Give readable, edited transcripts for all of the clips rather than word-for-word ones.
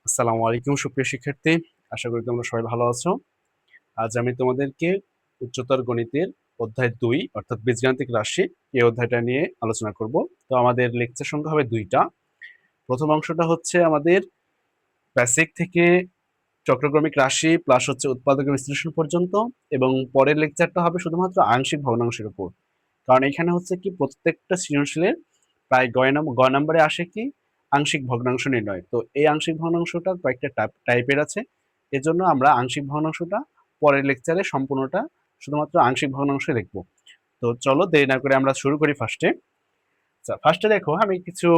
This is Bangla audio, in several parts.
আসসালামু আলাইকুম সুপ্রিয় শিক্ষার্থী, আশা করি তোমরা সবাই ভালো আছো। আজ আমি তোমাদেরকে উচ্চতর গণিতের অধ্যায় 2 অর্থাৎ বীজগাণিতিক রাশি এই অধ্যায়টা নিয়ে আলোচনা করব। তো আমাদের লেকচার সংখ্যা হবে 2টা। প্রথম অংশটা হচ্ছে আমাদের বেসিক থেকে চক্রক্রমিক রাশি প্লাস হচ্ছে উৎপাদক বিশ্লেষণ পর্যন্ত, এবং পরের লেকচারটা হবে শুধুমাত্র আংশিক ভগ্নাংশের উপর। কারণ এখানে হচ্ছে কি প্রত্যেকটা সৃজনশীলের প্রায় গ নাম্বারে আসে কি আংশিক ভগ্নাংশ নির্ণয়। তো এই আংশিক ভগ্নাংশটা কয়েকটা টাইপের আছে, এজন্য আমরা আংশিক ভগ্নাংশটা পরের লেকচারে সম্পূর্ণটা শুধুমাত্র আংশিক ভগ্নাংশে দেখবো। তো চলো দেরি না করে আমরা শুরু করি ফার্স্টে। আচ্ছা, ফার্স্টে দেখো আমি কিছু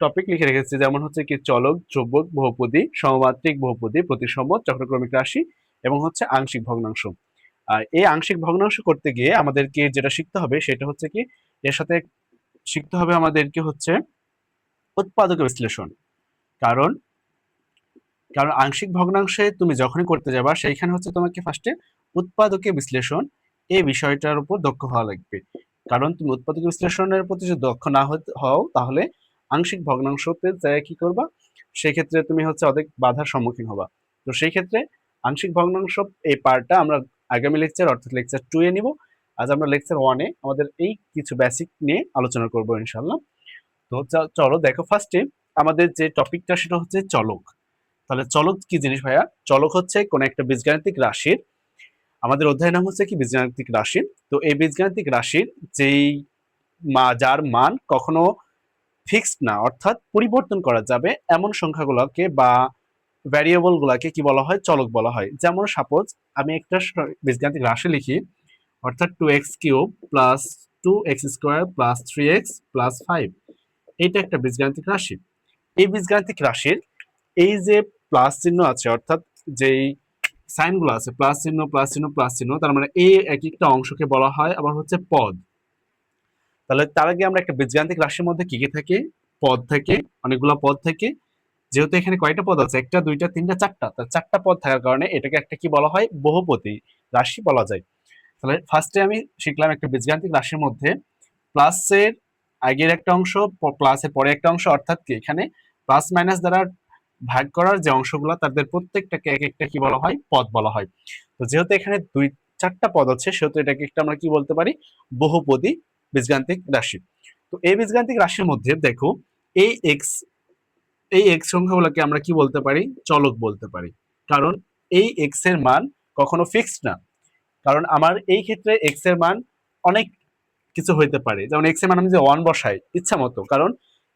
টপিক লিখে রেখেছি, যেমন হচ্ছে কি চলক, ধ্রুবক, বহুপদী, সমমাত্রিক বহুপদী, প্রতিসম, চক্রক্রমিক রাশি এবং হচ্ছে আংশিক ভগ্নাংশ। আর এই আংশিক ভগ্নাংশ করতে গিয়ে আমাদেরকে যেটা শিখতে হবে সেটা হচ্ছে কি এর সাথে শিখতে হবে আমাদেরকে হচ্ছে উৎপাদক বিশ্লেষণ। কারণ কারণ আংশিক ভগ্নাংশে তুমি যখনই করতে যাবা সেইখানে হচ্ছে তোমাকে ফার্স্টে উৎপাদকে বিশ্লেষণ এই বিষয়টার উপর দক্ষ হওয়া লাগবে। কারণ তুমি উৎপাদক বিশ্লেষণের প্রতি যদি দক্ষ না হও তাহলে আংশিক ভগ্নাংশতে যায় কি করবা, সেই ক্ষেত্রে তুমি হচ্ছে অনেক বাধার সম্মুখীন হবা। তো সেই ক্ষেত্রে আংশিক ভগ্নাংশ এই পার্টটা আমরা আগামী লেকচার অর্থাৎ লেকচার 2 এ নিব। আজ আমরা লেকচার 1 এ আমাদের এই কিছু বেসিক নিয়ে আলোচনা করব ইনশাআল্লাহ। তো চলো দেখো ফার্স্টে আমাদের যে টপিকটা সেটা হচ্ছে চলক। তাহলে চলক কি জিনিস ভাইয়া? চলক হচ্ছে কোন একটা বীজগাণিতিক রাশির, আমাদের অধ্যায়ের নাম হচ্ছে কি বীজগাণিতিক রাশি। তো এই বীজগাণিতিক রাশির যেই যার মান কখনো ফিক্সড না, অর্থাৎ পরিবর্তন করা যাবে এমন সংখ্যাগুলোকে বা ভ্যারিয়েবল গুলাকে কি বলা হয়? চলক বলা হয়। যেমন সাপোজ আমি একটা বীজগাণিতিক রাশি লিখি, অর্থাৎ 2x³ plus 2x² plus 3x plus 5। এইটা একটা বীজগাণিতিক রাশি। এই বীজগাণিতিক রাশির এই যে প্লাস চিহ্ন আছে, অর্থাৎ যেই সাইন গুলো আছে প্লাস চিহ্ন প্লাস চিহ্ন প্লাস চিহ্ন, তার মানে এই এক একটা অংশকে বলা হয় আবার হচ্ছে পদ। তাহলে তার আগে আমরা একটা বীজগাণিতিক রাশির মধ্যে কি কি থাকে? পদ থাকে, অনেকগুলো পদ থাকে। যেহেতু এখানে কয়টা পদ আছে? একটা, দুইটা, তিনটা, চারটা। তার চারটা পদ থাকার কারণে এটাকে একটা কি বলা হয়? বহুপদী রাশি বলা যায়। তাহলে ফার্স্টে আমি শিখলাম একটা বীজগাণিতিক রাশির মধ্যে প্লাসের আগের একটা অংশ প্লাসের পরে একটা অংশ, অর্থাৎ কি এখানে প্লাস মাইনাস দ্বারা ভাগ করার যে অংশগুলো তাদের প্রত্যেকটাকে এক একটা কি বলা হয়? পদ বলা হয়। তো যেহেতু এখানে দুই চারটা পদ আছে সেহেতু এটাকে একটা আমরা কি বলতে পারি? বহুপদী বীজগাণিতিক রাশি। তো এই বীজগাণিতিক রাশির মধ্যে দেখো এই এক্স এই এক্স সংখ্যাগুলোকে আমরা কি বলতে পারি? চলক বলতে পারি। কারণ এই এক্স এর মান কখনো ফিক্সড না। কারণ আমার এই ক্ষেত্রে এক্স এর মান অনেক কিছু হইতে পারে, যেমন এক্স এর মান আমি যে 1 বসাই ইচ্ছা মতো, কারণ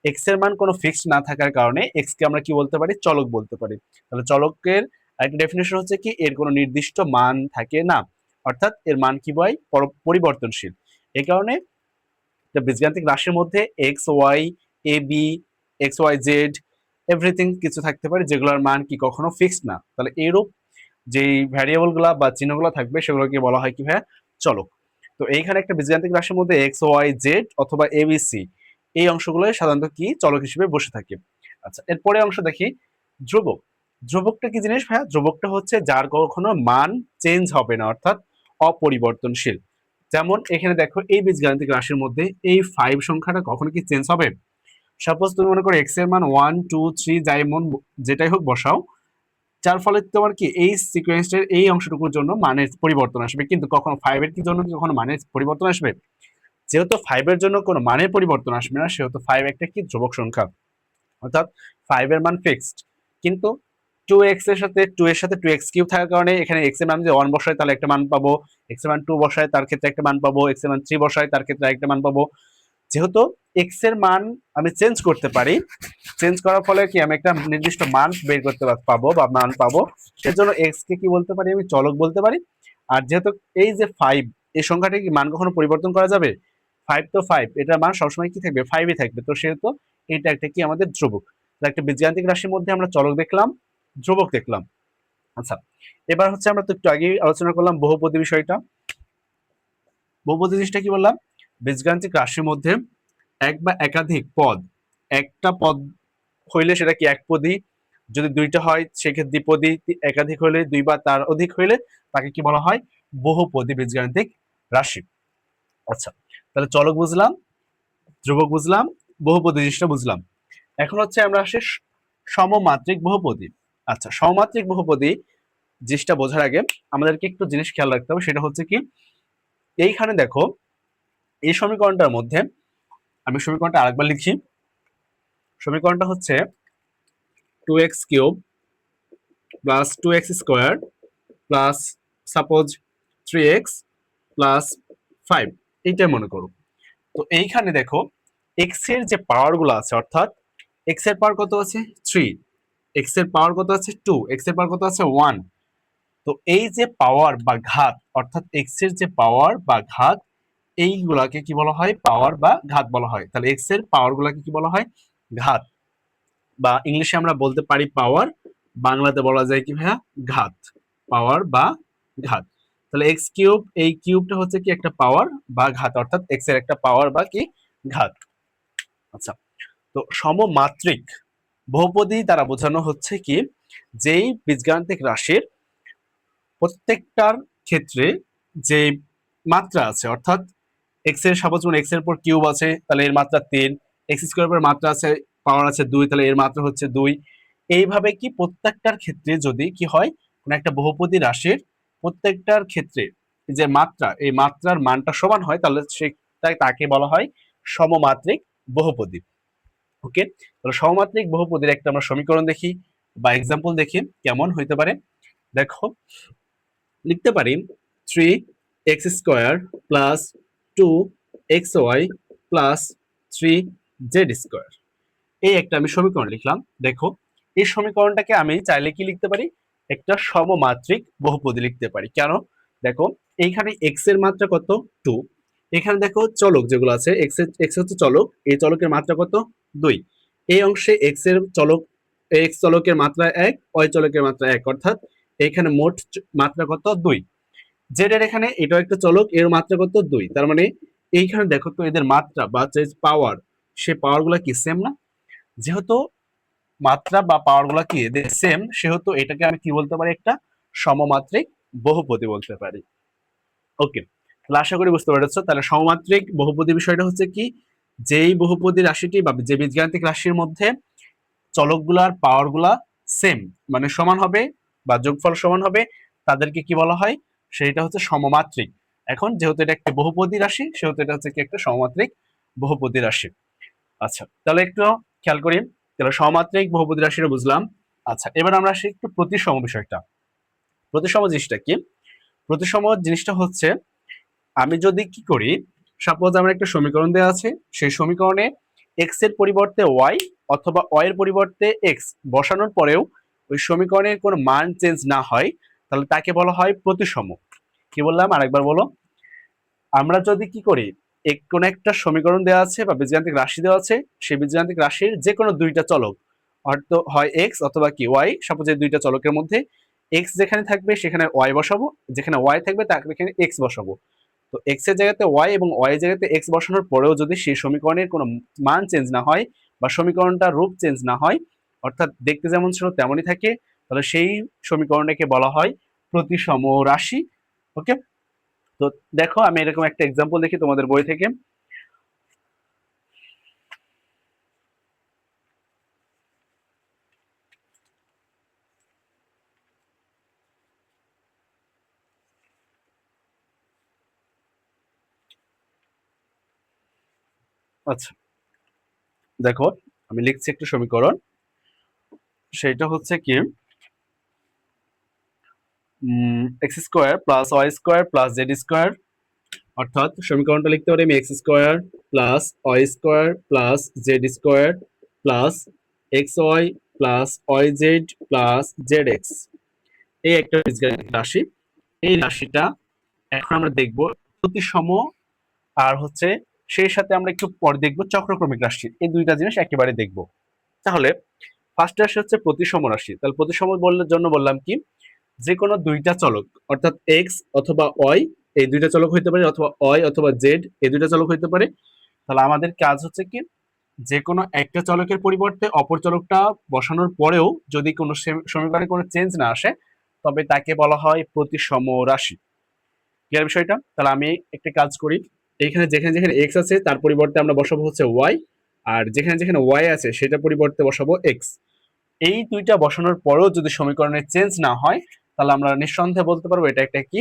এক্স এর মান কোনো ফিক্সড না থাকার কারণে এক্স কে আমরা কি বলতে পারি? চলক বলতে পারি। তাহলে চলকের আরেকটা ডেফিনেশন হচ্ছে কি এর কোনো নির্দিষ্ট মান থাকে না, অর্থাৎ এর মান কি হয়? পরিবর্তনশীল। এই কারণে বীজগাণিতিক রাশির মধ্যে X Y A B X Y Z everything কিছু থাকতে পারে যেগুলোর মান কি কখনো ফিক্সড না। তাহলে এইরূপ যেই ভ্যারিয়েবল গুলা বা চিহ্নগুলো থাকবে সেগুলোকে বলা হয় কি ভাইয়া? চলক। তো এইখানে একটা বীজগাণিতিক রাশির মধ্যে এক্স ওয়াই জেড অথবা এবিসি এই অংশগুলো সাধারণত কি চলক হিসেবে বসে থাকে। আচ্ছা, এরপরে অংশ দেখি ধ্রুবক। ধ্রুবকটা কি জিনিস ভাইয়া? ধ্রুবকটা হচ্ছে যার কখনো মান চেঞ্জ হবে না, অর্থাৎ অপরিবর্তনশীল। যেমন এখানে দেখো এই বীজগাণিতিক রাশির মধ্যে এই 5 সংখ্যাটা কখনো কি চেঞ্জ হবে? সাপোজ তুমি মনে করো এক্স এর মান 1 2 3 যেটাই হোক বসাও, যার ফলে তোমার কি এই সিকোয়েন্সের এই অংশটুকুর জন্য মানের পরিবর্তন আসবে, কিন্তু কখনো 5 এর কি জন্য কি কখনো মানের পরিবর্তন আসবে? যেহেতু 5 এর জন্য কোনো মানের পরিবর্তন আসবে না সেহেতু 5 একটা কি ধ্রুবক সংখ্যা, অর্থাৎ 5 এর মান ফিক্সড। কিন্তু 2x এর সাথে 2 এর সাথে 2x³ থাকার কারণে এখানে x এর মান যদি 1 বসাই তাহলে একটা মান পাবো, x এর মান 2 বসাই তার ক্ষেত্রে একটা মান পাবো, x এর মান 3 বসাই তার ক্ষেত্রে একটা মান পাবো। যেহেতু x এর মান আমি চেঞ্জ করতে পারি, চেঞ্জ করার ফলে কি আমি একটা নির্দিষ্ট মান বের করতে পাবো বা মান পাবো, সেজন্য x কে কি বলতে পারি? আমি চলক বলতে পারি। আর যেহেতু এই যে 5 এই সংখ্যাটি কি মান কখনো পরিবর্তন করা যাবে? 5 তো 5, এটার মান সবসময় কি থাকবে? 5ই থাকবে। তো সেহেতু এটা একটা কি আমাদের ধ্রুবক। একটা বীজগাণিতিক রাশির মধ্যে আমরা চলক দেখলাম, ধ্রুবক দেখলাম। আচ্ছা, এবার হচ্ছে আমরা তো একটু আগেই আলোচনা করলাম বহুপদী বিষয়টা। বহুপদী জিনিসটা কি বললাম? বীজগাণিতিক রাশির মধ্যে এক বা একাধিক পদ, একটা পদ হইলে সেটা কি একপদী, যদি দুইটা হয় সেক্ষেত্রে দ্বিপদী, একাধিক হইলে দুই বা তার অধিক হইলে তাকে কি বলা হয়? বহুপদী বীজগাণিতিক রাশি। আচ্ছা, তাহলে চলক বুঝলাম, ধ্রুবক বুঝলাম, বহুপদী জিনিসটা বুঝলাম। এখন হচ্ছে আমরা আসি সমমাত্রিক বহুপদী। আচ্ছা, সমমাত্রিক বহুপদী জিনিসটা বোঝার আগে আমাদেরকে একটু জিনিস খেয়াল রাখতে হবে, সেটা হচ্ছে কি, এইখানে দেখো এই সমীকরণটার মধ্যে আমি সমীকরণটা আরেকবার লিখি। সমীকরণটা হচ্ছে 2x³ plus 2x² plus suppose 3x plus 5, এইটাই মনে করো। তো এইখানে দেখো এক্স এর যে পাওয়ার গুলো আছে, অর্থাৎ এক্স এর পাওয়ার কত আছে 3, এক্স এর পাওয়ার কত আছে 2, এক্স এর পাওয়ার কত আছে 1। তো এই যে পাওয়ার বা ঘাত, অর্থাৎ এক্স এর যে পাওয়ার বা ঘাত, এইগুলাকে কি বলা হয়, পাওয়ার বা ঘাত বলা হয়। তাহলে এক্স এর পাওয়ার গুলাকে কি বলা হয়, ঘাত, বা ইংলিশে আমরা বলতে পারি পাওয়ার, বাংলাতে বলা যায় কি ভাইয়া, ঘাত, পাওয়ার বা ঘাত। তাহলে x³ এই কিউবটা হচ্ছে কি একটা পাওয়ার বা ঘাত, অর্থাৎ x এর একটা পাওয়ার বা কি ঘাত। আচ্ছা, তো সমমাত্রিক বহুপদী দ্বারা বোঝানো হচ্ছে কি, যেই বীজগাণিতিক রাশির প্রত্যেকটার ক্ষেত্রে যে মাত্রা আছে, অর্থাৎ এক্স এর সাপোজ এক্স এর উপর কিউব আছে, তাহলে এর মাত্রা 3, x² এর মাত্রা আছে, পাওয়ার আছে 2, তাহলে এর মাত্রা হচ্ছে 2। এইভাবে কি প্রত্যেকটার ক্ষেত্রে যদি কি হয়, কোন একটা বহুপদী রাশির প্রত্যেকটার ক্ষেত্রে যে মাত্রা, এই মাত্রার মানটা সমান হয়, তাহলে সেটাই তাকে বলা হয় সমমাত্রিক বহুপদী। ওকে, তাহলে সমমাত্রিক বহুপদীর একটা আমরা সমীকরণ দেখি বা এক্সাম্পল দেখি কেমন হইতে পারে। দেখো, লিখতে পারি 3x² plus 2xy plus 3z²। এই একটা আমি সমীকরণ লিখলাম। দেখো, এই সমীকরণটাকে আমি চাইলে কি লিখতে পারি, একটা সমমাত্রিক বহুপদী লিখতে পারি। কেন, দেখো এইখানে এক্স এর মাত্রা কত 2, এখানে দেখো চলক যেগুলো আছে, এক্স হচ্ছে চলক, এই চলকের মাত্রা কত 2, এই অংশে এক্স এর চলক, এক্স চলকের মাত্রা 1, ওয়াই চলকের মাত্রা 1, অর্থাৎ এখানে মোট মাত্রা কত 2। জেড এর এখানে এটাও একটা চলক, এর মাত্রা কত 2, তার মানে এইখানে দেখো তো এদের মাত্রা বা যে পাওয়ার, সে পাওয়ার গুলা কি সেম না? যেহেতু মাত্রা বা পাওয়ার গুলা কি এদের সেম, সেহেতু এটাকে আমি কি বলতে পারি, একটা সমমাত্রিক বহুপদী বলতে পারি। ওকে, তাহলে আশা করি বুঝতে পেরেছো। তাহলে সমমাত্রিক বহুপদী বিষয়টা হচ্ছে কি, যেই বহুপদী রাশিটি বা যে বীজগাণিতিক রাশির মধ্যে চলকগুলার পাওয়ার গুলা সেম, মানে সমান হবে বা যোগফল সমান হবে, তাদেরকে কি বলা হয়, সেটা হচ্ছে সমমাত্রিক। এখন যেহেতু এটা একটা বহুপদী রাশি, সেহেতু এটা হচ্ছে কি একটা সমমাত্রিক বহুপদী রাশি। আচ্ছা, তাহলে একটু খেয়াল করি, তাহলে সমমাত্রিক বহুপদী রাশিটা বুঝলাম। আচ্ছা, এবার আমরা আসি একটু প্রতিসম বিষয়টা। প্রতিসম জিনিসটা কি, প্রতিসম জিনিসটা হচ্ছে, আমি যদি কি করি, সাপোজ আমার একটা সমীকরণ দেওয়া আছে, সেই সমীকরণে এক্স এর পরিবর্তে ওয়াই অথবা ওয়াই এর পরিবর্তে এক্স বসানোর পরেও ওই সমীকরণের কোনো মান চেঞ্জ না হয়, তাহলে তাকে বলা হয় প্রতিসম। কি বললাম আরেকবার বলো, আমরা যদি কি করি, কোন একটা সমীকরণ দেওয়া আছে বা বীজগাণিতিক রাশি দেওয়া আছে, সেই বীজগাণিতিক রাশির যে কোনো দুইটা চলক, হয়তো হয় এক্স অথবা কি ওয়াই, সাপোজ এই দুইটা চলকের মধ্যে এক্স যেখানে থাকবে সেখানে ওয়াই বসাবো, যেখানে ওয়াই থাকবে তাকে এখানে এক্স বসাবো। তো এক্স এর জায়গাতে ওয়াই এবং ওয়াই এর জায়গাতে এক্স বসানোর পরেও যদি সেই সমীকরণের কোনো মান চেঞ্জ না হয় বা সমীকরণটার রূপ চেঞ্জ না হয়, অর্থাৎ দেখতে যেমন ছিল তেমনই থাকে, তাহলে সেই সমীকরণটাকে বলা হয় প্রতিসম রাশি। ওকে, তো দেখো আমি এরকম একটা এক্সাম্পল দেখি তোমাদের বই থেকে। আচ্ছা, দেখো আমি লিখছি একটা সমীকরণ, সেটা হচ্ছে কি x² plus y² plus z², অর্থাৎ সমীকরণটা লিখতে পারি আমি x² plus y² plus z² plus xy plus yz plus zx। এই একটা বীজগাণিতিক রাশি। এই রাশিটা এখন আমরা দেখব প্রতিসম, আর হচ্ছে সেই সাথে আমরা একটু পরে দেখব চক্রক্রমিক রাশি, এই দুইটা জিনিস একেবারে দেখব। তাহলে ফার্স্ট রাশি হচ্ছে প্রতিসম রাশি। তাহলে প্রতিসম বলার জন্য বললাম কি, যে কোনো দুইটা চলক, অর্থাৎ এক্স অথবা ওয়াই, এই দুইটা চলক হইতে পারে, অথবা ওয়াই অথবা জেড, এই দুইটা চলক হইতে পারে। তাহলে আমাদের কাজ হচ্ছে কি, যে কোনো একটা চলকের পরিবর্তে অপর চলকটা বসানোর পরেও যদি কোনো সমীকরণে কোনো চেঞ্জ না আসে, তবে তাকে বলা হয় প্রতিসম রাশি। ক্লিয়ার বিষয়টা? তাহলে আমি একটা কাজ করি, এইখানে যেখানে যেখানে এক্স আছে তার পরিবর্তে আমরা বসাবো হচ্ছে ওয়াই, আর যেখানে যেখানে ওয়াই আছে সেটা পরিবর্তে বসাবো এক্স। এই দুইটা বসানোর পরেও যদি সমীকরণের চেঞ্জ না হয়, তাহলে আমরা নিঃসন্দেহে বলতে পারবো এটা একটা কি,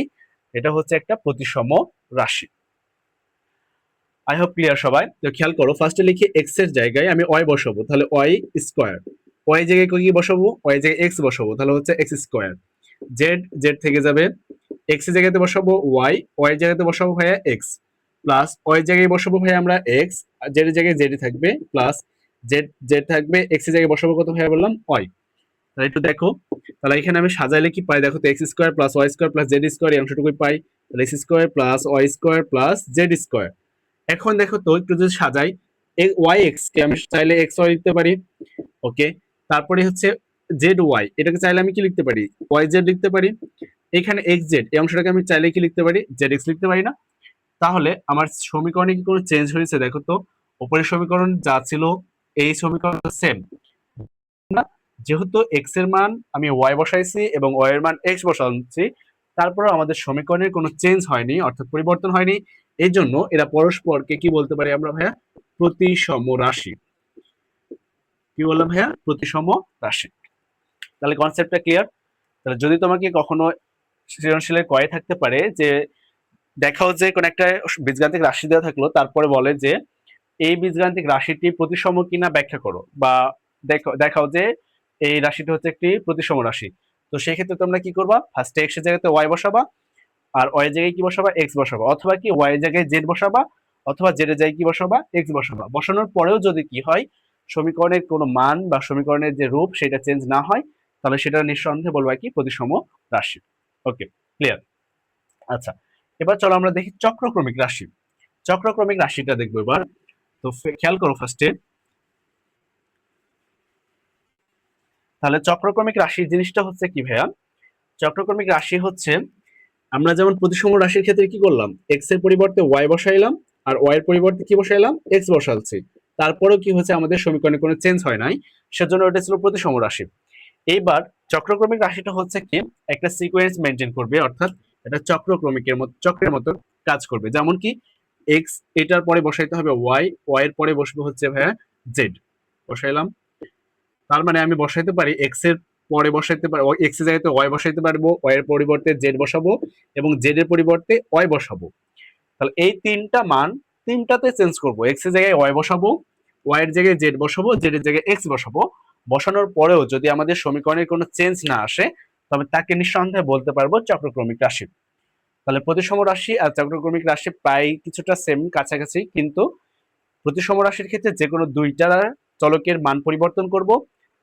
এটা হচ্ছে একটা প্রতিসম রাশি। আই হোপ ক্লিয়ার সবাই। তো খেয়াল করো, ফার্স্টে লিখি এক্স এর জায়গায় আমি ওয়াই বসাবো, তাহলে ওয়াই স্কোয়ার। ওয়াই জায়গায় কি বসাবো, ওয়াই জায়গায় এক্স বসাবো, তাহলে হচ্ছে এক্স স্কোয়ার। জেড, জেড থেকে যাবে, এক্স এর জায়গাতে বসাবো ওয়াই, ওয়াই এর জায়গাতে বসাবো ভাইয়া এক্স, প্লাস ওয়াই জায়গায় বসাবো ভাইয়া আমরা এক্স, আর জেড এর জায়গায় জেড থাকবে, প্লাস জেড জেড থাকবে, এক্স এর জায়গায় বসাবো কত ভাইয়া বললাম ওয়াই। তাহলে একটু দেখো, তাহলে এখানে আমি সাজাইলে কি পাই দেখো তো, x square plus y square plus z square, এই অংশটুকুই পাই। তাহলে x square plus y square plus z square. এখন দেখো তো একটু যদি সাজাই, ওয়াই এক্স কে আমি চাইলে এক্স ওয়াই লিখতে পারি, ওকে। তারপরে হচ্ছে জেড ওয়াই, এটাকে চাইলে আমি কি লিখতে পারি, ওয়াই জেড লিখতে পারি। এখানে এক্স জেড, এই অংশটাকে আমি চাইলে কি লিখতে পারি, জেড এক্স লিখতে পারি না। তাহলে আমার সমীকরণে কি কোনো চেঞ্জ হয়েছে দেখো তো, উপরের সমীকরণ যা ছিল এই সমীকরণ সেম না, যেহেতু এক্স এর মান আমি ওয়াই বসাইছি এবং ওয়াই এর মান এক্স বসাচ্ছি, তারপরে আমাদের সমীকরণের কোনো চেঞ্জ হয়নি, অর্থাৎ পরিবর্তন হয়নি। এই জন্য এরা পরস্পরকে কি বলতে পারি আমরা ভাইয়া, প্রতিসম রাশি। কি বললাম ভাইয়া, প্রতিসম রাশি। তাহলে কনসেপ্টটা ক্লিয়ার। তাহলে যদি তোমাকে কখনো সৃজনশীলের কয়ে থাকতে পারে যে দেখাও যে কোন একটা বীজগাণিতিক রাশি দেওয়া থাকলো, তারপরে বলে যে এই বীজগাণিতিক রাশিটি প্রতিসম কিনা ব্যাখ্যা করো, বা দেখাও যে এই রাশিটি হচ্ছে একটি প্রতিসম রাশি। তো সেই ক্ষেত্রে তোমরা কি করবা, ফার্স্টে এক্স এর জায়গাতে ওয়াই বসাবা, আর ওয়াই এর জায়গায় কি বসাবা, এক্স বসাবা, অথবা কি ওয়াই এর জায়গায় জেড বসাবা, অথবা জেড এর জায়গায় কি বসাবা, এক্স বসাবা। বসানোর পরেও যদি কি হয়, সমীকরণের কোনো মান বা সমীকরণের যে রূপ সেটা চেঞ্জ না হয়, তাহলে সেটা নিঃসন্দেহে বলবো কি প্রতিসম রাশি। ওকে, ক্লিয়ার। আচ্ছা, এবার চলো আমরা দেখি চক্রক্রমিক রাশি। চক্রক্রমিক রাশিটা দেখবো এবার। তো খেয়াল করো ফার্স্টে, তাহলে চক্রক্রমিক রাশির জিনিসটা হচ্ছে কি ভাইয়া, চক্রক্রমিক রাশি হচ্ছে আমরা যেমন প্রতিসম রাশির ক্ষেত্রে কি করলাম, এক্স এর পরিবর্তে ওয়াই বসাইলাম, আর ওয়াই এর পরিবর্তে কি বসাইলাম, এক্স বসাচ্ছি, তারপরেও কি হচ্ছে আমাদের সমীকরণে কোনো চেঞ্জ হয় নাই, সেজন্য ওটা ছিল প্রতিসম রাশি। এইবার চক্রক্রমিক রাশিটা হচ্ছে কি একটা সিকোয়েন্স মেনটেন করবে, অর্থাৎ এটা চক্রক্রমিকের মতো, চক্রের মতো কাজ করবে। যেমন কি এক্স, এটার পরে বসাইতে হবে ওয়াই, ওয়াই এর পরে বসবে হচ্ছে ভাইয়া জেড, বসাইলাম। তার মানে আমি বসাইতে পারি এক্স এর পরে বসাইতে পারি, এক্স এর জায়গাতে ওয়াই বসাইতে পারবো, ওয়াই এর পরিবর্তে জেড বসাবো, এবং জেড এর পরিবর্তে ওয়াই বসাবো। তাহলে এই তিনটা মান তিনটাতে চেঞ্জ করবো, এক্স এর জায়গায় ওয়াই বসাবো, ওয়াই এর জায়গায় জেড বসাবো, জেড এর জায়গায় এক্স বসাবো। বসানোর পরেও যদি আমাদের সমীকরণের কোনো চেঞ্জ না আসে, তবে তাকে নিঃসন্দেহে বলতে পারবো চক্রক্রমিক রাশি। তাহলে প্রতিসম রাশি আর চক্রক্রমিক রাশি প্রায় কিছুটা সেম, কাছাকাছি, কিন্তু প্রতিসম রাশির ক্ষেত্রে যে কোনো দুইটা চলকের মান পরিবর্তন করব,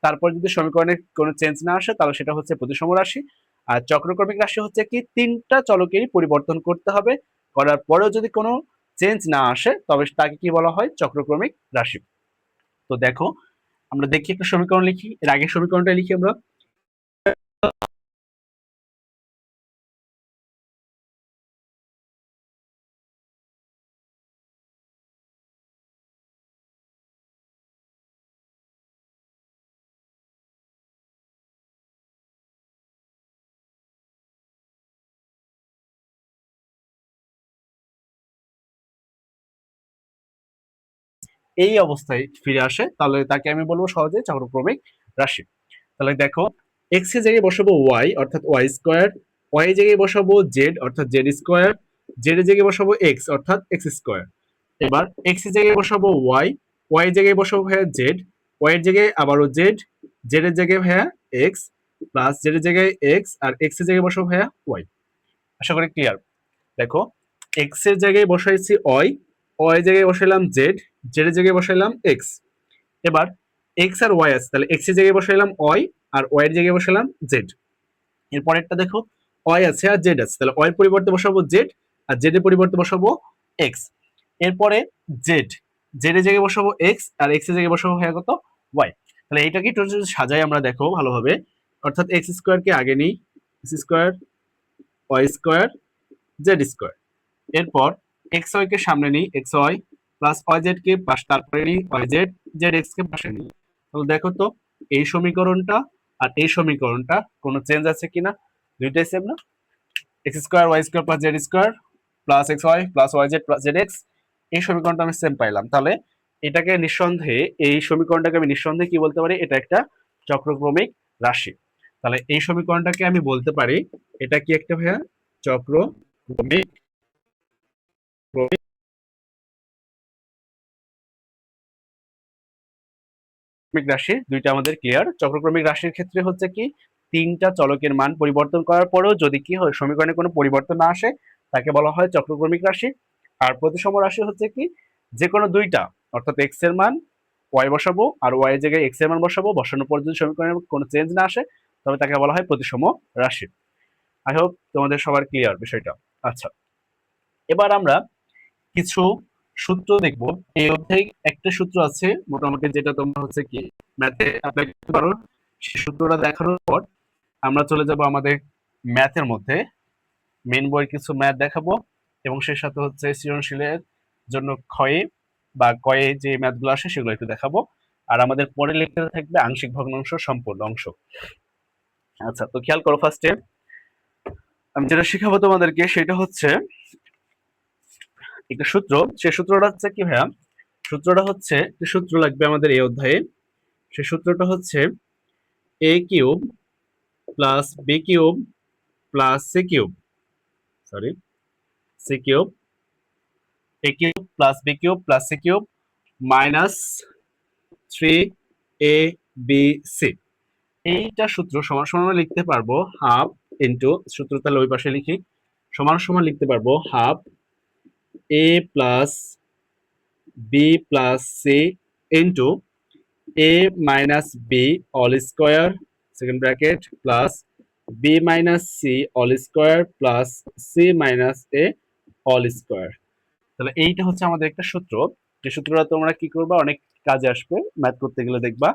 তারপর যদি সমীকরণে কোনো চেঞ্জ না আসে তাহলে সেটা হচ্ছে প্রতিসম রাশি। আর চক্রক্রমিক রাশি হচ্ছে কি তিনটা চলকেরই পরিবর্তন করতে হবে, করার পরেও যদি কোনো চেঞ্জ না আসে তবে তাকে কি বলা হয়, চক্রক্রমিক রাশি। তো দেখো, আমরা দেখি একটা সমীকরণ লিখি, এর আগের সমীকরণটা লিখি আমরা। এই অবস্থায় ফিরে আসে তাহলে তাকে আমি বলবো সহজে চক্রক্রমিক রাশি। তাহলে দেখো, এক্স এর জায়গায় বসাবো ওয়াই অর্থাৎ ওয়াই স্কোয়ার, ওয়াই এর জায়গায় বসাবো জেড অর্থাৎ জেড স্কোয়ার, জেড এর জায়গায় বসাবো এক্স অর্থাৎ এক্স স্কোয়ার। এবার এক্স এর জায়গায় বসাবো ওয়াই, ওয়াই এর জায়গায় বসাবো ভাইয়া জেড, ওয়াই এর জায়গায় আবারও জেড, জেড এর জায়গায় ভাইয়া এক্স, প্লাস জেড এর জায়গায় এক্স, আর এক্স এর জায়গায় বসাবো ভাইয়া ওয়াই। আশা করি ক্লিয়ার। দেখো, এক্স এর জায়গায় বসাইছি ওয়াই, ওয়াই এর জায়গায় বসাইলাম জেড, জেড এর জায়গায় বসাইলাম এক্স। এবার এক্স আর ওয়াই আছে, তাহলে এক্স এর জায়গায় বসাইলাম ওয়াই, আর ওয়াই এর জায়গায় বসালাম জেড। এরপরেরটা দেখো, ওয়াই আছে আর জেড আছে, তাহলে ওয়াই এর পরিবর্তে বসাবো জেড, আর জেড এর পরিবর্তে বসাবো এক্স। এরপরে জেড, জেড এর জায়গায় বসাবো এক্স, আর এক্স এর জায়গায় বসাবো হয়ে কত, ওয়াই। তাহলে এইটাকে একটু যদি সাজাই আমরা দেখো ভালোভাবে, অর্থাৎ এক্স স্কোয়ার কে আগে নিই, X square, Y square, Z square. এরপর এক্স ওয়াই কে সামনে নিই, X Y plus Y Z কে পাশ, তারপরে নিই ওয়াই জেড, জেড এক্স কে পাশে নিই। তাহলে দেখো তো এই সমীকরণটা আর এই সমীকরণটা কোনো চেঞ্জ আছে কিনা, দুইটাই সেম না, x square Y square plus z square plus x Y plus Y z plus z x, এই সমীকরণটা আমি সেম পাইলাম। তাহলে এটাকে নিঃসন্দেহে, এই সমীকরণটাকে আমি নিঃসন্দেহে কি বলতে পারি, এটা একটা চক্রক্রমিক রাশি। তাহলে এই সমীকরণটাকে আমি বলতে পারি এটা কি একটা ভাইয়া চক্রক্রমিক রাশি। দুইটা আমাদের ক্লিয়ার। চক্রক্রমিক রাশির ক্ষেত্রে হচ্ছে কি তিনটা চলকের মান পরিবর্তন করার পরেও যদি কি হয় সমীকরণে কোনো পরিবর্তন না আসে তাকে বলা হয় চক্রক্রমিক রাশি। আর প্রতিসম রাশি হচ্ছে কি যে কোনো দুইটা অর্থাৎ এক্স এর মান ওয়াই বসাবো আর ওয়াই এর জায়গায় এক্স এর মান বসাবো, বসানোর পর যদি সমীকরণে কোনো চেঞ্জ না আসে তবে তাকে বলা হয় প্রতিসম রাশি। আই হোপ তোমাদের সবার ক্লিয়ার বিষয়টা। আচ্ছা, এবার আমরা কিছু সূত্র দেখব। এই অধ্যায়ে একটা সূত্র আছে মোটামুটি যেটা তোমরা হচ্ছে কি ম্যাথে অ্যাপ্লাই করতে পারো। সেই সূত্রটা দেখানোর পর আমরা চলে যাব আমাদের ম্যাথের মধ্যে। মেন বইয়ের কিছু ম্যাথ দেখাবো এবং সেই সাথে হচ্ছে সৃজনশীলের জন্য ক্ষয়ে বা কয়ে যে ম্যাথগুলো আসে সেগুলো একটু দেখাবো। আর আমাদের পরের লেকচারে থাকবে আংশিক ভগ্নাংশ সম্পূর্ণ অংশ। আচ্ছা, তো খেয়াল করো ফার্স্টে আমি যেটা শেখাবো তোমাদেরকে সেটা হচ্ছে একটা সূত্র। সেই সূত্রটা হচ্ছে কি ভাইয়া, সূত্রটা হচ্ছে একটা সূত্র লাগবে আমাদের এই অধ্যায়ে। সেই সূত্রটা হচ্ছে A cube plus B cube plus C cube, sorry C cube, A cube plus B cube plus C cube minus 3ab এইটা সূত্র সমান সমান লিখতে পারবো হাফ ইন্টু, সূত্র তাহলে ওই পাশে লিখি, সমান সমান লিখতে পারবো half a plus B plus C into a minus b all square second bracket plus b minus c all square plus c minus a all square। তাহলে এইটা হচ্ছে আমাদের একটা সূত্র। যে সূত্রটা তোমরা কি করবা অনেক কাজে আসবে ম্যাথ করতে গেলে দেখবা।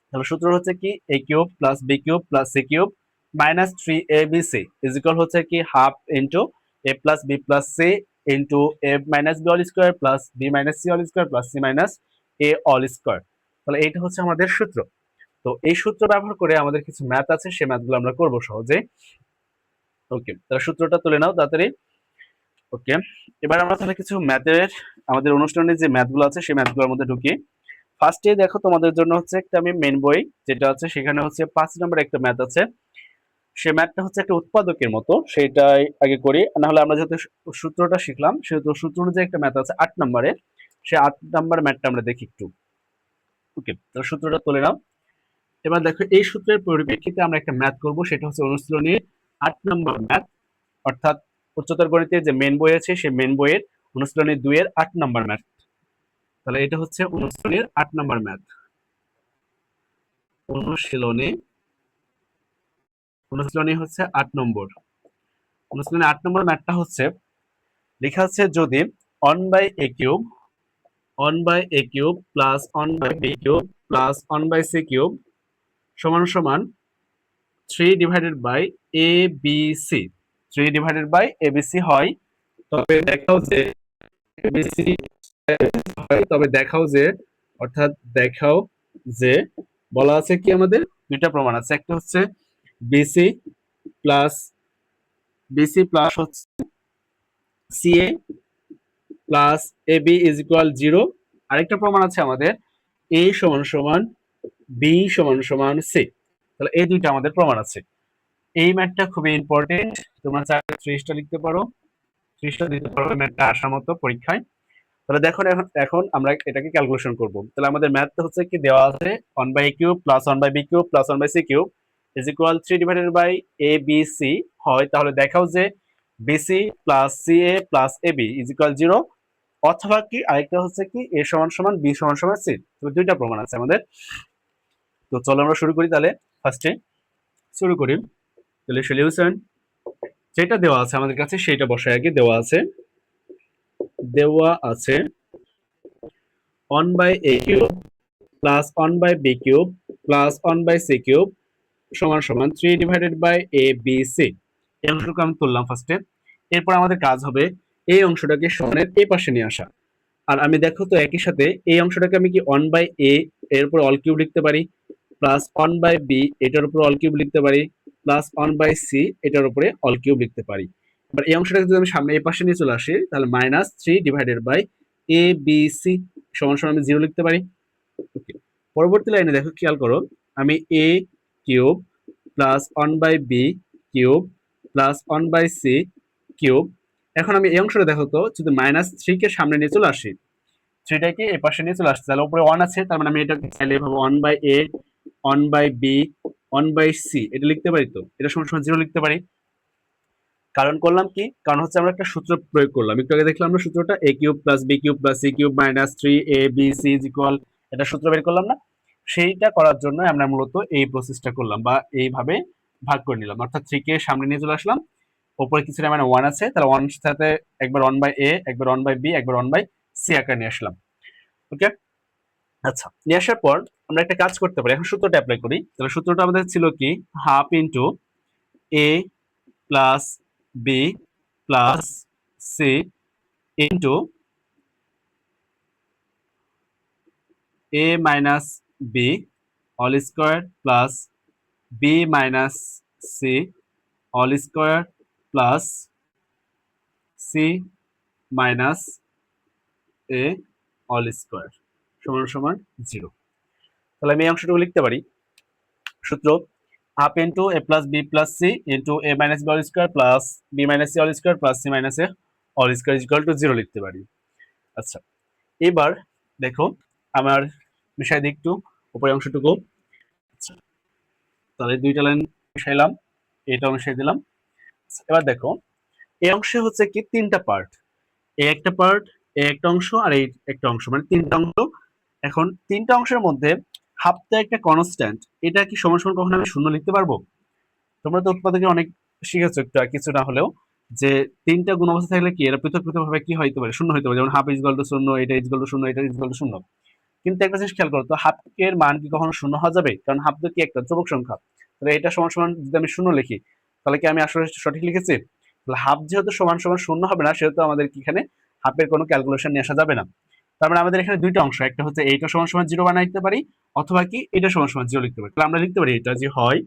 তাহলে সূত্র হচ্ছে কি a cube plus b cube plus c cube minus 3abc is equal হচ্ছে কি half into a plus b plus c into a minus b all square plus b minus c all square plus c minus a all square. তাহলে এইটা হচ্ছে আমাদের সূত্র। তো এই সূত্র ব্যবহার করে আমাদের কিছু ম্যাথ আছে, সেই ম্যাথগুলো আমরা করব সহজে। ওকে, তাহলে সূত্রটা তুলে নাও তাড়াতাড়ি। ওকে, এবার আমরা তাহলে কিছু ম্যাথের আমাদের অনুষ্ঠানের যে ম্যাথগুলো আছে সেই ম্যাথগুলোর মধ্যে ঢুকি। ফার্স্টে দেখো তোমাদের জন্য হচ্ছে একটা আমি মেন বই যেটা আছে সেখানে হচ্ছে 5 নম্বর একটা ম্যাথ আছে। সেই ম্যাথটা হচ্ছে একটা উৎপাদকের মতো, সেটাই আগে করি। না হলে আমরা যেহেতু সূত্রটা শিখলাম সেহেতু সূত্র অনুযায়ী একটা ম্যাথ আছে 8 নম্বরে, সেই 8 নম্বর ম্যাথটা আমরা দেখি একটু। ওকে, তো সূত্রটা তুলে নাও। এবার দেখো এই সূত্রের পরিপ্রেক্ষিতে আমরা একটা ম্যাথ করব, সেটা হচ্ছে অনুশীলনীর 8 নম্বর ম্যাথ, অর্থাৎ উচ্চতর গণিতের যে মেন বই আছে সেই মেন বইয়ের অনুশীলনী 2 এর 8 নম্বর ম্যাথ। তাহলে এটা হচ্ছে অনুশীলনীর 8 নম্বর ম্যাথ। অনুশীলনী হচ্ছে 8 নম্বর। অনুশীলনী 8 নম্বর ম্যাথটা হচ্ছে লেখা আছে যদি 1 by a cube 1 by a cube plus 1 by b cube plus 1 by c cube সমান সমান 3 divided by a B c, 3 divided by ABC হয়, তবে দেখাও যে ABC হয়, তবে দেখাও যে, অর্থাৎ দেখাও যে বলা আছে কি আমাদের দুইটা প্রমাণ আছে। একটা হচ্ছে BC প্লাস হচ্ছে CA plus AB is equal 0। আরেকটা প্রমাণ আছে আমাদের A সমান সমান B সমান সমান C। তাহলে এই দুইটা আমাদের প্রমাণ আছে। এই ম্যাথটা খুবই ইম্পর্টেন্ট, তোমরা চাইলে 30টা লিখতে পারো, 30টা দিতে পারো ম্যাথটা আসার মতো পরীক্ষায়। তাহলে দেখো এখন আমরা এটাকে ক্যালকুলেশন করব। তাহলে আমাদের ম্যাথটা হচ্ছে কি দেওয়া আছে 1 by a cube plus 1 by b cube plus 1 by c cube is equal 3 divided by a b c হয়, তাহলে দেখাও যে bc plus ca plus ab is equal 0, অথবা কি আরেকটা হচ্ছে কি a সমান সমান b সমান সমান c। তাহলে দুইটা প্রমাণ আছে আমাদের। তো চলো আমরা শুরু করি। তাহলে ফার্স্টে শুরু করি। তাহলে সলিউশন যেটা দেওয়া আছে আমাদের কাছে সেটা বসায় আগে। দেওয়া আছে 1 by a cube plus 1 by b cube plus 1 by c cube সমান সমান 3 divided by a b c। এই অংশটুকু আমি তুললাম ফার্স্টে। এরপর আমাদের কাজ হবে এই অংশটাকে সমানের এই পাশে নিয়ে আসা। আর আমি দেখো তো একই সাথে এই অংশটাকে আমি কি 1 বাই a এর উপর অল কিউব লিখতে পারি, প্লাস 1 বাই b এটার উপর অল কিউব লিখতে পারি, প্লাস 1 বাই c এটার উপরে অল কিউব লিখতে পারি। এবার এই অংশটাকে যদি আমি সামনে এই পাশে নিয়ে চলে আসি তাহলে minus 3 divided by a b c সমান সমান আমি 0 লিখতে পারি। ওকে, পরবর্তী লাইনে দেখো খেয়াল করো আমি a cube plus 1/b cube plus 1/c cube. এখন আমি এই অংশটা দেখো তো, যদি -3 কে সামনে নিয়ে চলে আসি, 3 টাকে এই পাশে নিয়ে চলে আসছে, তাহলে উপরে 1 আছে, তার মানে আমি এটা চাইলে এভাবে 1/a 1/b 1/c এটা লিখতে পারি। তো এটা সমান সমান 0 লিখতে পারি। কারণ করলাম কি, কারণ হচ্ছে আমরা একটা সূত্র প্রয়োগ করলাম, একটু আগে দেখলাম আমরা সূত্রটা a cube plus b cube plus c cube minus 3abc equal, এটা সূত্র বের করলাম না? সেইটা করার জন্য আমরা মূলত এই প্রসেসটা করলাম, বা এইভাবে ভাগ করে নিলাম। অর্থাৎ 3 কে সামনে নিয়ে চলে আসলাম, উপরে কিছু মানে 1 আছে, তাহলে 1 এর সাথে একবার 1/a একবার 1/b একবার 1/c আকারে নিয়ে আসলাম। ওকে, আচ্ছা, নিয়ে আসার পর আমরা একটা কাজ করতে পারি, এখন সূত্রটা অ্যাপ্লাই করি। তাহলে সূত্রটা আমাদের ছিল কি, half into a plus b plus c into a minus b all square plus b minus c all square plus c minus a all square সমান সমান 0। তাহলে আমি এই অংশটুকু লিখতে পারি, সূত্র half into a plus b plus c into a minus b all square plus b minus c all square plus c minus a all square equal to 0 লিখতে পারি। আচ্ছা, এবার দেখো আমার মিশাই দিই একটু উপরের অংশটুকু। আচ্ছা, তাহলে দুইটা লাইন মিশাইলাম, এটা মিশাই দিলাম। এবার দেখো এই অংশে হচ্ছে কি তিনটা পার্ট, এই একটা পার্ট, এই একটা অংশ, আর এই একটা অংশ, মানে তিনটা অংশ। এখন তিনটা অংশের মধ্যে হাফটা একটা কনস্ট্যান্ট, এটা কি সমান সমান কখনো আমি শূন্য লিখতে পারবো? তোমরা তো উৎপাদকে অনেক শিখেছো একটু কিছু না হলেও, যে তিনটা গুণ অবস্থা থাকলে কি এরা পৃথক পৃথক ভাবে কি হইতে পারে, শূন্য হইতে পারে। যেমন হাফ ইজগাল টু শূন্য, এটা ইজগাল টু শূন্য, এটা ইজগাল টু শূন্য। কিন্তু একটা জিনিস খেয়াল করো তো, হাফের মান কি কখনো শূন্য হওয়া যাবে? কারণ হাফ তো কি একটা ধ্রুবক সংখ্যা। তাহলে এটা সমান সমান যদি আমি শূন্য লিখি, তাহলে কি আমি আসলে সঠিক লিখেছি? তাহলে হাফ যেহেতু সমান সমান শূন্য হবে না, সেহেতু আমাদের কি এখানে হাফের কোনো ক্যালকুলেশন নিয়ে আসা যাবে না। তার মানে আমাদের এখানে দুইটা অংশ, একটা হচ্ছে এইটা সমান সমান 0 বানাই দিতে পারি, অথবা কি এটা সমান সমান 0 লিখতে পারি। তাহলে আমরা লিখতে পারি এটা যে হয়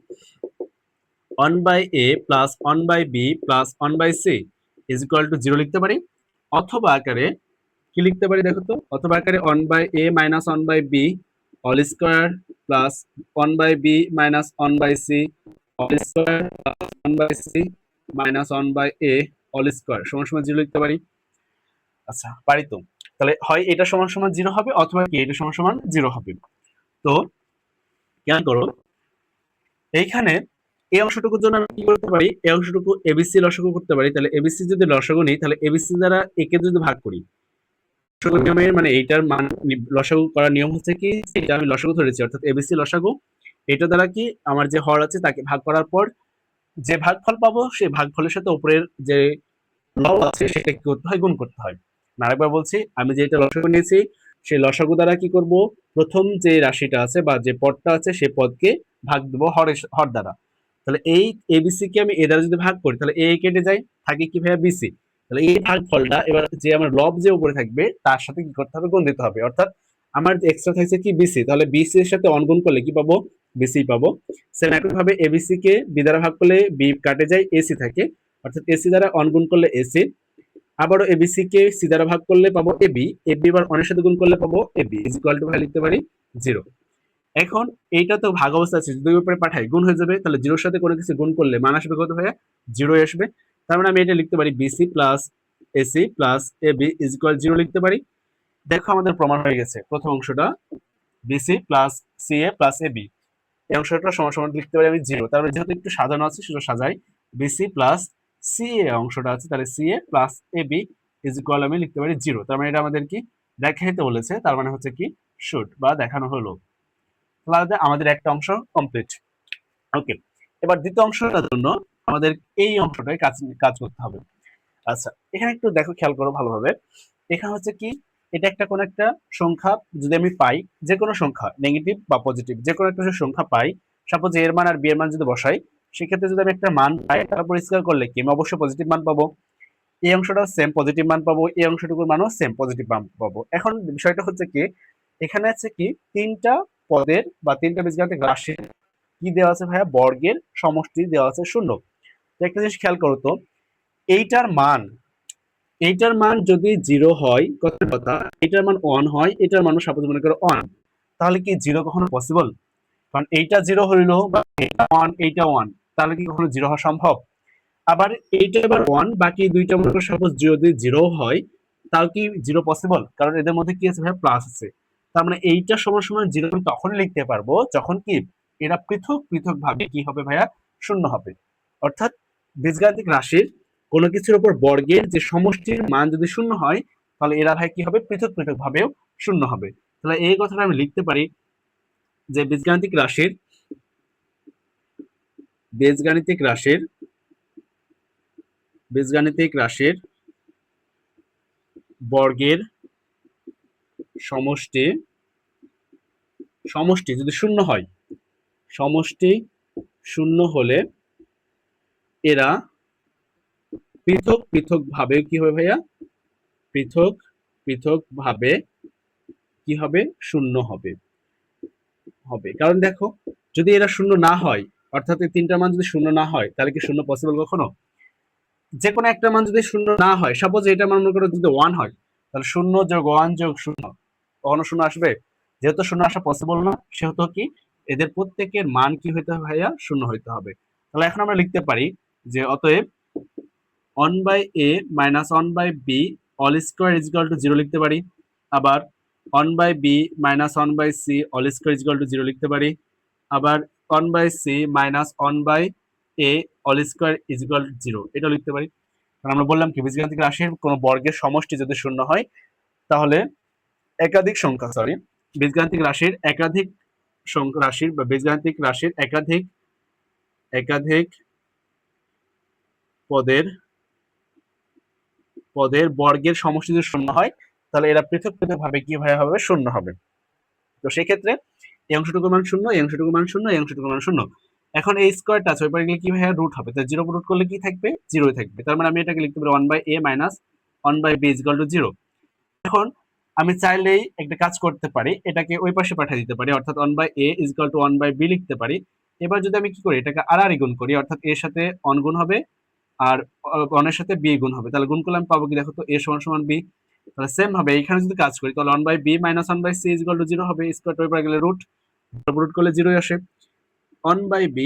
1/a plus 1/b plus 1/c is equal to 0 লিখতে পারি, অথবা আকারে কি লিখতে পারি দেখো তো, অথবা আকারে 1/a minus 1/b all square plus 1/b minus 1/c all square plus 1/c minus 1/a all square সমান সমান 0 লিখতে পারি। আচ্ছা, পারি তো? তাহলে হয় এটা সমান সমান 0 হবে, অথবা কি এটা সমান সমান 0 হবে। তো খেয়াল করো এইখানে এই অংশটুকুর জন্য আমি কি করতে পারি, এই অংশটুকু এবিসি লসাগু করতে পারি। তাহলে এবিসি যদি লসাগু নিই, তাহলে এবিসি দ্বারা একে যদি ভাগ করি, লসাগু নিয়মের মানে এইটার মান লসাগু করার নিয়ম হচ্ছে কি, এটা আমি লসাগু ধরেছি, অর্থাৎ এবিসি লসাগু, এটা দ্বারা কি আমার যে হর আছে তাকে ভাগ করার পর যে ভাগফল পাবো, সেই ভাগফলের সাথে উপরের যে লব আছে সেটা কি করতে হয়, গুণ করতে হয়। আরেকবার বলছি, আমি যেটা লসাগু নিয়েছি সেই লসাগু দ্বারা কি করব, প্রথম যে রাশিটা আছে বা যে পদটা আছে সেই পদকে ভাগ দেবো হর দ্বারা। তাহলে এই এবিসি কে আমি এ দ্বারা যদি ভাগ করি, তাহলে এ কেটে যায়, থাকে কি ভাইয়া বিসি। তাহলে এই ভাগফলটা এবার যে আমার লব যে উপরে থাকবে তার সাথে কি করতে হবে, গুণ দিতে হবে। অর্থাৎ আমার যে এক্সট্রা থাকছে কি বিসি, তাহলে বিসি এর সাথে অন গুণ করলে কি পাবো, বিসি পাবো। সেম একইভাবে এবিসি কে বি দ্বারা ভাগ করলে বি কাটে যায়, এসি থাকে, অর্থাৎ এসি দ্বারা অন গুণ করলে এসি। আবারও এবিসি কে সি দ্বারা ভাগ করলে পাবো এবি, এবি এবার অনের সাথে গুণ করলে পাবো এবি ইজ ইকুয়াল টু লিখতে পারি 0। এখন এইটা তো ভাগ অবস্থা আছে, দুই উপরে পাঠাই গুণ হয়ে যাবে, তাহলে 0 সাথে কোনো কিছু গুণ করলে মান আসবে কত ভাইয়া, 0 আসবে। তার মানে আমি এটা লিখতে পারি bc plus ac plus ab is equal 0 লিখতে পারি। দেখো আমাদের প্রমাণ হয়ে গেছে, প্রথম অংশটা bc plus ca plus ab, এই অংশটা সমান সমান লিখতে পারি আমি 0। তারপরে যেহেতু একটু সাজানো আছে সেটা সাজাই, বিসি প্লাস সিএ অংশটা আছে, তাহলে ca plus ab is equal আমি লিখতে পারি 0। তার মানে এটা আমাদের কি দেখাইতে বলেছে, তার মানে হচ্ছে কি শুট বা দেখানো হলো। তাহলে আমাদের একটা অংশ কমপ্লিট। ওকে, এবার দ্বিতীয় অংশটার জন্য আমাদের এই অংশটাই কাজ কাজ করতে হবে। আচ্ছা, এখানে একটু দেখো, খেয়াল করো ভালোভাবে। এখানে হচ্ছে কি, এটা একটা কোন একটা সংখ্যা যদি আমি পাই, যে কোনো সংখ্যা নেগেটিভ বা পজিটিভ যে কোনো একটা সংখ্যা পাই, সাপোজ এর মান আর বি এর মান যদি বসাই, সেক্ষেত্রে যদি আমি একটা মান পাই তারপর স্কয়ার করলে কি আমি অবশ্যই পজিটিভ মান পাবো, এই অংশটাও সেম পজিটিভ মান পাবো, এই অংশটুকুর মানও সেম পজিটিভ মান পাবো। এখন বিষয়টা হচ্ছে কি, এখানে আছে কি তিনটা পদের বা তিনটা বীজগাণিতিক রাশির কি দেওয়া আছে ভাইয়া, বর্গের সমষ্টি দেওয়া আছে 0। তো একটা জিনিস খেয়াল করো তো, এইটার মান এইটার মান যদি 0 হয়, কথা এটার মান 1 হয়, এটার মানও সাপোজ মনে করো 1, তাহলে কি 0 কখনো পসিবল? কারণ এইটা 0 হইলো বা এইটা 1 এইটা 1, তাহলে কি কখনো 0 হওয়া সম্ভব? আবার এইটা এবার 1, বাকি দুইটা মনে করো সাপোজ যদি 0 হয়, তাও কি 0 পসিবল? কারণ এদের মধ্যে কি আছে ভাই, প্লাস আছে। তার মানে এইটা সমান সমান 0 আমি তখনই লিখতে পারবো যখন কি এরা পৃথক পৃথক ভাবে কি হবে ভাইয়া, শূন্য হবে। অর্থাৎ বীজগাণিতিক রাশির কোনো কিছুর উপর বর্গের যে সমষ্টির মান যদি শূন্য হয়, তাহলে এরা ভাই কি হবে, পৃথক পৃথক ভাবেও শূন্য হবে। তাহলে এই কথাটা আমি লিখতে পারি যে বীজগাণিতিক রাশির বীজগাণিতিক রাশির বীজগাণিতিক রাশির বর্গের সমষ্টি সমষ্টি যদি শূন্য হয়, সমষ্টি শূন্য হলে এরা পৃথক পৃথক ভাবে কি হবে ভাইয়া, পৃথক পৃথক ভাবে কি হবে, শূন্য হবে। কারণ দেখো, যদি এরা শূন্য না হয়, অর্থাৎ এই তিনটা মান যদি শূন্য না হয়, তাহলে কি শূন্য পসিবল কখনো? যে কোনো একটা মান যদি শূন্য না হয়, সাপোজ এটা মান মনে করো যদি 1 হয়, তাহলে 0 যোগ 1 যোগ 0 কখনো শূন্য আসবে? যেহেতু শূন্য আসা পসিবল না, সেহেতু কি এদের প্রত্যেকের মান কি হইতে হবে ভাইয়া, শূন্য হইতে হবে। তাহলে এখন আমরা লিখতে পারি যে অতএব 1/a minus 1/b all square is equal to 0 লিখতে পারি। আবার 1/b minus 1/c all square is equal to 0 লিখতে পারি। আবার 1/c minus 1/a all square is equal to 0 এটা লিখতে পারি। কারণ আমরা বললাম কি বীজগাণিতিক রাশির কোনো বর্গের সমষ্টি যদি শূন্য হয়, তাহলে একাধিক সংখ্যা বীজগাণিতিক রাশির একাধিক রাশির বা বীজগাণিতিক রাশির একাধিক একাধিক পদের পদের বর্গের সমষ্টি যদি শূন্য হয়, তাহলে এরা পৃথক পৃথক ভাবে কি হবে, শূন্য হবে। তো সেই ক্ষেত্রে এই অংশটুকু মান শূন্য, এই অংশটুকু মান শূন্য, এই অংশটুকু মান শূন্য। এখন এই স্কোয়ারটা আছে, ওই পারে গেলে কি ভাইয়া, রুট হবে। তো 0 রুট করলে কি থাকবে, 0 থাকবে। তার মানে আমি এটাকে লিখতে পারি 1/a minus 1/b is equal to 0। এখন আমি চাইলেই একটা কাজ করতে পারি, এটাকে ওই পাশে পাঠিয়ে দিতে পারি, অর্থাৎ 1/a is equal to 1/b লিখতে পারি। এবার যদি আমি কি করি, এটাকে আড়াআড়ি গুণ করি, অর্থাৎ এর সাথে অন গুণ হবে আর অনের সাথে বি গুণ হবে, তাহলে গুণ করলে আমি পাবো কি, দেখো তো, a সমান সমান b। তাহলে সেম ভাবে এখানে যদি কাজ করি, তাহলে 1/b minus 1/c is equal to 0 হবে। স্কয়ার টু গেলে রুট, রুট করলে 0 আসে। 1/b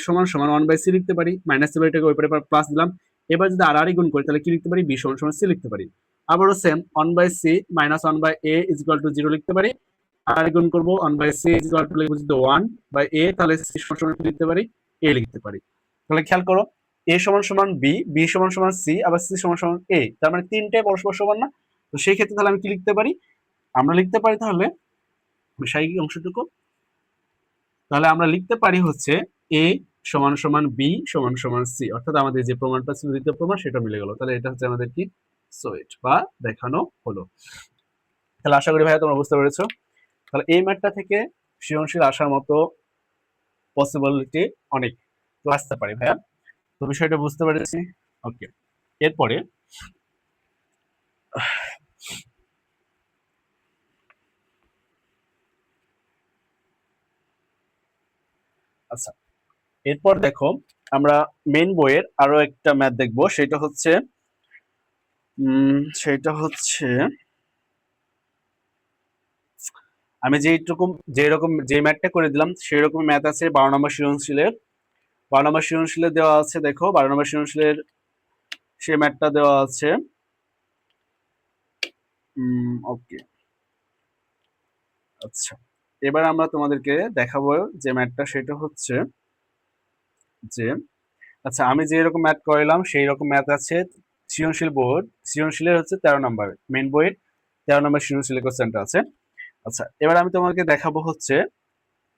সমান সমান 1/c লিখতে পারি, মাইনাস এটাকে ওই পারে প্লাস দিলাম। এবার যদি আড়াআড়ি গুণ করি, তাহলে কি লিখতে পারি, b সমান সমান c লিখতে পারি। আবারও same 1/c minus 1/a is equal to 0 লিখতে পারি। আর গুণ করব 1/c is equal to লিখব যদি 1/a, তাহলে c সমান সমান লিখতে পারি, a লিখতে পারি। তাহলে খেয়াল করো, a সমান সমান b, b সমান সমান c, আবার c সমান সমান a, তার মানে তিনটাই পরস্পর সমান না? তো সেই ক্ষেত্রে তাহলে আমি কি লিখতে পারি, আমরা লিখতে পারি তাহলে সাইড অংশটুকু, তাহলে আমরা লিখতে পারি হচ্ছে a সমান সমান b সমান সমান c, অর্থাৎ আমাদের যে প্রমাণটা ছিল দ্বিতীয় প্রমাণ, সেটা মিলে গেল। তাহলে এটা হচ্ছে আমাদের কি, সলিড বা দেখানো হলো। তাহলে আশা করি ভাইয়া তোমরা বুঝতে পেরেছো। তাহলে এই ম্যাথটা থেকে সৃজনশীল আসার মতো পসিবিলিটি অনেক আসতে পারে ভাইয়া। তো বিষয়টা বুঝতে পেরেছি। ওকে, এরপরে আচ্ছা, এরপর দেখো আমরা মেইন বইয়ের আরো একটা ম্যাথ দেখবো, সেটা হচ্ছে আমি যেরকম যে ম্যাথটা করে দিলাম সেই রকম ম্যাথ আছে 12 নম্বর সৃজনশীলের। 12 নম্বর সৃজনশীলে দেওয়া আছে, দেখো 12 নম্বর সৃজনশীলের সেই ম্যাথটা দেওয়া আছে। ওকে, আচ্ছা, এবার আমরা তোমাদেরকে দেখাবো যে ম্যাথটা, সেটা হচ্ছে যে, আচ্ছা, আমি যে রকম ম্যাথ করাইলাম সেই রকম ম্যাথ আছে সৃজনশীলের হচ্ছে 13 নম্বর, মেইন বইয়ের 13 নম্বর সৃজনশীলের কোশ্চেনটা আছে। আচ্ছা, এবার আমি তোমাকে দেখাবো হচ্ছে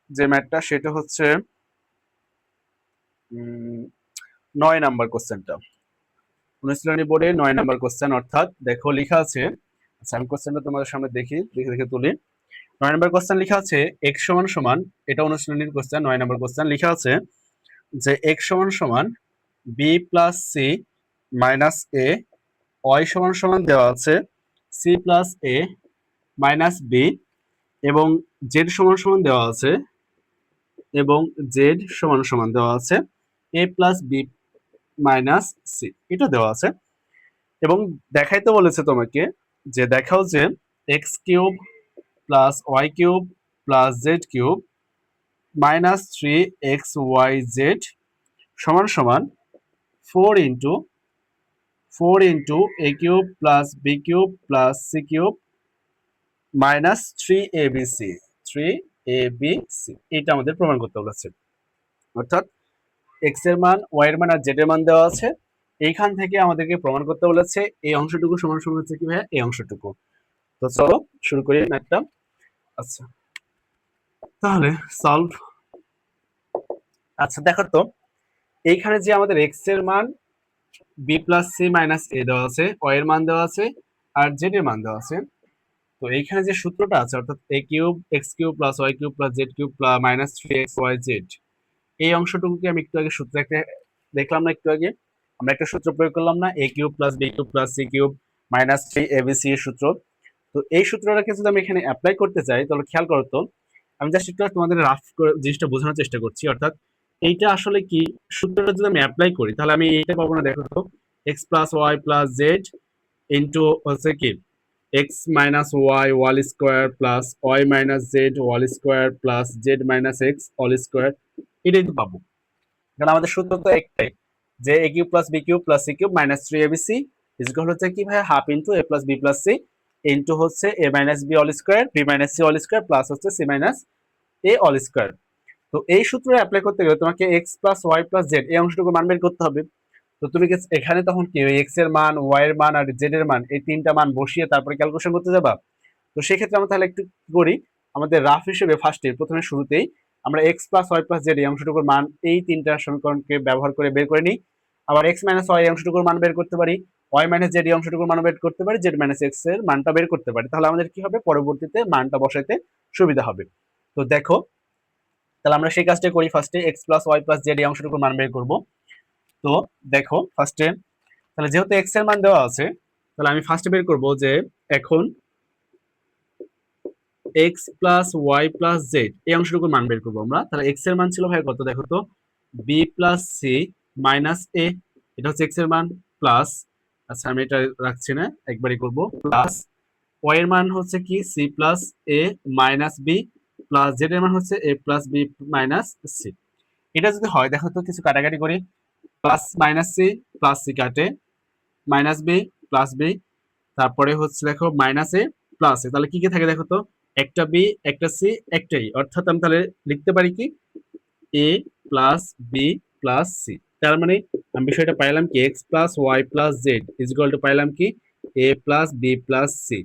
যে ম্যাথটা, সেটা হচ্ছে 9 নাম্বার কোশ্চেনটা, অনুশীলনী বোর্ডে 9 নাম্বার কোশ্চেন। অর্থাৎ দেখো লেখা আছে, আচ্ছা আমি কোশ্চেনটা তোমাদের সামনে দেখে তুলি। 9 নাম্বার কোশ্চেন লেখা আছে x সমান সমান, এটা অনুশীলনীর কোশ্চেন, 9 নাম্বার কোশ্চেন লেখা আছে যে x সমান সমান b plus c minus a, y সমান সমান দেওয়া আছে c plus a minus b, এবং z সমান সমান দেওয়া আছে, এবং z সমান সমান দেওয়া আছে a plus b minus c, এটা দেওয়া আছে। এবং দেখাইতে বলেছে তোমাকে যে দেখাও যে x cube plus Y cube plus Z cube minus 3xyz সমান সমান 4 into a cube plus b cube plus c cube minus 3abc এটা আমাদের প্রমাণ করতে বলেছে। অর্থাৎ এক্স এর মান, ওয়াই এর মান আর জেড এর মান দেওয়া আছে। এইখান থেকে আমাদেরকে প্রমাণ করতে বলেছে এই অংশটুকু সমান সমান হচ্ছে কি ভাইয়া, এই অংশটুকু। তো চলো শুরু করি ম্যাথটা। আচ্ছা, তাহলে সলভ। আচ্ছা দেখো তো, এইখানে যে আমাদের এক্স এর মান বি প্লাস সি মাইনাস এ দেওয়া আছে, ওয়াই এর মান দেওয়া আছে আর জেড এর মান দেওয়া আছে। তো এইখানে যে সূত্রটা আছে অর্থাৎ A cube X cube plus Y cube plus Z cube minus 3xyz, এই অংশটুকুকে আমি একটু আগে সূত্র একটা দেখলাম না, একটু আগে আমরা একটা সূত্র প্রয়োগ করলাম না, A cube plus B cube plus C cube minus 3abc এর সূত্র। তো এই সূত্রটাকে যদি আমি এখানে অ্যাপ্লাই করতে চাই তাহলে খেয়াল করো তো, আমি জাস্ট একটু তোমাদের রাফ করে জিনিসটা বোঝানোর চেষ্টা করছি। অর্থাৎ এইটা আসলে কি, সূত্রটা যদি আমি অ্যাপ্লাই করি তাহলে আমি এইটা পাবো না, দেখো তো X plus Y plus Z into হচ্ছে কি X minus Y whole square plus Y minus Z whole square plus Z minus X whole square, এটাই তো পাবো। কারণ আমাদের সূত্র তো একটাই, যে A cube plus B cube plus C cube minus 3abc equal হচ্ছে কি ভাই, half into A plus B plus C into হচ্ছে A minus B all square B minus C all square plus হচ্ছে সি মাইনাস এ অল স্কোয়ার। তো এই সূত্র অ্যাপ্লাই করতে গেলে তোমাকে x plus Y plus Z এই অংশটুকু মান বের করতে হবে। তো তুমি এখানে তখন কি এক্স এর মান, ওয়াই এর মান আর জেড এর মান, এই তিনটা মান বসিয়ে তারপরে ক্যালকুলেশন করতে যাবা। তো সেক্ষেত্রে আমরা তাহলে একটু করি, আমাদের রাফ হিসেবে ফার্স্টে প্রথমে শুরুতেই আমরা x plus Y plus Z এই অংশটুকুর মান এই তিনটা সমীকরণকে ব্যবহার করে বের করে নিই। আবার এক্স মাইনাস ওয়াই অংশটুকুর মান বের করতে পারি, ওয়াই মাইনাস জেড এই অংশটুকুর মান বের করতে পারি, জেড মাইনাস এক্স এর মানটা বের করতে পারি। তাহলে আমাদের কি হবে, পরবর্তীতে মানটা বসাইতে সুবিধা হবে। তো দেখো, তাহলে আমরা সেই কাজটা করি, ফার্স্টে x plus Y plus Z এই অংশটুকুর মান বের করব। তো দেখো ফার্স্টে, তাহলে যেহেতু এক্স এর মান দেওয়া আছে তাহলে আমি ফার্স্টে বের করব যে এখন x plus Y plus Z এই অংশটুকুর মান বের করবো আমরা। তাহলে এক্স এর মান ছিল ভাই কত, দেখো তো বি প্লাস সি মাইনাস এ, এটা হচ্ছে এক্স এর মান, প্লাস, আচ্ছা আমি এটা রাখছি না, একবারই করব, প্লাস ওয়াই এর মান হচ্ছে কি c plus a minus b plus Z এর মান হচ্ছে a plus B minus c. এটা যদি হয় দেখো তো, কিছু কাটাকাটি করি, plus minus c plus c কাটে, মাইনাস বি প্লাস বি, তারপরে হচ্ছে দেখো মাইনাস এ প্লাস এ, তাহলে কি কি থাকে দেখো তো, একটা বি একটা সি একটাই, অর্থাৎ আমি তাহলে লিখতে পারি কি এ প্লাস বি প্লাস সি। তার মানে আমি বিষয়টা পাইলাম কি x plus Y plus z is equal to পাইলাম কি এ প্লাস বি প্লাস সি।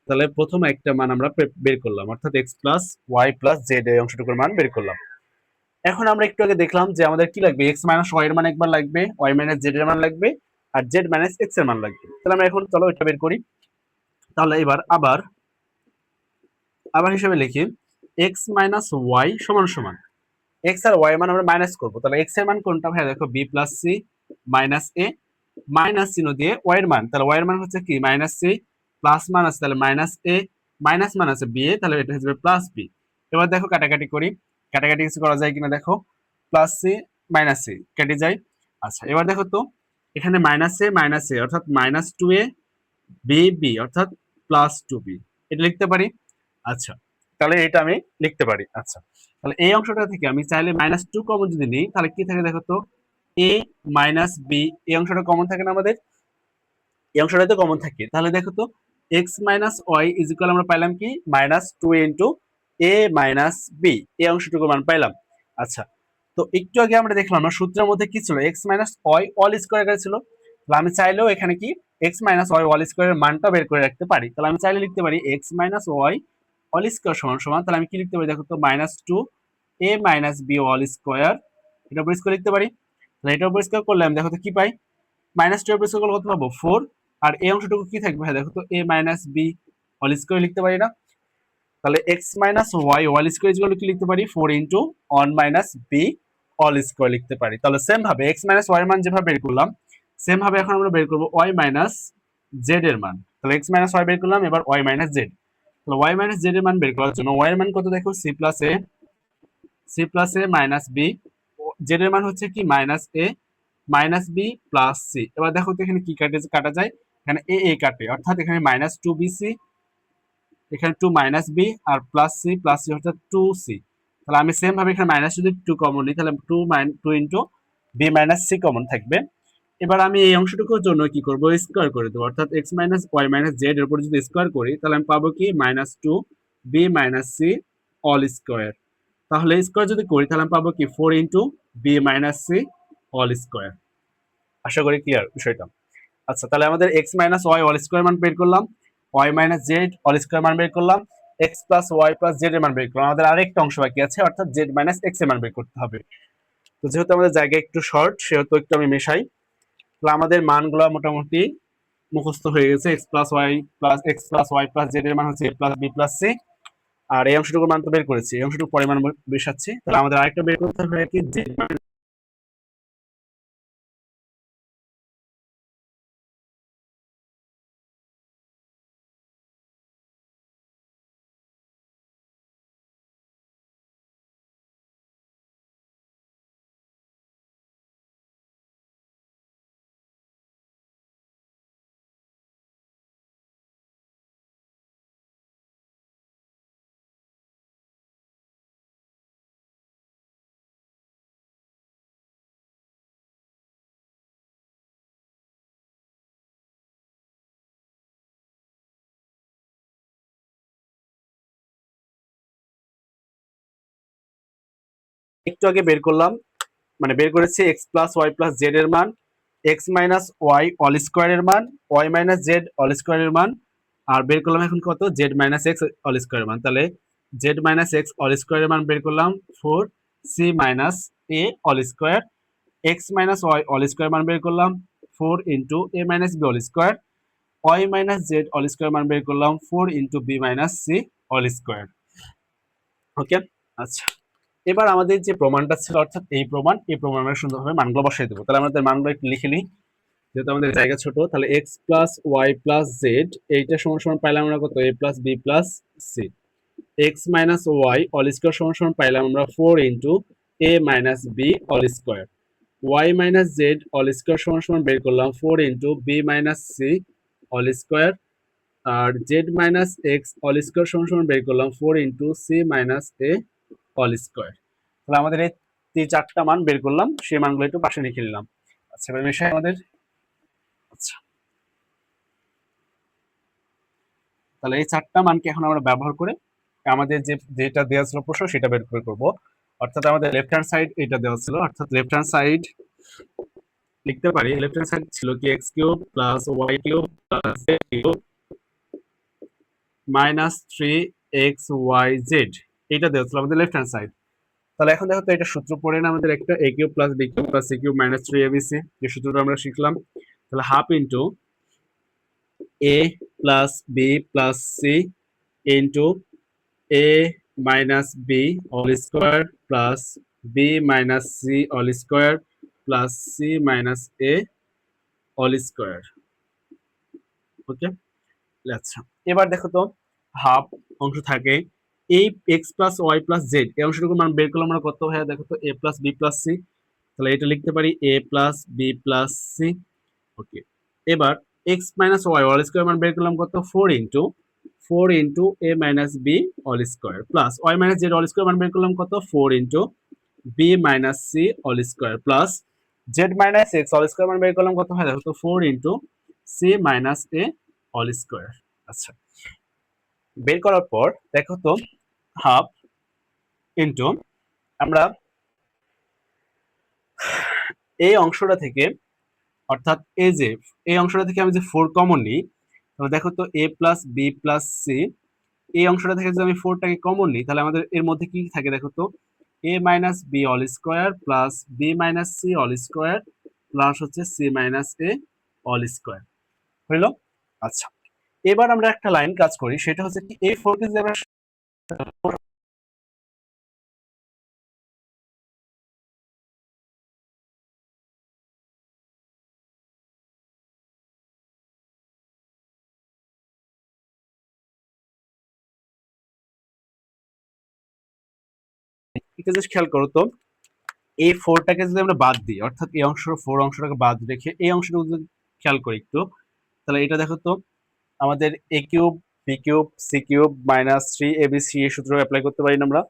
তাহলে প্রথম একটা মান আমরা বের করলাম, অর্থাৎ x plus Y plus Z এই অংশটুকুর মান বের করলাম। এখন আমরা একটু আগে দেখলাম যে আমাদের কি লাগবে, এক্স মাইনাস ওয়াই এর মান একবার লাগবে, ওয়াই মাইনাস জেড এর মান লাগবে আর জেড মাইনাস এক্স এর মান লাগবে। তাহলে আমরা এখন চলো এটা বের করি। তাহলে এবার আবার আবার হিসেবে লিখি এক্স মাইনাস ওয়াই সমান সমান এক্স আর ওয়াই মান আমরা মাইনাস করবো। তাহলে এক্স এর মান কোনটা ভাই, দেখো বি প্লাস সি মাইনাস এ, মাইনাস চিহ্ন দিয়ে ওয়াই এর মান, তাহলে ওয়াই এর মান হচ্ছে কি মাইনাস সি, প্লাস মান আছে তাহলে মাইনাস এ, মাইনাস মান আছে বি এ, তাহলে এটা হচ্ছে প্লাস বি। এবার দেখো কাটাকাটি করি, কাটাকাটি কিছু করা যায় কিনা দেখো, প্লাস সি মাইনাস সি কেটে যায়। আচ্ছা এবার দেখো তো, এখানে মাইনাস এ অর্থাৎ minus two A B B অর্থাৎ প্লাস টু বি, এটা লিখতে পারি। আচ্ছা তাহলে এটা আমি লিখতে পারি। আচ্ছা তাহলে এই অংশটা থেকে আমি চাইলে মাইনাস টু কমন যদি নিই তাহলে কি থাকে দেখো তো, এ মাইনাস বি এই অংশটা কমন থাকে না আমাদের, এই অংশটা তো কমন থাকে। তাহলে দেখো তো x minus y is equal আমরা পাইলাম কি মাইনাস টু ইন্টু এ মাইনাস বি, এই অংশটুকু মান পাইলাম। আচ্ছা তো একটু আগে আমরা দেখলাম না সূত্রের মধ্যে কি ছিল, x minus Y all square ছিল। তাহলে আমি চাইলেও এখানে কি এক্স মাইনাস ওয়াই অল স্কোয়ারের মানটা বের করে রাখতে পারি। তাহলে আমি চাইলে লিখতে পারি x minus Y all square সমান সমান, তাহলে আমি কি লিখতে পারি দেখো তো minus two a minus B all square, এটা উপর স্কোয়ার লিখতে পারি। তাহলে এটা উপর স্কোয়ার করলে আমি দেখো তো কি পাই, মাইনাস টু উপর স্কোয়ার করলে কত পাবো ফোর, আর এই অংশটুকু কি থাকবে দেখো তো এ মাইনাস বি অল স্কোয়ার লিখতে পারি না। তাহলে x minus Y all square equal কি লিখতে পারি, four into one minus B all square লিখতে পারি। তাহলে সেম ভাবে এক্স মাইনাস ওয়াই মান যেভাবে বের করলাম সেম ভাবে এখন আমরা বের করবো ওয়াই মাইনাস জেড এর মান। তাহলে এক্স মাইনাস ওয়াই বের করলাম, এবার ওয়াই মাইনাস জেড। তাহলে ওয়াই মাইনাস জেড এর মান বের করার জন্য ওয়াই এর মান কত দেখো C plus a minus B, Z এর মান হচ্ছে কি মাইনাস এ মাইনাস বি প্লাস সি। এবার দেখো তো এখানে কি কাটা যায়, এখানে এ কাটে, অর্থাৎ এখানে মাইনাস টু বি সি, এখানে টু মাইনাস বি আর প্লাস সি অর্থাৎ টু সি। তাহলে আমি সেম ভাবে এখানে মাইনাস যদি 2 কমন নিই তাহলে 2 into B minus c common থাকবে। এবার আমি এই অংশটুকুর জন্য কি করব, স্কোয়ার করে দেবো, অর্থাৎ x minus y minus z এর উপর যদি স্কোয়ার করি তাহলে আমি পাবো কি -2 B minus C all square. তাহলে স্কোয়ার যদি করি তাহলে আমি পাবো কি 4 into B minus C all square. আশা করি ক্লিয়ার বিষয়টা। আচ্ছা, তাহলে আমাদের X minus Y all square মান বের করলাম, Y minus Z all square মান বের করলাম, X plus Y plus Z এর মান বের করলাম। আমাদের আরেকটা অংশ বাকি আছে, অর্থাৎ জেড মাইনাস এক্স এর মান বের করতে হবে। তো যেহেতু আমাদের জায়গা একটু শর্ট সেহেতু একটু আমি মেশাই। তো আমাদের মানগুলো মোটামুটি মুখস্থ হয়ে গেছে। X plus Y plus Z এর মান হচ্ছে a plus B plus C. আর এই অংশটুকুর মান তো বের করেছি, এই অংশটুকু পরিমাণ বসাচ্ছি। তাহলে আমাদের আরেকটা বের করতে হবে কি জেড একটু আগে বের করলাম, মানে বের করেছি X plus Y plus Z এর মান, X minus Y all square এর মান, Y minus Z all square এর মান, আর বের করলাম এখন কত Z minus X all square এর মান। তাহলে Z minus X all square এর মান বের করলাম 4 সি মাইনাস এ all square, X minus Y all square মান বের করলাম 4 ইন্টু এ minus B all square, Y minus Z all square মান বের করলাম 4 into B minus C all square. Okay, আচ্ছা, এবার আমাদের যে প্রমাণটা ছিল, অর্থাৎ এই প্রমাণ আমরা সুন্দরভাবে মানগুলো বসাই দেবো। তাহলে আমাদের মানগুলো একটু লিখে নিই, যেহেতু আমাদের জায়গা ছোট। তাহলে X plus Y plus Z এইটা সমান সমান পাইলাম আমরা কত, A plus B plus C. X minus Y all square সমান সমান পাইলাম আমরা 4 ইন্টু এ minus B all square, Y minus Z all square সমান সমান বের করলাম 4 into B minus C all square, আর Z minus X all square সমান সমান বের করলাম 4 ইন্টু সি মাইনাস এ অল স্কোয়ার। তাহলে আমাদের এই চারটা মান বের করলাম, সেই মানগুলো একটু পাশে লিখে নিলাম। আচ্ছা, এবার মেশাই আমাদের। আচ্ছা, তাহলে এই চারটা মানকে এখন আমরা ব্যবহার করে আমাদের যেটা দেওয়া ছিল প্রশ্ন সেটা বের করে করবো। অর্থাৎ আমাদের লেফট হ্যান্ড সাইড এটা দেওয়া ছিল, অর্থাৎ লেফট হ্যান্ড সাইড লিখতে পারি, লেফট হ্যান্ড সাইড ছিল কি x cube plus Y cube plus Z cube minus 3xyz, এটা দেওয়া ছিল আমাদের লেফট হ্যান্ড সাইড। তাহলে এখন দেখো তো এটা সূত্র পড়ে না আমাদের, একটা A cube plus B cube plus C cube minus 3abc, যে সূত্রটা আমরা শিখলাম। তাহলে half into A plus B plus C into A minus B all square plus B minus C all square plus C minus A all square. Okay, আচ্ছা, এবার দেখো তো হাফ অংশ থাকে, এই X plus Y plus Z এই অংশটুকু মান বের করলাম আমরা কত হয়, দেখো তো A plus B plus C. তাহলে এটা লিখতে পারি A plus B plus C. Okay, এবার X minus Y all square মান বের করলাম কত, 4 ইন্টু এ minus B all square plus Y minus Z all square মান বের করলাম কত, 4 into B minus C all square plus Z minus X all square মান বের করলাম কত হয়, দেখো তো 4 ইন্টু সি মাইনাস এ অল স্কোয়ার। আচ্ছা, বের করার পর দেখো তো হাফ ইন্টু, আমরা এই অংশটা থেকে, অর্থাৎ এই যে এই অংশটা থেকে আমি যে 4 কমন নিই, তাহলে দেখো তো A plus B plus C, এই অংশটা থেকে যদি আমি 4টাকে কমন নিই তাহলে আমাদের এর মধ্যে কি থাকে, দেখো তো এ minus B all square plus B minus C all square plus হচ্ছে সি মাইনাস এ অল স্কোয়ার হইল। আচ্ছা, এবার আমরা একটা লাইন কাজ করি, সেটা হচ্ছে কি এই 4কে যদি আমরা জাস্ট খেয়াল করো তো, এই 4টাকে যদি আমরা বাদ দিই, অর্থাৎ এই অংশ 4 অংশটাকে বাদ রেখে এই অংশটুকু যদি খেয়াল করি একটু, তাহলে এটা দেখো তো আমাদের A cube B cube C cube minus 3abc এই সূত্র অ্যাপ্লাই করতে পারি না আমরা।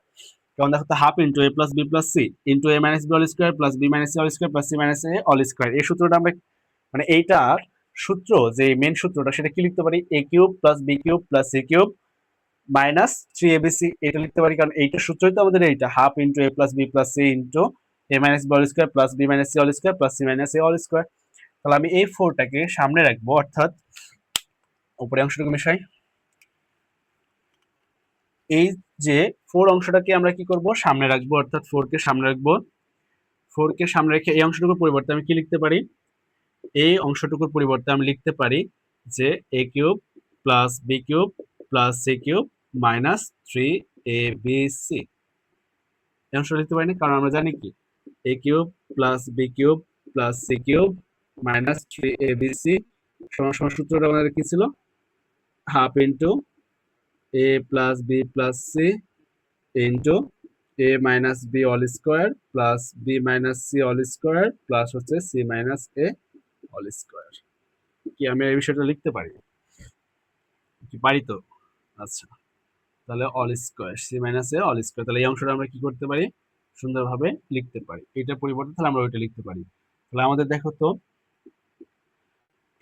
কেমন দেখো তো, half into A plus B plus C into A minus B all square plus B minus C all square plus C minus A all square. এই সূত্রটা আমরা মানে এইটার সূত্র যে মেন সূত্রটা সেটা কি লিখতে পারি, A cube plus B cube plus C cube minus 3abc, এটা লিখতে পারি কারণ এইটার সূত্রই তো আমাদের এইটা, half into A plus B plus C into A minus B all square plus B minus C all square plus C minus A all square. তাহলে আমি এই 4টাকে সামনে রাখবো, অর্থাৎ উপরে অংশটুকু মিশাই, এই যে 4 অংশটাকে আমরা কি করব, সামনে রাখবো, অর্থাৎ 4কে সামনে রাখবো। 4কে সামনে রেখে এই অংশটুকুর পরিবর্তে আমি কি লিখতে পারি, এই অংশটুকুর পরিবর্তে আমি লিখতে পারি যে A cube plus B cube plus C cube minus 3abc। এই অংশটা লিখতে পারি না, কারণ আমরা জানি কি A cube plus B cube plus C cube minus 3abc সমান সমান সূত্রটা আমাদের কি ছিল, half into A plus B plus C into A minus B all square plus B minus C all square plus হচ্ছে সি মাইনাস এ অল স্কোয়ার। কি আমি এই বিষয়টা লিখতে পারি, কি পারি তো? আচ্ছা, তাহলে অল স্কোয়ার সি মাইনাস এ অল স্কোয়ার, তাহলে এই অংশটা আমরা কি করতে পারি, সুন্দরভাবে লিখতে পারি। এটার পরিবর্তে তাহলে আমরা ওইটা লিখতে পারি। তাহলে আমাদের দেখো তো,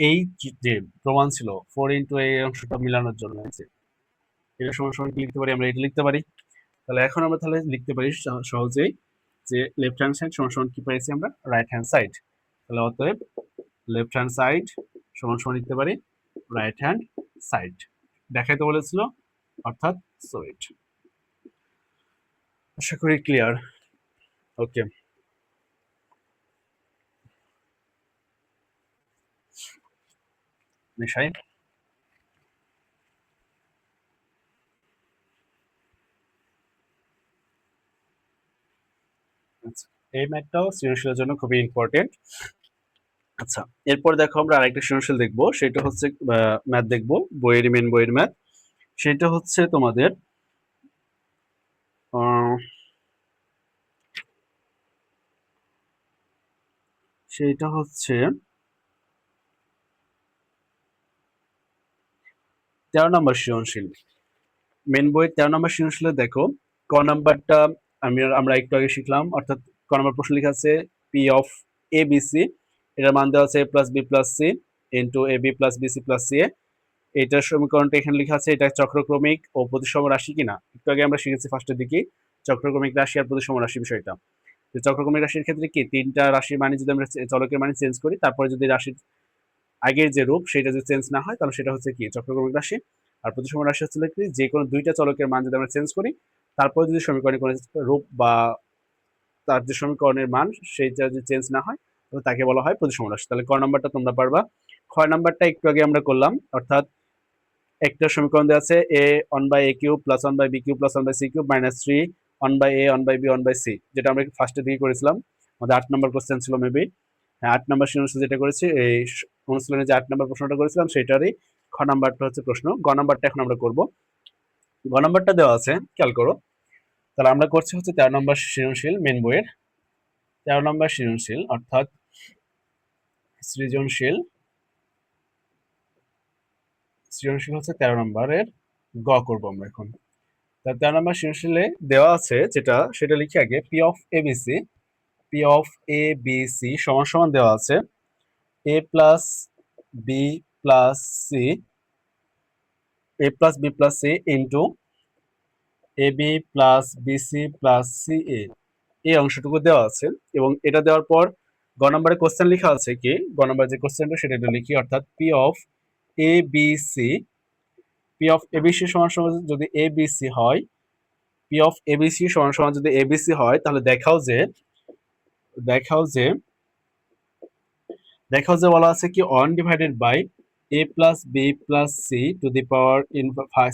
এই যে প্রমাণ ছিল 4 ইন্টু এই অংশটা মিলানোর জন্য, এটা সমান সমান কি লিখতে পারি, আমরা এটা লিখতে পারি। তাহলে এখন আমরা তাহলে লিখতে পারি সহজেই যে লেফট হ্যান্ড সাইড সমান সমান কি পাইছি আমরা, রাইট হ্যান্ড সাইড। তাহলে অতএব লেফট হ্যান্ড সাইড সমান সমান লিখতে পারি রাইট হ্যান্ড সাইড, দেখাইতে বলেছিল, অর্থাৎ সো ইট। আশা করি ক্লিয়ার। ওকে, মিশাই। আচ্ছা, এই ম্যাথটাও সৃজনশীলের জন্য খুবই ইম্পর্টেন্ট। আচ্ছা, এরপর দেখো আমরা আরেকটা সৃজনশীল দেখবো, সেটা হচ্ছে ম্যাথ দেখবো, বইয়ের মেন বইয়ের ম্যাথ। সেটা হচ্ছে তোমাদের সেটা হচ্ছে 13 নম্বর সৃজনশীল। মেন বইয়ের 13 নম্বর সৃজনশীলে দেখো, ক নাম্বারটা আমরা একটু আগে শিখলাম, অর্থাৎ ক নম্বর প্রশ্ন লেখা আছে P of A B C, এটার মান দেওয়া আছে A plus B plus C into A B plus B C plus C A. এটার সমীকরণটা এখানে লেখা আছে, এটা চক্রক্রমিক ও প্রতিসম রাশি কিনা। একটু আগে আমরা শিখেছি ফার্স্টের দিকে চক্রক্রমিক রাশি আর প্রতিসম রাশি বিষয়টা। চক্রক্রমিক রাশির ক্ষেত্রে কি, তিনটা রাশির মানে যদি আমরা চলকের মানে চেঞ্জ করি, তারপরে যদি রাশির আগের যে রূপ সেটা যদি চেঞ্জ না হয়, তাহলে সেটা হচ্ছে কি চক্রক্রমিক রাশি। আর প্রতিসম রাশি হচ্ছে কি, যে কোনো দুইটা চলকের মান যদি আমরা চেঞ্জ করি, তারপরে যদি সমীকরণে কোনো রূপ বা তার যে সমীকরণের মান সেইটা যদি চেঞ্জ না হয়, তাহলে তাকে বলা হয় প্রতিসম রাশি। তাহলে ক নাম্বারটা তোমরা পারবা। খ নাম্বারটা একটু আগে আমরা করলাম, অর্থাৎ একটা সমীকরণ দেওয়া আছে A one by A cube plus one by B cube plus one by C cube minus 3 one by A one by B one by C, যেটা আমরা ফার্স্টের দিকে করেছিলাম, আমাদের 8 নম্বর কোশ্চেন ছিল মেবি। হ্যাঁ, 8 নম্বর সৃজনশীল যেটা করেছি, এই অনুশীলনে যে 8 নম্বর প্রশ্নটা করেছিলাম সেটারই খ নাম্বারটা হচ্ছে প্রশ্ন। গ নাম্বারটা এখন আমরা করব। গ নাম্বারটা দেওয়া আছে, খেয়াল করো। তাহলে আমরা করছি হচ্ছে 13 নম্বর সৃজনশীল, মেন বইয়ের 13 নম্বর সৃজনশীল, অর্থাৎ সৃজনশীল সৃজনশীল হচ্ছে 13 নম্বরের গ করব আমরা এখন। 13 নম্বর সৃজনশীলে দেওয়া আছে যেটা, সেটা লিখি আগে, P of A B C, P of A B C সমান সমান দেওয়া আছে A plus B plus C, A plus B plus C into A B plus B C plus C A, এই অংশটুকু দেওয়া আছে। এবং এটা দেওয়ার পর গ নম্বরে কোশ্চেন লেখা আছে কি, গ নম্বর যে কোশ্চেনটা সেটা লিখি, অর্থাৎ p of A B c, p of abc সমান সমান যদি এ বি সি হয়, পি অফ এবিসি সমান সমান যদি এবিসি হয়, তাহলে দেখাও যে বলা আছে কি 1 divided by a plus B plus C to the power in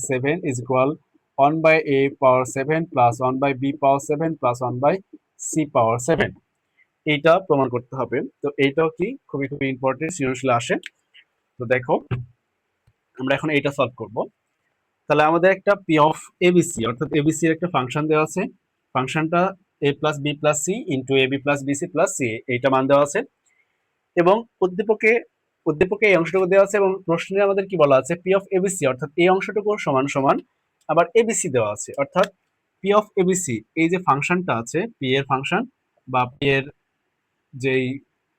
7 is equal 1 by a power 7 plus 1 by b power 7 plus 1 by c power 7। এইটা প্রমাণ করতে হবে। তো এইটাও কি খুবই খুবই ইম্পর্টেন্ট, সৃজনশীলে আসে। তো দেখো, আমরা এখন এইটা সলভ করব। তাহলে আমাদের একটা পি অফ এবিসি, অর্থাৎ এবিসি এর একটা ফাংশন দেওয়া আছে, ফাংশনটা A plus B plus C into A B plus B C plus C, এইটা মান দেওয়া আছে। এবং উদ্দীপকে এই অংশটুকু দেওয়া আছে, এবং প্রশ্নে আমাদের কি বলা আছে, পি অফ এবিসি, অর্থাৎ এই অংশটুকু সমান সমান আবার এবিসি দেওয়া আছে, অর্থাৎ পি অফ এবিসি, এই যে ফাংশনটা আছে পি এর ফাংশন বা পি এর যেই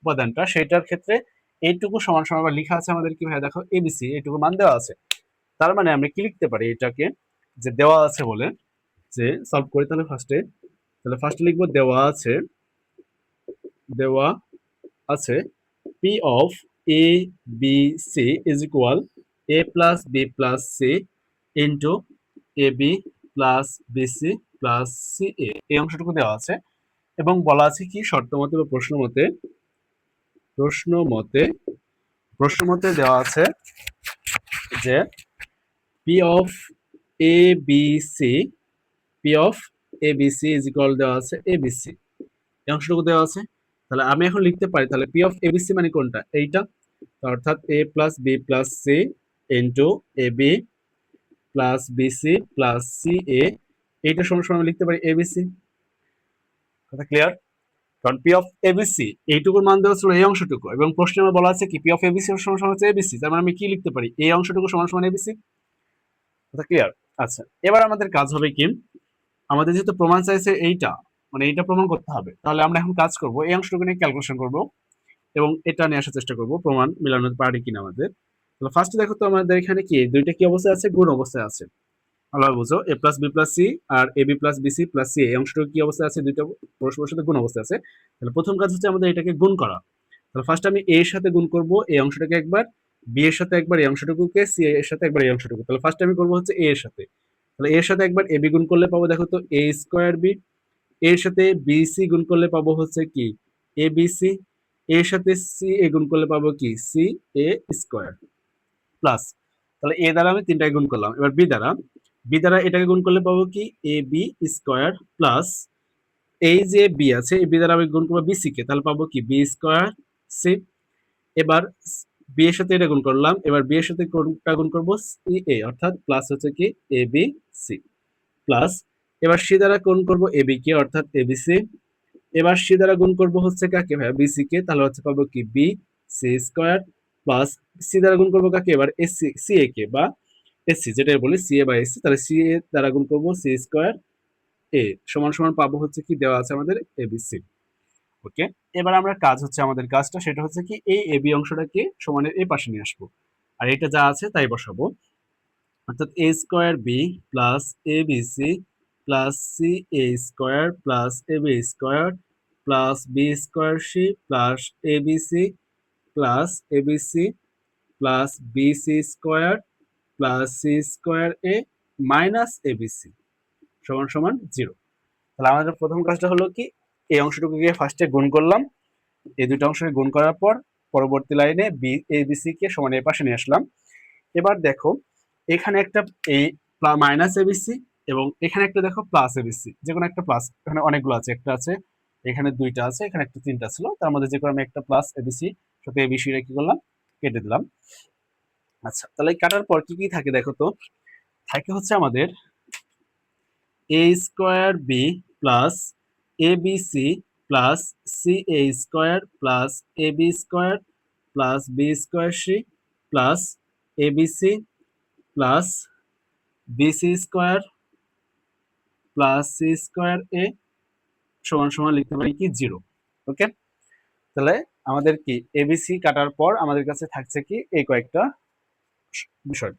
উপাদানটা, সেটার ক্ষেত্রে এইটুকু সমান সমান বা লেখা আছে আমাদের কি ভাই দেখো এবিসি, এইটুকু মান দেওয়া আছে। তার মানে আমরা কি লিখতে পারি এটাকে, যে দেওয়া আছে বলে, যে সলভ করি তাহলে ফার্স্টে লিখবো দেওয়া আছে P of A B C is equal A plus B plus C into A B plus B C plus C A, এই অংশটুকু দেওয়া আছে। এবং বলা আছে কি শর্ত মতে বা প্রশ্ন মতে দেওয়া আছে যে p of A B C is equal দেওয়া আছে এবিসি, এই অংশটুকু দেওয়া আছে। তাহলে আমি এখন লিখতে পারি তাহলে পি অফ এবিসি মানে কোনটা, এইটা, অর্থাৎ A plus B plus C into A B plus B C plus C A, এইটা সমান সমান লিখতে পারি এবিসি। কথা ক্লিয়ার? কারণ পি অফ এবিসি এইটুকুর মান দেওয়া ছিল এই অংশটুকু, এবং প্রশ্নে আমার বলা আছে কি পি অফ এবিসি সমান সমান হচ্ছে এবিসি, তার মানে আমি কি লিখতে পারি এই অংশটুকু সমান সমান এবিসি। কথা ক্লিয়ার? আচ্ছা, এবার আমাদের কাজ হবে কি, আমাদের যেহেতু প্রমাণ চাইছে এইটা, মানে এইটা প্রমাণ করতে হবে, তাহলে আমরা এখন কাজ করব এই অংশটুকু নিয়ে ক্যালকুলেশন করব এবং এটা নিয়ে আসার চেষ্টা করব প্রমাণ মিলানোর পারি কিনা আমাদের। তাহলে ফার্স্টে দেখো তো আমাদের এখানে কি দুইটা কি অবস্থায় আছে, গুণ অবস্থায় আছে। ভালো বুঝো, A plus B plus C আর A B plus B C plus C, এই অংশটুকু কি অবস্থায় আছে, দুইটা পরস্পরের সাথে গুণ অবস্থায় আছে। তাহলে প্রথম কাজ হচ্ছে আমাদের এটাকে গুণ করা। তাহলে ফার্স্ট আমি এ এর সাথে গুণ করব এই অংশটাকে একবার, বি এর সাথে একবার এই অংশটুকুকে, সি এর সাথে একবার এই অংশটুকু। তাহলে ফার্স্ট আমি করবো হচ্ছে এ এর সাথে, তাহলে এর সাথে একবার এ বি গুণ করলে পাবো দেখো তো এ স্কোয়ার বি, এর সাথে বিসি গুণ করলে পাবো হচ্ছে কি এ বিসি, এর সাথে সি এ গুণ করলে পাবো কি সি এ স্কোয়ার প্লাস, তাহলে এ দ্বারা আমি তিনটাকে গুণ করলাম। এবার বি দ্বারা এটাকে গুণ করলে পাবো কি এ বি স্কোয়ার প্লাস, এই যে বি আছে এই বি দ্বারা আমি গুণ করবো বিসি কে, তাহলে পাবো কি বি স্কোয়ার সি। এবার বি এর সাথে এটা গুণ করলাম, এবার বি এর সাথে কোনটা গুণ করবো সি এ, অর্থাৎ প্লাস হচ্ছে কি এ বি সি প্লাস, এবার সি দ্বারা গুণ করবো এ বি কে অর্থাৎ এ বি সি, এবার সি দ্বারা গুণ করবো হচ্ছে কাকে ভাই বিসি কে, তাহলে হচ্ছে পাবো কি বি সি স্কোয়ার প্লাস, সি দ্বারা গুণ করবো কাকে এবার এসি সি এ কে বা এসি যেটা বলি সি এ বা এসি, তাহলে সি এ দ্বারা গুণ করবো সি স্কোয়ার এ সমান সমান পাবো হচ্ছে কি দেওয়া আছে আমাদের এবিসি। ওকে, এবার আমরা কাজ হচ্ছে আমাদের কাজটা সেটা হচ্ছে কি এই এবি অংশটাকে সমানের এই পাশে নিয়ে আসবো, আর এটা যা আছে তাই বসাবো, অর্থাৎ A square B plus A B C plus C A square plus A B square plus B square C plus A B C plus A B C plus B C square plus C square A minus A B C সমান সমান 0। তাহলে আমাদের প্রথম কাজটা হলো কি এই অংশটুকু গিয়ে ফার্স্টে গুণ করলাম, এই দুটো অংশকে গুণ করার পর পরবর্তী লাইনে B A B C K সমান এর পাশে নিয়ে আসলাম। এবার দেখো এখানে একটা এই মাইনাস এবিসি এবং এখানে একটা দেখো প্লাস এবিসি, যে কোনো একটা প্লাস, এখানে অনেকগুলো আছে, একটা আছে এখানে দুইটা আছে এখানে একটা তিনটা ছিল, তার মধ্যে যে কোনো আমি একটা প্লাস এবিসি সাথে এবিসি কি করলাম কেটে দিলাম। আচ্ছা, তাহলে কাটার পর কি কি থাকে দেখো তো, থাকে হচ্ছে আমাদের A square B plus A B C plus C A square plus A B square plus B square C plus A B C plus B C square plus C square A সমান সমান লিখতে পারি কি 0। ওকে, তাহলে আমাদের কি এবিসি কাটার পর আমাদের কাছে থাকছে কি এই কয়েকটা বিষয়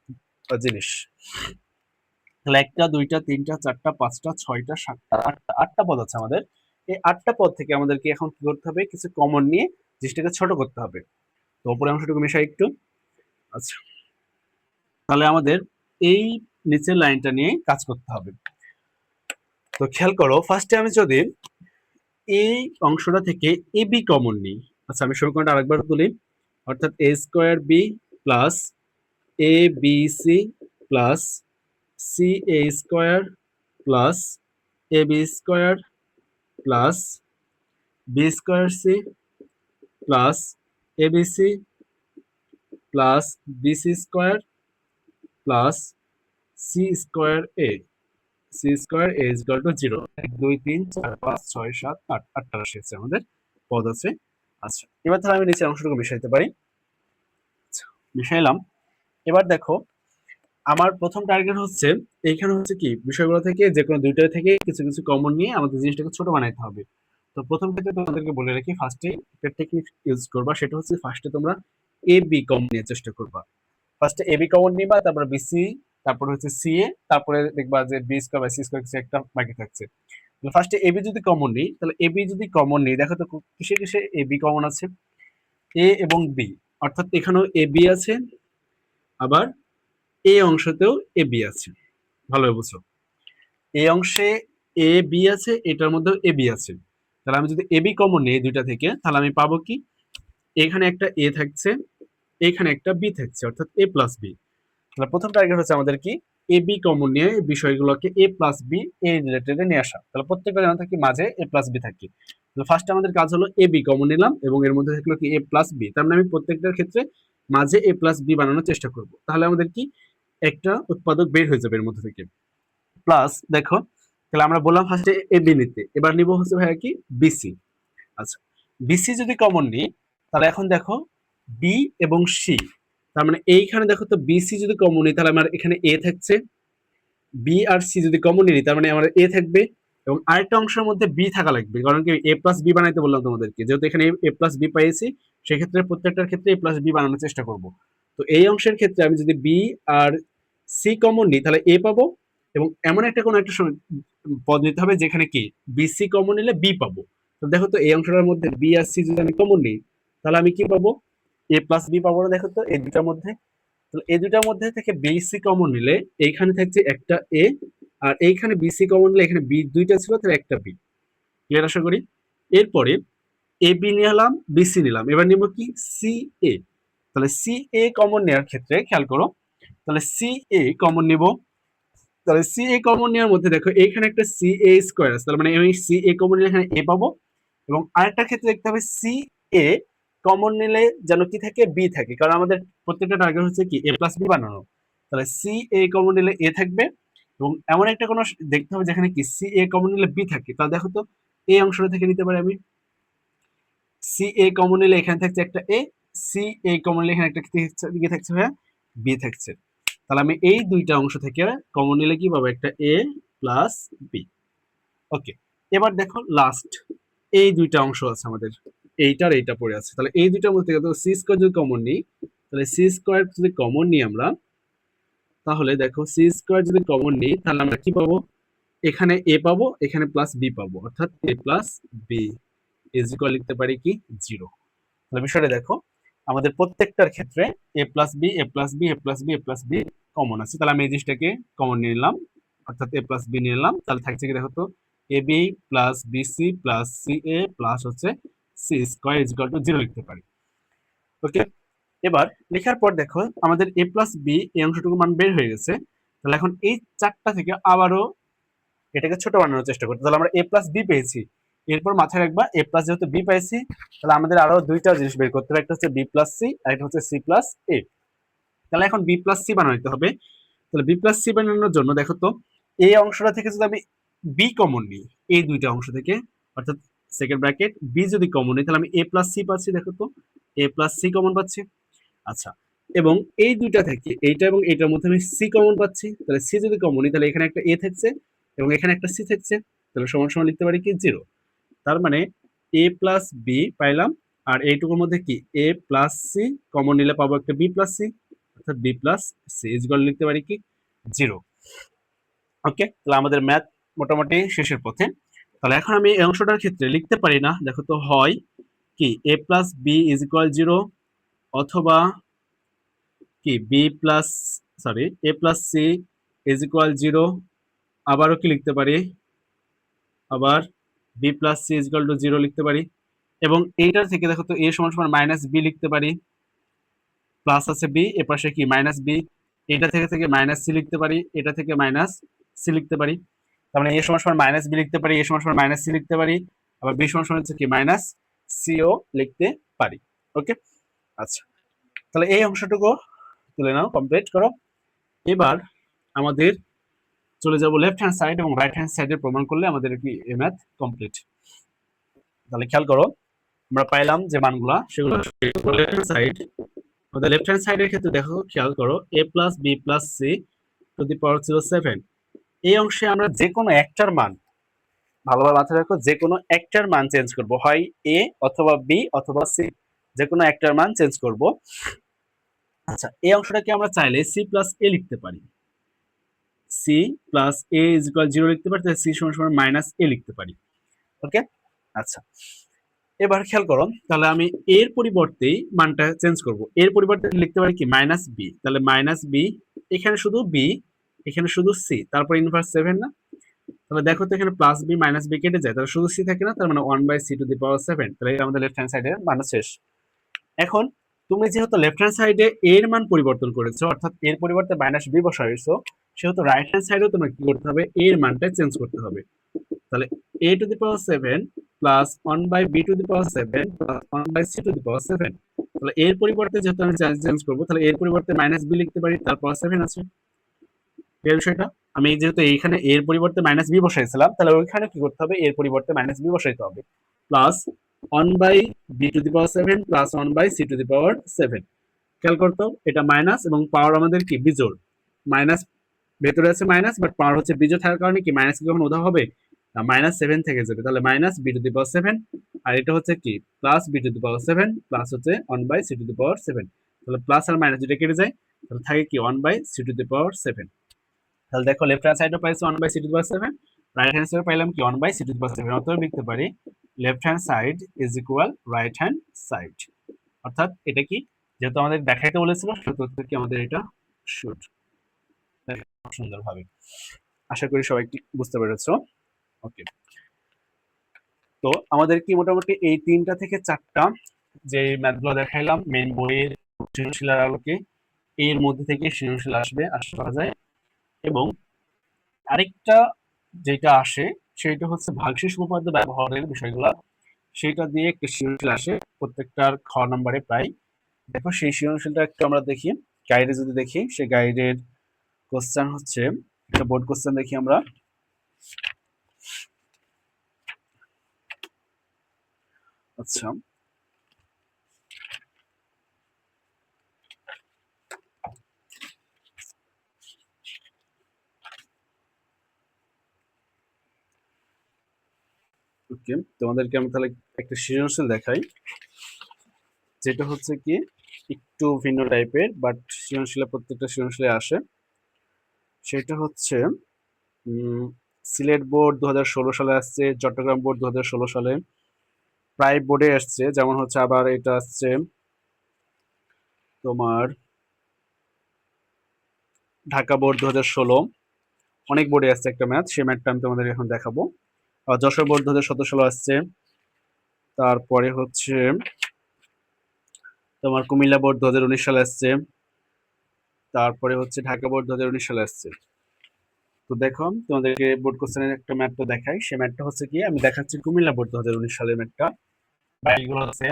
জিনিস, তাহলে একটা দুইটা তিনটা চারটা পাঁচটা ছয়টা সাতটা আটটা পদ আছে আমাদের। এই আটটা পদ থেকে আমাদেরকে এখন কি করতে হবে, কিছু কমন নিয়ে জিনিসটাকে ছোট করতে হবে। তো উপরে অংশটুকু মিশাই একটু। আচ্ছা, তাহলে আমাদের এই নিচের লাইনটা নিয়ে কাজ করতে হবে। তো খেয়াল করো ফার্স্টে আমি যদি এই অংশটা থেকে এ বি কমন নিই, আচ্ছা আমি সমীকরণটা আরেকবার তুলি, অর্থাৎ A square B plus A B C plus C A square plus A B square plus B square C plus A B C plus B C square plus C square A, C square A is equal to 0। 1 2 3 4 5 6 7 8 আটটা রাশি আছে আমাদের, পদ আছে। আচ্ছা, এবার তাহলে আমি নিচের অংশটুকু মিশাইতে পারি। আচ্ছা, মিশাইলাম। এবার দেখো আমার প্রথম টার্গেট হচ্ছে এইখানে হচ্ছে কি বিষয়গুলো থেকে যে কোনো দুইটা থেকে কিছু কিছু কমন নিয়ে আমাদের জিনিসটাকে ছোট বানাইতে হবে। তো প্রথম ক্ষেত্রে তোমাদেরকে বলে রাখি, ফার্স্টে একটা টেকনিক ইউজ করবা, সেটা হচ্ছে ফার্স্টে তোমরা এ বি কমন নিয়ে চেষ্টা করবা। ফার্স্টে এবি কমন নিবা, তারপরে বিসি, তারপরে হচ্ছে সিএ, তারপরে দেখবা যে b square by c square কিছু একটা বাকি থাকছে। ফার্স্টে এবি যদি কমন নিই, তাহলে এবি যদি কমন নিই, দেখো তো কিসে কিসে এবি কমন আছে, এ এবং বি, অর্থাৎ এখানেও এবি আছে, আবার এই অংশতেও এ বি আছে। ভালোভাবে বুঝো, এই অংশে এ বি আছে, এটার মধ্যেও এ বি আছে। তাহলে আমি যদি এ বি কমন নিই দুইটা থেকে, তাহলে আমি পাবো কি, এখানে একটা এ থাকছে, এখানে একটা বি থাকছে, অর্থাৎ এ প্লাস বি। তাহলে প্রথম টার্গেট হচ্ছে আমাদের কি, এ বি কমন নিয়ে বিষয়গুলোকে এ প্লাস বি এ রিলেটেড নিয়ে আসা। তাহলে প্রত্যেকটা জানা থাকি মাঝে এ প্লাস বি থাকে। ফার্স্ট আমাদের কাজ হলো এ বি কমন নিলাম এবং এর মধ্যে থাকলো কি এ প্লাস বি, তার মানে আমি প্রত্যেকটার ক্ষেত্রে মাঝে এ প্লাস বি বানানোর চেষ্টা করব। তাহলে আমাদের কি একটা উৎপাদক বের হয়ে যাবে এর মধ্যে থেকে। প্লাস দেখো, তাহলে আমরা বললাম ফার্স্টে এ বি নিতে, এবার নিব হচ্ছে ভাইয়া কি বিসি। আচ্ছা, বিসি যদি কমন নিই, তাহলে এখন দেখো বি এবং সি, তার মানে এইখানে দেখো তো বিসি যদি কমন নিই, তাহলে আমার এখানে এ থাকছে, বি আর সি যদি কমন নিই তার মানে আমার এ থাকবে, এবং আরেকটা অংশের মধ্যে বি থাকা লাগবে, কারণ কি এ প্লাস বি বানাইতে বললাম তোমাদেরকে, যেহেতু এখানে এ প্লাস বি পাইছি, সেক্ষেত্রে প্রত্যেকটার ক্ষেত্রে এ প্লাস বি বানানোর চেষ্টা করব। তো এই অংশের ক্ষেত্রে আমি যদি বি আর সি কমন নিই, তাহলে এ পাবো, এবং এমন একটা কোনো একটা পদ নিতে হবে যেখানে কি বি সি কমন নিলে বি পাবো। তো দেখো তো এই অংশটার মধ্যে বি আর সি যদি আমি কমন নিই, তাহলে আমি কি পাবো, এ প্লাস বি পাবো না? দেখো তো এই দুটার মধ্যে, তাহলে এই দুটার মধ্যে থেকে বিসি কমন নিলে এইখানে থাকছে একটা এ, আর এইখানে বিসি কমন নিলে এখানে বি দুইটা ছিল, তাহলে একটা বি। ক্লিয়ার আশা করি। এরপরে এ বি নিলাম, বিসি নিলাম, এবার নিব কি সি এ। তাহলে সি এ কমন নেওয়ার ক্ষেত্রে খেয়াল করো, তাহলে সি এ কমন নিব, তাহলে সি এ কমন নেওয়ার মধ্যে দেখো এইখানে একটা সি এ স্কোয়ার আছে, তার মানে আমি সি এ কমন নিলে এখানে এ পাবো, এবং আরেকটা ক্ষেত্রে দেখতে হবে সি এ কমন নিলে যেন কি থাকে, বি থাকে, কারণ আমাদের প্রত্যেকটা টার্গেট হচ্ছে কি এ প্লাস বি বানানো। তাহলে সি এ কমন নিলে এ থাকবে, এবং এমন একটা কোনো দেখতে হবে যেখানে কি সি এ কমন নিলে বি থাকে। তাহলে দেখো তো এই অংশটা থেকে নিতে পারি আমি, সি এ কমন নিলে এখানে থাকছে একটা এ, সি এ কমন নিলে এখানে একটা কি থাকছে ভাইয়া, বি থাকছে। তাহলে আমি এই দুইটা অংশ থেকে কমন নিলে কি পাবো, একটা এ প্লাস বি। ওকে, এবার দেখো লাস্ট এই দুইটা অংশ আছে আমাদের, এইটার এইটা পড়ে আছে, তাহলে এই দুইটার মধ্যে থেকে সি স্কোয়ার যদি কমন নিই, তাহলে সি স্কোয়ার যদি কমন নিই আমরা, তাহলে দেখো সি স্কোয়ার যদি কমন নিই, তাহলে আমরা কি পাবো, এখানে এ পাবো, এখানে প্লাস বি পাবো, অর্থাৎ A plus B is equal লিখতে পারি কি জিরো। তাহলে বিষয়টা দেখো, আমাদের প্রত্যেকটার ক্ষেত্রে এ plus B A plus B A plus B A plus B common আছে, তাহলে আমি এই জিনিসটাকে কমন নিয়ে নিলাম, অর্থাৎ এ প্লাস বি নিয়ে নিলাম। তাহলে থাকছে কি দেখো তো, A B plus B C plus C A plus হচ্ছে C square is equal to zero লিখতে পারি। ওকে, এবার লেখার পর দেখো আমাদের এ প্লাস বি এই অংশটুকু মান বের হয়ে গেছে। তাহলে এখন এই চারটা থেকে আবারও এটাকে ছোট বানানোর চেষ্টা করতে, তাহলে আমরা এ প্লাস বি পেয়েছি, এরপর মাথায় রাখবা এ প্লাস যেহেতু বি পাইছি, তাহলে আমাদের আরো দুইটা জিনিস বের করতে হবে, একটা হচ্ছে বি প্লাস সি আর একটা হচ্ছে সি প্লাস এ। তাহলে এখন বি প্লাস সি বানাইতে হবে। তাহলে বি প্লাস সি বানানোর জন্য দেখো তো এই অংশটা থেকে যদি আমি বি কমন নিই, এই দুইটা অংশ থেকে, অর্থাৎ সেকেন্ড ব্র্যাকেট বি যদি কমন নিই, তাহলে আমি এ প্লাস সি পাচ্ছি, দেখো তো এ প্লাস সি কমন পাচ্ছি। আচ্ছা, এবং এই দুইটা থেকে এইটা এবং এইটার মধ্যে আমি সি কমন পাচ্ছি, তাহলে সি যদি কমন নিই, তাহলে এখানে একটা এ থাকছে এবং এখানে একটা সি থাকছে, তাহলে সমান সমান লিখতে পারি কি জিরো। তার মানে এ প্লাস বি পাইলাম, আর এইটুকুর মধ্যে কি এ প্লাস সি কমন নিলে পাবো একটা বি প্লাস সি, অর্থাৎ b plus C is equal লিখতে পারি কি জিরো। ওকে, তাহলে আমাদের ম্যাথ মোটামুটি শেষের পথে। তাহলে এখন আমি এই অংশটার ক্ষেত্রে লিখতে পারি না, দেখো তো হয় কি এ plus B is equal zero, অথবা কি B plus sorry A plus C is equal zero, আবারও কি লিখতে পারি, আবার B plus C is equal to zero লিখতে পারি, এবং এইটার থেকে দেখো তো এ সমান সমান মাইনাস বি লিখতে পারি, প্লাস আছে বি এ পাশে কি মাইনাস বি, এটা থেকে থেকে মাইনাস সি লিখতে পারি, এটা থেকে মাইনাস সি লিখতে পারি, তার মানে এ সমান সমান মাইনাস বি লিখতে পারি, এ সমান সমান মাইনাস সি লিখতে পারি, আবার বি সমান সমান হচ্ছে কি মাইনাস সিও লিখতে পারি। ওকে, আচ্ছা, তাহলে এই অংশটুকু তুলে নাও, কমপ্লিট করো। এবার আমাদের চলে যাব লেফট হ্যান্ড সাইড এবং রাইট হ্যান্ড সাইডে প্রমাণ করলে আমাদের কি এই ম্যাথ কমপ্লিট। তাহলে খেয়াল করো, আমরা পাইলাম যে মানগুলা সেগুলো লেফট হ্যান্ড সাইড, আমাদের লেফট হ্যান্ড সাইডের ক্ষেত্রে দেখো খেয়াল করো A plus B plus C to the power 07। এই অংশে আমরা যে কোনো একটার মান, ভালোভাবে মাথায় রাখো, যে কোনো একটার মান চেঞ্জ করব, হয় এ অথবা বি অথবা সি, যে কোনো একটার মান চেঞ্জ করব। আচ্ছা, এই অংশটাকে আমরা চাইলে সি প্লাস এ লিখতে পারি, c plus a is equal 0 লিখতে পারি, তাহলে সি সমান সমান মাইনাস এ লিখতে পারি। ওকে, আচ্ছা এবার খেয়াল করো, তাহলে আমি এর পরিবর্তে মানটা চেঞ্জ করব, এর পরিবর্তে লিখতে পারি কি মাইনাস বি, তাহলে মাইনাস বি, এখানে শুধু বি, এখানে শুধু সি, তারপর ইনভার্স 7 না, তাহলে দেখো তো এখানে প্লাস বি মাইনাস বি কেটে যায়, তাহলে শুধু সি থাকে না, তার মানে 1/c⁴, তাহলে এটা আমাদের লেফট হ্যান্ড সাইডে মান শেষ। এখন তুমি যেহেতু লেফট হ্যান্ড সাইডে এর মান পরিবর্তন করেছো, অর্থাৎ এর পরিবর্তে মাইনাস বি বসাইছো, সেহেতু রাইট হ্যান্ড সাইডেও তোমাকে কি করতে হবে, এর মানটা চেঞ্জ করতে হবে। তাহলে a⁴ plus 1/b⁴ plus 1/c⁴। তাহলে এর পরিবর্তে যেহেতু আমি চেঞ্জ করবো, তাহলে এর পরিবর্তে মাইনাস বি লিখতে পারি, তারপর 7 আছে। এই বিষয়টা আমি যেহেতু এইখানে এর পরিবর্তে মাইনাস বি বসাইছিলাম, তাহলে ওইখানে কি করতে হবে, এর পরিবর্তে মাইনাস বি বসাইতে হবে, প্লাস 1/b⁴ প্লাস 1/c⁴। খেয়াল করতো এটা মাইনাস এবং পাওয়ার আমাদের কি বিজোড়, মাইনাস ভেতরে আছে মাইনাস, বাট পাওয়ার হচ্ছে বিজোড় থাকার কারণে কি মাইনাস কি কখন উধা হবে, -7 থেকে যাবে, তাহলে -b⁴, আর এটা হচ্ছে কি প্লাস b⁴ প্লাস হচ্ছে 1/c⁴। তাহলে প্লাস আর মাইনাস দুটো কেটে যায়, তাহলে থাকে কি 1/c⁴। তাহলে দেখো লেফট হ্যান্ড সাইডে পাইছি 1/c⁴, রাইট হ্যান্ড সাইডে পাইলাম কি 1/c⁴। অতএব লিখতে পারি left hand side is equal right hand side. অর্থাৎ এটা কি, যেহেতু আমাদের দেখাইতে বলেছিল সেহেতু কি আমাদের এটা শুড, সুন্দরভাবে। আশা করি সবাই বুঝতে পেরেছো। ওকে, তো আমাদের কি মোটামুটি এই 3টা থেকে 4টা যে ম্যাথগুলো দেখাইলাম মেইন বইয়ের সৃজনশীলের আলোকে, এর মধ্যে থেকে সৃজনশীল আসবে আশা করা যায়। এবং আরেকটা যেটা আসে সেটা হচ্ছে ভাগশেষ উপপাদ্য ব্যবহারের বিষয়গুলো, সেটা দিয়ে একটা সৃজনশীল আসে প্রত্যেকটার খ নম্বরে প্রায়। দেখো সেই সৃজনশীলটা একটু আমরা দেখি, গাইডে যদি দেখি, সেই গাইডের কোশ্চেন হচ্ছে একটা বোর্ড কোশ্চেন দেখি আমরা। আচ্ছা, ওকে, তোমাদেরকে আমি তাহলে একটা সৃজনশীল দেখাই, যেটা হচ্ছে কি একটু ভিন্ন টাইপের, বাট সৃজনশীলে প্রত্যেকটা সৃজনশীলে আসে। সেটা হচ্ছে সিলেট বোর্ড 2016 সালে আসছে, চট্টগ্রাম বোর্ড 2016 সালে, প্রায় বোর্ডে আসছে, যেমন হচ্ছে আবার এটা আসছে তোমার ঢাকা বোর্ড 2016, অনেক বোর্ডে আসছে একটা ম্যাথ, সেই ম্যাথটা আমি তোমাদের এখন দেখাবো। যশোর বোর্ড 2017 সালে আসছে, তারপরে হচ্ছে তোমার কুমিল্লা বোর্ড 2019 সালে আসছে, তারপরে হচ্ছে ঢাকা বোর্ড 2019 সালে আসছে। তো দেখো তোমাদেরকে বোর্ড কোশ্চেনের একটা ম্যাথ তো দেখাই, সেই ম্যাথটা হচ্ছে কি আমি দেখাচ্ছি কুমিল্লা বোর্ড 2019 সালের ম্যাথটা, বা এগুলো হচ্ছে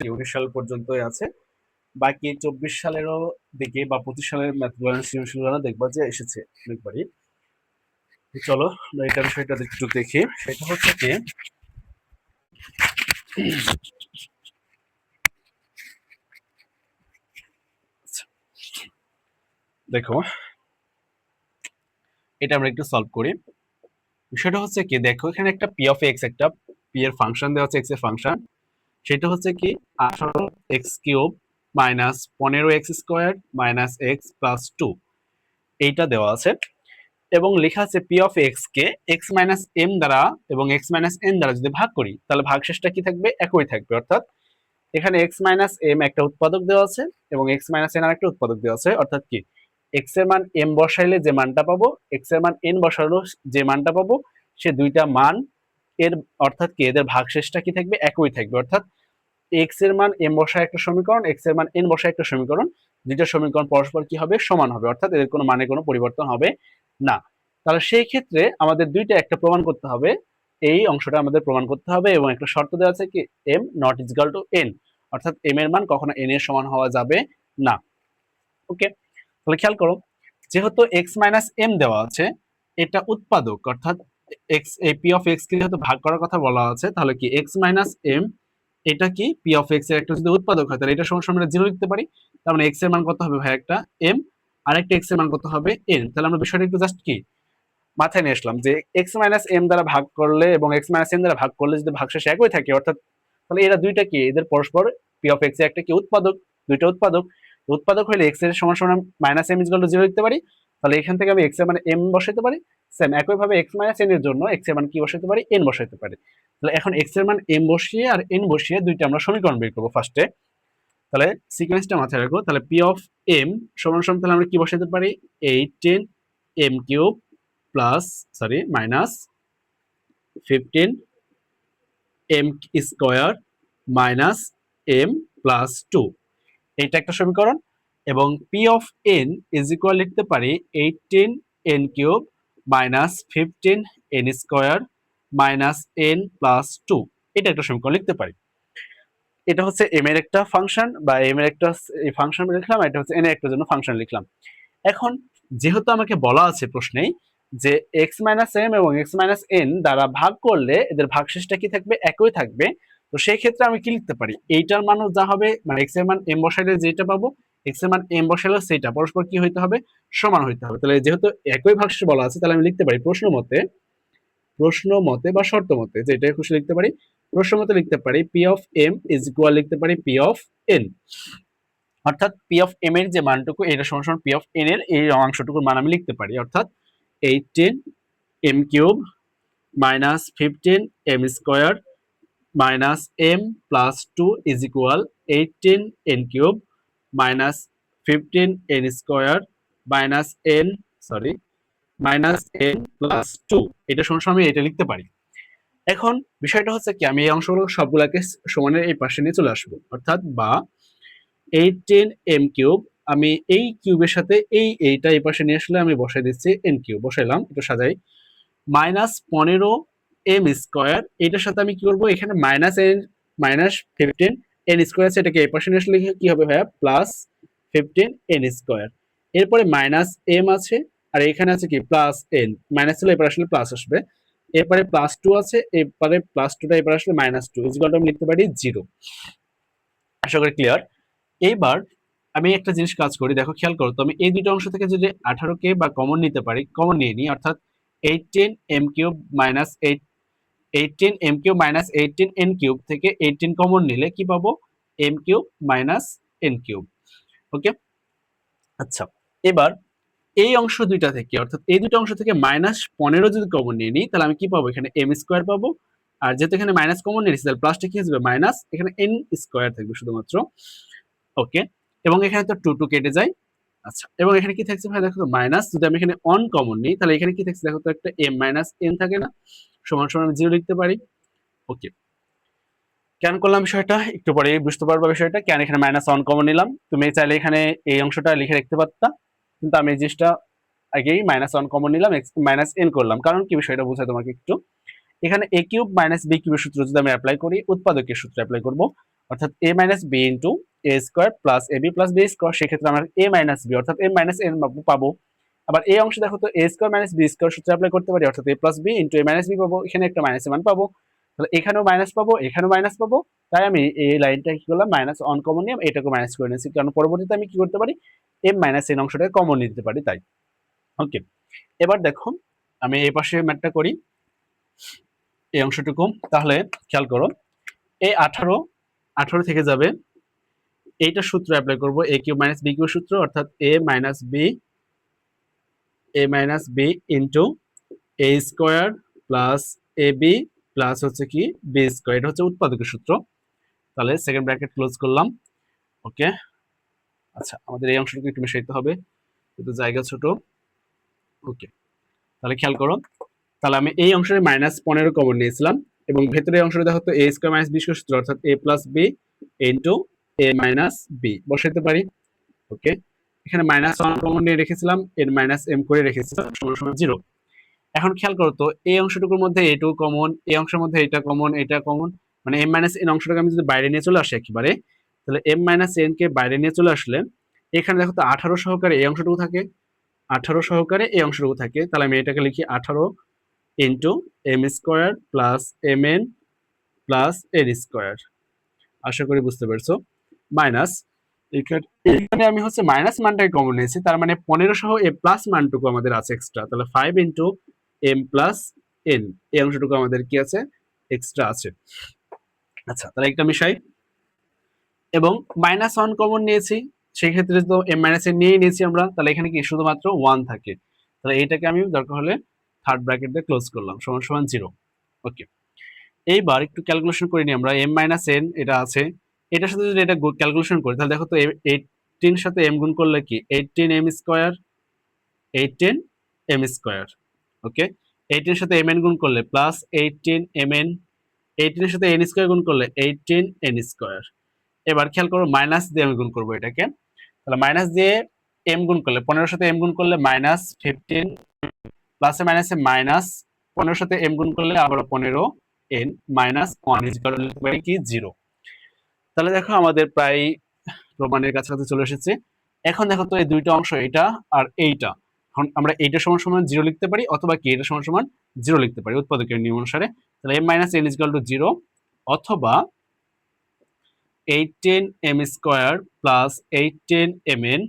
19 সাল পর্যন্তই আছে, বাকি 24 সালেরও দিকে বা 25 সালের ম্যাথগুলো সৃজনশীলগুলো দেখবা যে এসেছে অনেকবারই। চলো আমরা এটা বিষয়টা একটু দেখি। সেটা হচ্ছে কি, দেখো এটা আমরা একটু সলভ করি। বিষয়টা হচ্ছে কি, দেখো এখানে একটা পি অফ এক্স, একটা পি এর ফাংশন দেওয়া আছে, এক্স এর ফাংশন। সেটা হচ্ছে কি 18 x cube minus 15 x square minus x plus 2, এইটা দেওয়া আছে। এবং লেখা আছে পি অফ এক্স কে এক্স মাইনাস এম দ্বারা এবং এক্স মাইনাস এন দ্বারা যদি ভাগ করি তাহলে ভাগশেষটা কি থাকবে, একই থাকবে। অর্থাৎ এখানে এক্স মাইনাস এম একটা উৎপাদক দেওয়া আছে এবং এক্স মাইনাস এন আর একটা উৎপাদক দেওয়া আছে। অর্থাৎ কি এক্স এর মান এম বসাইলে যে মানটা পাবো, এক্স এর মান এন বসালো যে মানটা পাবো, সে দুইটা মান এর অর্থাৎ কি এদের ভাগশেষটা কি থাকবে, একই থাকবে। অর্থাৎ এক্স এর মান এম বসায় একটা সমীকরণ, এক্স এর মান এন বসায় একটা সমীকরণ, দুইটা সমীকরণ পরস্পর কি হবে, সমান হবে। অর্থাৎ এদের কোনো মানে কোনো পরিবর্তন হবে না। তাহলে সেই ক্ষেত্রে আমাদের দুইটা একটা প্রমাণ করতে হবে, এই অংশটা আমাদের প্রমাণ করতে হবে এবং একটা শর্ত দেওয়া আছে কি m not equal to n, অর্থাৎ এম এর মান কখনো এন এর সমান হওয়া যাবে না। ওকে, তাহলে খেয়াল করো, যেহেতু এক্স মাইনাস এম দেওয়া আছে, এটা উৎপাদক, অর্থাৎ X A P of x কে যেহেতু ভাগ করার কথা বলা আছে, তাহলে কি এক্স মাইনাস এম এটা কি পি অফ এক্স এর একটা যদি উৎপাদক হয় তাহলে এটা সমান সমান আমরা জিরো লিখতে পারি। তার মানে এক্স এর মান কত হবে ভাই, একটা এম, আর একটা এক্স এর মান কত হবে এন। তাহলে আমরা বিষয়টা একটু জাস্ট কি মাথায় নিয়ে আসলাম যে এক্স মাইনাস এম দ্বারা ভাগ করলে এবং এক্স মাইনাস এন দ্বারা ভাগ করলে যদি ভাগশেষ একই থাকে, অর্থাৎ তাহলে এরা দুইটা কি এদের পরস্পর পি অফ এক্স এর একটা কি উৎপাদক, দুইটা উৎপাদক। উৎপাদক হলে এক্স এর সমান সমান minus m equal to zero লিখতে পারি। তাহলে এখান থেকে আমি এক্স এর মানে এম বসাইতে পারি। সেম একই ভাবে এক্স মাইনাস এন এর জন্য এক্স এর মান কি বসাইতে পারি, এন বসাইতে পারি। তাহলে এখন এক্স এর মান এম বসিয়ে আর এন বসিয়ে দুইটা আমরা সমীকরণ বের করবো ফার্স্টে। তাহলে সিকোয়েন্সটা মাথায় রাখো। তাহলে পি অফ এম সমান সমান তাহলে আমরা কি বসাইতে পারি, 18 M cube plus sorry minus 15 m square minus m plus 2, এইটা একটা সমীকরণ। এবং p of n is equal লিখতে পারি 18 N cube minus 15 n square minus n plus 2, এটা একটা সমীকরণ লিখতে পারি। এটা হচ্ছে এম এর একটা ফাংশন বা এম এর একটা ফাংশন লিখলাম, এটা হচ্ছে এন এর একটা জন্য ফাংশন লিখলাম। এখন যেহেতু আমাকে বলা আছে প্রশ্নেই যে এক্স মাইনাস এম এবং এক্স মাইনাস এন দ্বারা ভাগ করলে এদের ভাগশেষটা কি থাকবে, একই থাকবে। তো সেই ক্ষেত্রে আমি কি লিখতে পারি, এইটার মানও যা হবে মানে এক্স এর মান এম বসাইলে যেটা পাবো, এক্স এর মান এম বসাইলে সেটা পরস্পর কি হইতে হবে, সমান হইতে হবে। তাহলে যেহেতু একই ভাগশেষ বলা আছে তাহলে আমি লিখতে পারি প্রশ্ন মতে বা শর্ত মতে, যেটা খুশি লিখতে পারি। প্রশ্ন মতে লিখতে পারি p of m is equal লিখতে পারি পি অফ এন, অর্থাৎ পি অফ এম এর যে মানটুকু এটা সমান সমান পি অফ এন এর এই অংশটুকুর মান আমি লিখতে পারি। অর্থাৎ 18 M cube minus 15 m square minus m plus 2 is equal 18 N cube minus 15 n square minus n sorry minus n plus 2, এটা সমান সমান আমি এটা লিখতে পারি। এখন বিষয়টা হচ্ছে কি আমি এই অংশগুলো সবগুলাকে সমানের এই পাশে নিয়ে চলে আসবো, অর্থাৎ বা 18 এম কিউব আমি এই কিউবের সাথে এইটা এই পাশে নিয়ে আসলে আমি বসাই দিচ্ছি এন কিউব, বসাইলাম একটু সাজাই, মাইনাস 15 এম স্কোয়ার এটার সাথে আমি কি করবো, এখানে minus N minus 15 n square আছে, এটাকে এই পাশে নিয়ে আসলে কি হবে ভাইয়া, প্লাস 15 এন স্কোয়ার। এরপরে মাইনাস এম আছে আর এখানে আছে কি প্লাস এন, মাইনাস হলে এবার আসলে প্লাস আসবে। এরপরে প্লাস 2 আছে, এরপরে প্লাস 2টা এবার আসলে মাইনাস 2 ইকুয়াল টু আমি লিখতে পারি 0। আশা করি ক্লিয়ার। এইবার আমি একটা জিনিস কাজ করি, দেখো খেয়াল করো তো, আমি এই দুটো অংশ থেকে যদি 18 কে বা কমন নিতে পারি, কমন নিয়ে নিই, অর্থাৎ 18 M cube minus 18 M cube minus 18 N cube থেকে 18 কমন নিলে কি পাবো, M cube minus N cube. Okay, আচ্ছা এবার এই অংশ দুইটা থেকে অর্থাৎ এই দুটো অংশ থেকে মাইনাস 15 যদি কমন নিয়ে নিই তাহলে আমি কি পাবো, এখানে এম স্কোয়ার পাবো। আর যেহেতু এখানে মাইনাস কমন নিয়েছি তাহলে প্লাসটা কি আসবে, মাইনাস এখানে এন স্কোয়ার থাকবে শুধুমাত্র। ওকে, এবং এখানে তো 2 2 কেটে যায়। আচ্ছা, এবং এখানে কি থাকছে ভাই, দেখো তো মাইনাস যদি আমি এখানে অন কমন নিই তাহলে এখানে কি থাকছে, দেখো তো একটা এম মাইনাস এন থাকে না, সমান সমান আমি 0 লিখতে পারি। ওকে, কেন করলাম বিষয়টা একটু পরে বুঝতে পারবো বিষয়টা, কেন এখানে মাইনাস অন কমন নিলাম। তুমি চাইলে এখানে এই অংশটা লিখে রাখতে পারতা, কিন্তু আমি এই জিনিসটা আগেই মাইনাস অন কমন নিলাম, মাইনাস এন করলাম। কারণ কি বিষয়টা বোঝায় তোমাকে একটু, এখানে এ কিউব মাইনাস বি কিউবের সূত্র যদি আমি অ্যাপ্লাই করি, উৎপাদকের সূত্র অ্যাপ্লাই করব। অর্থাৎ a minus b into a square plus A B plus B square, সেক্ষেত্রে আমরা a মাইনাস বি অর্থাৎ m মাইনাস n পাবো। আবার এই অংশে দেখো তো a square minus b square সূত্র অ্যাপ্লাই করতে পারি, অর্থাৎ a plus b into a minus b পাবো, এখানে একটা মাইনাস মান পাবো, তাহলে এখানেও মাইনাস পাবো, এখানেও মাইনাস পাবো। তাই আমি এই লাইনটা কি করলাম, মাইনাস অন কমন নিয়ে এটাকে মাইনাস করে নিয়েছি, কারণ পরবর্তীতে আমি কি করতে পারি, m মাইনাস n অংশটাকে কমন নিতে পারি তাই। ওকে, এবার দেখো আমি এই পাশে ম্যাথটা করি, এই অংশটুকু। তাহলে খেয়াল করো, এই 18 থেকে যাবে, এইটা সূত্র অ্যাপ্লাই করব, a cube minus b cube সূত্র, অর্থাৎ a minus b into a square plus A B plus হচ্ছে কি বি স্কোয়ার, এটা হচ্ছে উৎপাদকের সূত্র। তাহলে সেকেন্ড ব্র্যাকেট ক্লোজ করলাম। ওকে, আচ্ছা আমাদের এই অংশটুকু একটু মিশাইতে হবে, কিন্তু জায়গা ছোট। ওকে, তাহলে খেয়াল করো, তাহলে আমি এই অংশের -15 কমন নিয়েছিলাম, এবং ভেতরের অংশটা দেখো তো a square minus b square সূত্র, অর্থাৎ a plus b into A minus b বসাইতে পারি। ওকে, এখানে -1 কমন নিয়ে রেখেছিলাম, এর মাইনাস এম করে রেখেছিলাম সমান সমান 0। এখন খেয়াল করো তো, এই অংশটুকুর মধ্যে এটু কমন, এই অংশের মধ্যে এটা কমন, এটা কমন, মানে m মাইনাস n অংশটাকে আমি যদি বাইরে নিয়ে চলে আসি একেবারে, তাহলে m মাইনাস n কে বাইরে নিয়ে চলে আসলে এখানে দেখো তো 18 সহকারে এই অংশটুকু থাকে, 18 সহকারে এই অংশটুকু থাকে, তাহলে আমি এটাকে লিখি 18 into m square plus m n plus এর স্কোয়ার। আশা করি বুঝতে পারছো। মাইনাস এখানে আমি হচ্ছে মাইনাস মানটাকে কমন নিয়েছি, তার মানে 15 সহ এ প্লাস মানটুকু আমাদের আছে এক্সট্রা, তাহলে 5 ইন্টু এম প্লাস এন, এই অংশটুকু আমাদের কি আছে, এক্সট্রা আছে। আচ্ছা, তাহলে একটা মিশাই, এবং -1 কমন নিয়েছি, সেই ক্ষেত্রে তো m মাইনাস এন নিয়েই নিয়েছি আমরা, তাহলে এখানে কি শুধুমাত্র 1 থাকে, তাহলে এইটাকে আমি দরকার হলে থার্ড ব্র্যাকেট দিয়ে ক্লোজ করলাম সমান সমান 0। ওকে, এইবার একটু ক্যালকুলেশন করে নিই আমরা, m মাইনাস n এটা আছে, এটার সাথে যদি এটা ক্যালকুলেশন করি, তাহলে দেখো তো 18 সাথে m গুণ করলে কি 18 m স্কয়ার, 18 m স্কয়ার। ওকে, 18 এর সাথে mn গুণ করলে প্লাস 18 mn, 18 এর সাথে n স্কয়ার গুণ করলে 18 n স্কয়ার। এবার খেয়াল করো, মাইনাস দিয়ে আমি গুণ করবো এটাকে, তাহলে মাইনাস দিয়ে m গুণ করলে, 15 এর সাথে m গুণ করলে -15, প্লাসে মাইনাসে মাইনাস, 15 এর সাথে m গুণ করলে আবার 15 n মাইনাস 1 ইকুয়াল লিখতে পারি কি 0। তাহলে দেখো আমাদের প্রায় প্রমাণের কাছাকাছি চলে এসেছে। এখন দেখো তো এই দুইটা অংশ, এটা আর এইটা, এখন আমরা এইটা সমান সমান 0 লিখতে পারি, অথবা কি এটা সমান সমান 0 লিখতে পারি উৎপাদকের নিয়ম অনুসারে। তাহলে m minus n equal to 0, অথবা 18 m square plus 18 mn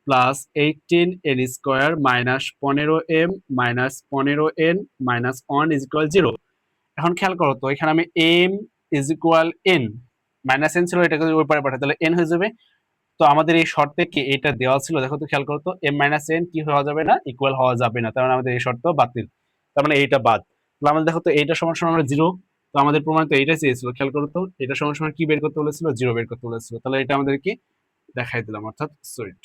plus 18 n square minus 15 m minus 15 n minus 1 is equal 0। এখন খেয়াল করো তো, এখানে আমি m is equal n, minus n ছিল, এটাকে যদি ওই পারে পাঠাই তাহলে n হয়ে যাবে। তো আমাদের এই শর্তে কি এটা দেওয়া ছিল, দেখো তো খেয়াল করো তো, m মাইনাস n কি হওয়া যাবে না, ইকুয়াল হওয়া যাবে না, তার মানে আমাদের এই শর্ত বাতিল, তার মানে এইটা বাদ। তাহলে আমাদের দেখো তো এইটা সমান সমান আমরা 0, তো আমাদের প্রমাণ তো এইটাই চেয়েছিল, খেয়াল করো তো, এটা সমান সমান কি বের করতে বলেছিল, 0 বের করতে বলেছিল, তাহলে এটা আমাদের কি দেখাই দিলাম, অর্থাৎ সুইট।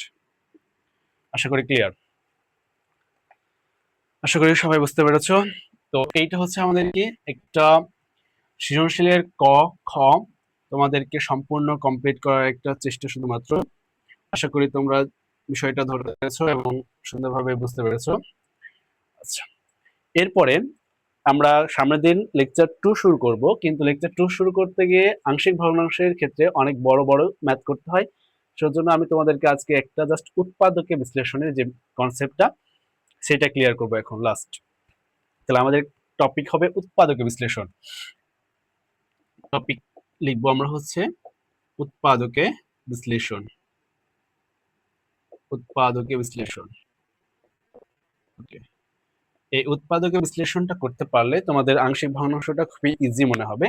আশা করি ক্লিয়ার, আশা করি সবাই বুঝতে পেরেছো। তো এইটা হচ্ছে আমাদের কি একটা সৃজনশীলের ক খ তোমাদেরকে সম্পূর্ণ কমপ্লিট করার একটা চেষ্টা শুধুমাত্র। আশা করি তোমরা বিষয়টা ধরতে পেরেছো এবং সুন্দরভাবে বুঝতে পেরেছো। আচ্ছা, এরপরে আমরা সামনের দিন লেকচার 2 শুরু করব, কিন্তু লেকচার 2 শুরু করতে গিয়ে আংশিক ভগ্নাংশের ক্ষেত্রে অনেক বড় বড় ম্যাথ করতে হয়, সেজন্য আমি তোমাদেরকে আজকে একটা জাস্ট উৎপাদকে বিশ্লেষণের যে কনসেপ্টটা সেটা ক্লিয়ার করব এখন লাস্ট। তাহলে আমাদের টপিক হবে উৎপাদকে বিশ্লেষণ। টপিক লিখবো আমরা হচ্ছে উৎপাদকে বিশ্লেষণ, উৎপাদকে বিশ্লেষণ। ওকে, এই উৎপাদকে বিশ্লেষণটা করতে পারলে তোমাদের আংশিক ভগ্নাংশটা খুবই ইজি মনে হবে,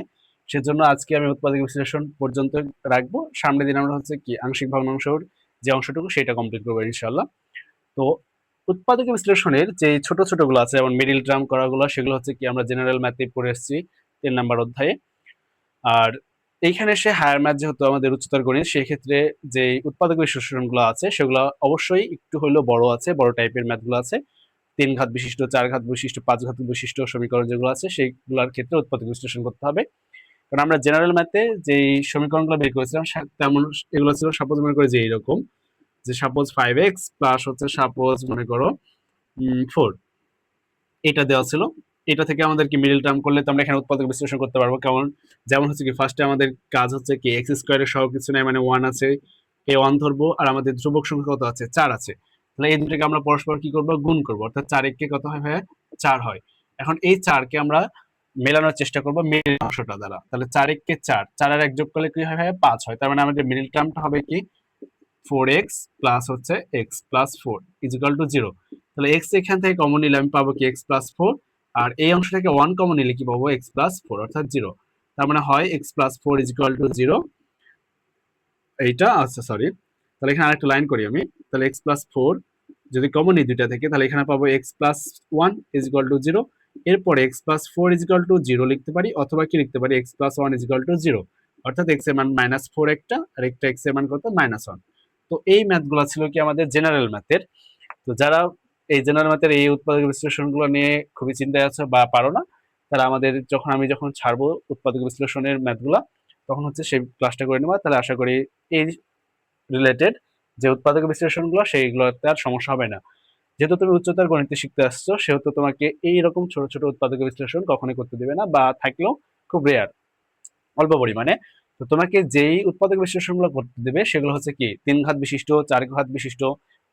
সেজন্য আজকে আমি উৎপাদক বিশ্লেষণ পর্যন্ত রাখবো। সামনের দিন আমরা হচ্ছে কি আংশিক ভগ্নাংশের যে অংশটুকু সেটা কমপ্লিট করবো ইনশাআল্লাহ। তো উৎপাদক বিশ্লেষণের যে ছোট ছোট গুলো আছে, যেমন মিডিল টার্ম করাগুলো, সেগুলো হচ্ছে কি আমরা জেনারেল ম্যাথে পড়ে এসেছি 3 নাম্বার অধ্যায়ে। আর এইখানে সে হায়ার ম্যাথ যেহেতু আমাদের উচ্চতর গণিত, সেই ক্ষেত্রে যে উৎপাদক বিশ্লেষণগুলো আছে সেগুলো অবশ্যই একটু হলেও বড় আছে, বড় টাইপের ম্যাথগুলো আছে, 3 ঘাত বিশিষ্ট, 4 ঘাত বিশিষ্ট, 5 ঘাত বিশিষ্ট সমীকরণ যেগুলো আছে সেইগুলোর ক্ষেত্রে উৎপাদক বিশ্লেষণ করতে হবে। কারণ আমরা জেনারেল ম্যাথে যেই সমীকরণগুলো বের করেছিলাম তেমন এগুলো ছিল, সাপোজ মনে করে যে এইরকম, যে সাপোজ 5x প্লাস হচ্ছে সাপোজ মনে করো 4, এটা দেওয়া ছিল। এটা থেকে আমাদেরকে মিডল টার্ম করলে তো আমরা এখানে উৎপাদক বিশ্লেষণ করতে পারবো। কেমন? যেমন হচ্ছে কি ফার্স্টে আমাদের কাজ হচ্ছে কি এক্স স্কোয়ারের সহ কিছু নাই, মানে 1 আছে, এই 1 ধরবো, আর আমাদের ধ্রুবক সংখ্যা কত আছে? 4 আছে। তাহলে এই দুটোকে আমরা পরস্পর কি করবো? গুণ করবো, অর্থাৎ 4 কে কত হয় ভাইয়া? 4 হয়। এখন এই 4 কে আমরা মেলানোর চেষ্টা করবো মিডল অংশটা দ্বারা। তাহলে 4 কে 4, 4 আর 1 যোগ করলে কি হয় ভাইয়া? 5 হয়। তার মানে আমাদের মিডল টার্মটা হবে কি 4x প্লাস হচ্ছে x plus 4 is equal to 0। তাহলে x এখান থেকে কমন নিলে আমি পাবো কি x প্লাস 4, আর এই অংশ থেকে 1 কমন নিলে কি পাবো? x প্লাস 4 অর্থাৎ 0। তার মানে হয় x plus 4 is equal to 0। এইটা আচ্ছা সরি, তাহলে এখানে আরেকটা লাইন করি আমি। তাহলে x প্লাস 4 যদি কমন নিই দুইটা থেকে, তাহলে এখানে পাবো x plus 1 is equal to 0। এরপরে x plus 4 is equal to 0 লিখতে পারি, অথবা কি লিখতে পারি? x plus 1 is equal to 0, অর্থাৎ x এর মান মাইনাস 4 একটা, আর একটা x এর মান কত? মাইনাস 1। তো এই ম্যাথগুলো ছিল কি আমাদের জেনারেল ম্যাথের। তো যারা এই জেনারেল ম্যাথের এই উৎপাদক বিশ্লেষণগুলো নিয়ে খুবই চিন্তায় আছে বা পারো না, তারা আমাদের যখন ছাড়বো উৎপাদক বিশ্লেষণের ম্যাথগুলা, তখন হচ্ছে সেই ক্লাসটা করে নেবা। তাহলে আশা করি এই রিলেটেড যে উৎপাদক বিশ্লেষণগুলো সেইগুলোতে আর সমস্যা হবে না। যেহেতু তুমি উচ্চতর গণিতে শিখতে আসছো, সেহেতু তোমাকে এইরকম ছোট ছোট উৎপাদক বিশ্লেষণ কখনোই করতে দিবে না, বা থাকলেও খুব রেয়ার, অল্প পরিমাণে। তো তোমাকে যেই উৎপাদক বিশ্লেষণগুলো করতে দেবে সেগুলো হচ্ছে কি 3 ঘাত বিশিষ্ট, 4 ঘাত বিশিষ্ট,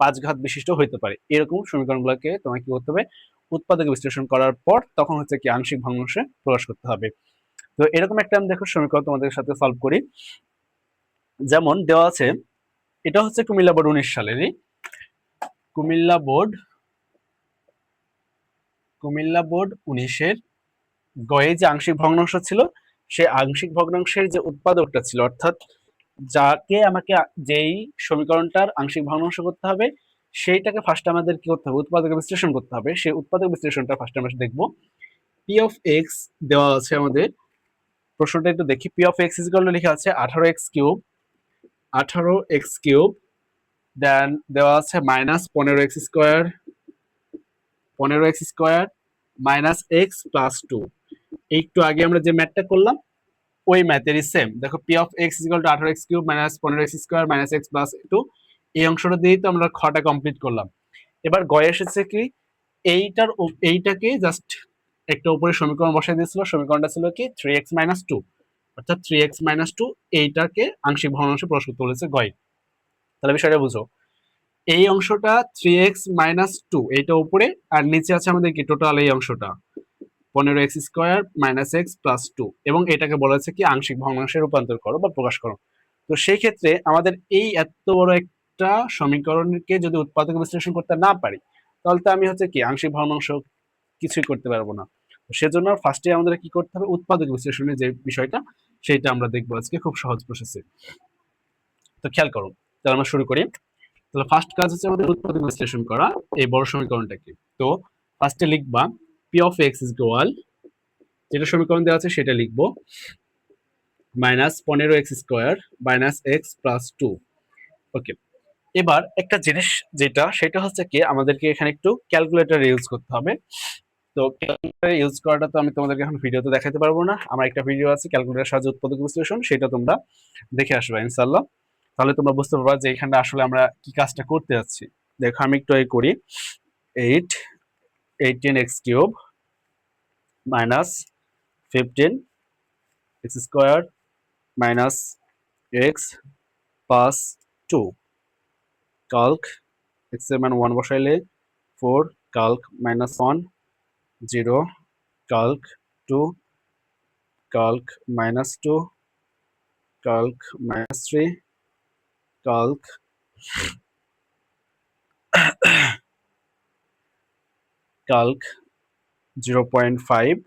5 ঘাত বিশিষ্ট হইতে পারে। এরকম সমীকরণগুলোকে তোমাকে কি করতে হবে? উৎপাদক বিশ্লেষণ করার পর তখন হচ্ছে কি আংশিক ভগ্নাংশে প্রকাশ করতে হবে। তো এরকম একটা আমি দেখো সমীকরণ তোমাদের সাথে সলভ করি। যেমন দেওয়া আছে, এটা হচ্ছে কুমিল্লা বোর্ড 19 সালেরই। কুমিল্লা বোর্ড 19-এর গয়ে যে আংশিক ভগ্নাংশ ছিল, সেই আংশিক ভগ্নাংশের যে উৎপাদকটা ছিল, অর্থাৎ যাকে আমাকে যেই সমীকরণটার আংশিক ভগ্নাংশ করতে হবে, সেইটাকে ফার্স্ট আমাদের কি করতে হবে? উৎপাদক বিশ্লেষণ করতে হবে। সেই উৎপাদক বিশ্লেষণটা ফার্স্ট আমরা দেখবো। পি অফ এক্স দেওয়া আছে আমাদের, প্রশ্নটা একটু দেখি। P of x is equal two লেখা আছে 18x কিউব, 18x কিউব, দেন দেওয়া আছে minus 15x square, 15x square minus x plus 2। একটু আগে আমরা যে ম্যাথটা করলাম ওই ম্যাথেরই সেম। দেখো P of x is equal two 18x cube minus 15x square minus x plus 2, এই অংশটা দিয়েই তো আমরা খটা কমপ্লিট করলাম। এবার গয়ে এসেছে কি এইটাকে জাস্ট একটা উপরে সমীকরণ বসাই দিয়েছিল। সমীকরণটা ছিল কি 3x মাইনাস 2, অর্থাৎ 3x মাইনাস 2 এইটাকে আংশিক ভগ্নাংশে প্রকাশ করতে বলেছে গয়। তাহলে বিষয়টা বুঝো, এই অংশটা 3x মাইনাস 2 এইটা উপরে, আর নিচে আছে আমাদের কি টোটাল এই অংশটা 15x square minus x plus 2, এবং এটাকে বলা হচ্ছে কি আংশিক ভগ্নাংশে রূপান্তর করো বা প্রকাশ করো। তো সেই ক্ষেত্রে আমাদের এই এত বড় একটা সমীকরণকে যদি উৎপাদক বিশ্লেষণ করতে না পারি, তাহলে তো আমি হচ্ছে কি আংশিক ভগ্নাংশ কিছুই করতে পারবো না। সেজন্য ফার্স্টে আমাদের কি করতে হবে? উৎপাদক বিশ্লেষণের যে বিষয়টা সেইটা আমরা দেখবো আজকে খুব সহজ প্রসেসে। তো খেয়াল করো, তাহলে আমরা শুরু করি। তাহলে ফার্স্ট কাজ হচ্ছে আমাদের উৎপাদক বিশ্লেষণ করা এই বড় সমীকরণটাকে। তো ফার্স্টে লিখবা P of x is equal, যেটা সমীকরণ দেওয়া আছে সেটা লিখবো, minus 15x square minus x plus 2। ওকে, এবার একটা জিনিস যেটা সেটা হচ্ছে কি আমাদেরকে এখানে একটু ক্যালকুলেটর ইউজ করতে হবে। তো ক্যালকুলেটর ইউজ করাটা তো আমি তোমাদেরকে এখন ভিডিওতে দেখাতে পারবো না। আমার একটা ভিডিও আছে ক্যালকুলেটরের সাহায্যে উৎপাদক বিশ্লেষণ, সেটা তোমরা দেখে আসবে ইনশাআল্লাহ। তাহলে তোমরা বুঝতে পারবা যে এখানে আসলে আমরা কি কাজটা করতে যাচ্ছি। দেখো আমি একটু করি, 18x cube minus 15x square minus x plus 2, calc X এর মান 1 বসাইলে 4, calc minus 1, 0, calc 2, calc minus 2, calc minus 3, calc calc 0.5।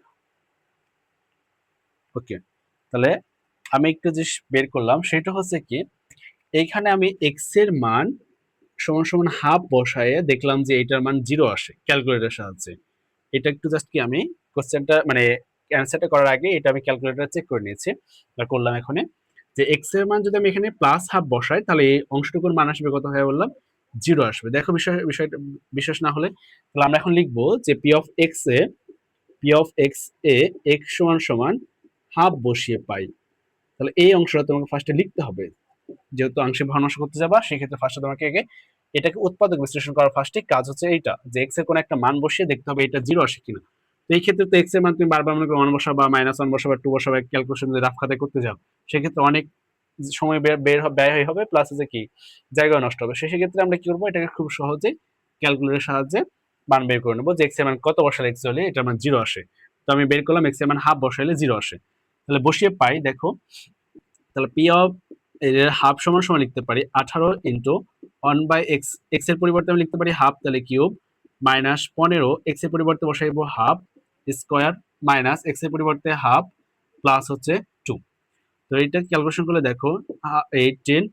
Okay, তাহলে আমি একটু যে বের করলাম সেটা হচ্ছে কি, এইখানে আমি এক্স এর মান সমান সমান হাফ বসায়ে দেখলাম যে এটার মান 0 আসে ক্যালকুলেটরের সাহায্যে। এটা একটু জাস্ট কি আমি কোশ্চেনটা মানে অ্যান্সারটা করার আগে এটা আমি ক্যালকুলেটর চেক করে নিয়েছি বা করলাম এখানে, যে এক্স এর মান যদি আমি এখানে প্লাস হাফ বসাই তাহলে এই অংশটুকুর মান আসবে কত হয় বললাম? 0 আসবে। দেখো বিষয়টা বিশ্বাস না হলে তাহলে আমরা এখন লিখবো যে p of x A x সমান সমান হাফ বসিয়ে পাই। তাহলে এই অংশটা তোমাকে ফার্স্টে লিখতে হবে, যেহেতু আংশিক ভগ্নাংশ করতে যাবা সেক্ষেত্রে ফার্স্টে তোমাকে আগে এটাকে উৎপাদক বিশ্লেষণ করার ফার্স্টে কাজ হচ্ছে এইটা, যে এক্স এর কোন একটা মান বসিয়ে দেখতে হবে এটা 0 আসে কিনা। তো এই ক্ষেত্রে তো এক্স এর মান তুমি বারবার মনে করো 1 বসাবা, -1 বসাবা, 2 বসাবা, ক্যালকুলেশন যদি রাফ খাতায় করতে যাও, সেক্ষেত্রে অনেক সময় ব্যয় হবে, প্লাস হচ্ছে কি জায়গা নষ্ট হবে। সেক্ষেত্রে আমরা কি করবো, এটাকে খুব সহজে ক্যালকুলেটরের সাহায্যে মান বের করে নেবো যে এক্স এর মান কত বসালে এক্স হলে এটার মান 0 আসে। তো আমি বের করলাম এক্স এর মান হাফ বসাইলে 0 আসে। তাহলে বসিয়ে পাই, দেখো তাহলে পি অফ এর হাফ সমান সমান লিখতে পারি 18 ইন্টু 1/x, এক্স এর পরিবর্তে আমি লিখতে পারি হাফ, তাহলে কিউব, মাইনাস 15 এক্স এর পরিবর্তে বসাইবো হাফ স্কোয়ার, মাইনাস এক্স এর পরিবর্তে হাফ, প্লাস হচ্ছে 2। তো এইটা ক্যালকুলেশন করলে দেখো 18,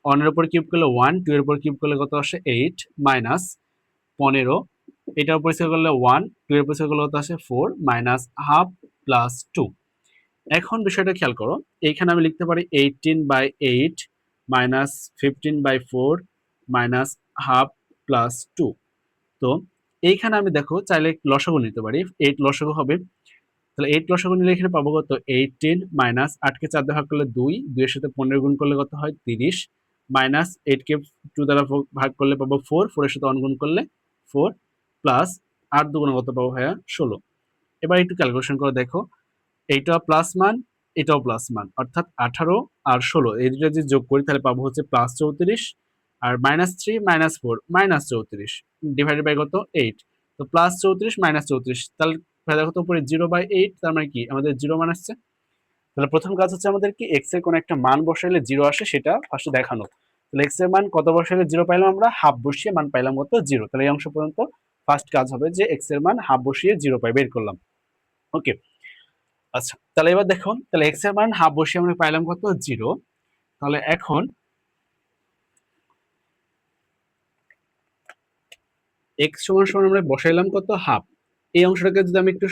1 এর উপর কিউব করলে 1, 2 এর উপর কিউব করলে কত আসে 8, মাইনাস 15, এটার উপর স্কয়ার করলে 1, 2 এর উপর স্কয়ার করলে কত আসে 4, মাইনাস হাফ প্লাস 2। এখন বিষয়টা খেয়াল করো, এইখানে আমি লিখতে পারি 18/8 মাইনাস 15/4 মাইনাস হাফ প্লাস 2। তো এইখানে আমি দেখো চাইলে লসাগু নিতে পারি, 8 লসাগু হবে, তাহলে 8 লসাগু নিলে এখানে পাবো কত 18 মাইনাস 8 কে 4 দিয়ে ভাগ করলে 2, 2 এর সাথে 15 গুণ করলে কত হয় 30, মাইনাস 8 কে 2 দ্বারা ভাগ করলে পাবো 4, 4 এর সাথে 1 গুণ করলে 4, প্লাস 8 দুগুণে কত পাবো ভাইয়া 16। এবার একটু ক্যালকুলেশন করে দেখো, এইটা প্লাস মান, এটাও প্লাস মান, অর্থাৎ 18 আর 16 এই দুটো যদি যোগ করি তাহলে পাবো হচ্ছে প্লাস 34, আর -3 -4 -34 ডিভাইডেড বাই কত 8, তো প্লাস 34 -34, তাহলে দেখো তো উপরে 0/8, তার মানে কি আমাদের 0 মান আসছে। তাহলে প্রথম কাজ হচ্ছে আমাদের কি এক্স এর কোন একটা মান বসাইলে 0 আসে সেটা ফার্স্টে দেখানো। তাহলে এক্স এর মান কত বসাইলে 0 পাইলাম, আমরা হাফ বসিয়ে মান পাইলাম কত 0। তাহলে এই অংশ পর্যন্ত ফার্স্ট কাজ হবে যে এক্স এর মান হাফ বসিয়ে 0 পাই বের করলাম। ওকে, আচ্ছা তাহলে এবার দেখো, তাহলে এক্স এর মান হাফ বসিয়ে আমরা পাইলাম কত 0। তাহলে এখন এক্স সমান সমান আমরা বসাইলাম কত হাফ, এই অংশটাকে যদি আমি একটু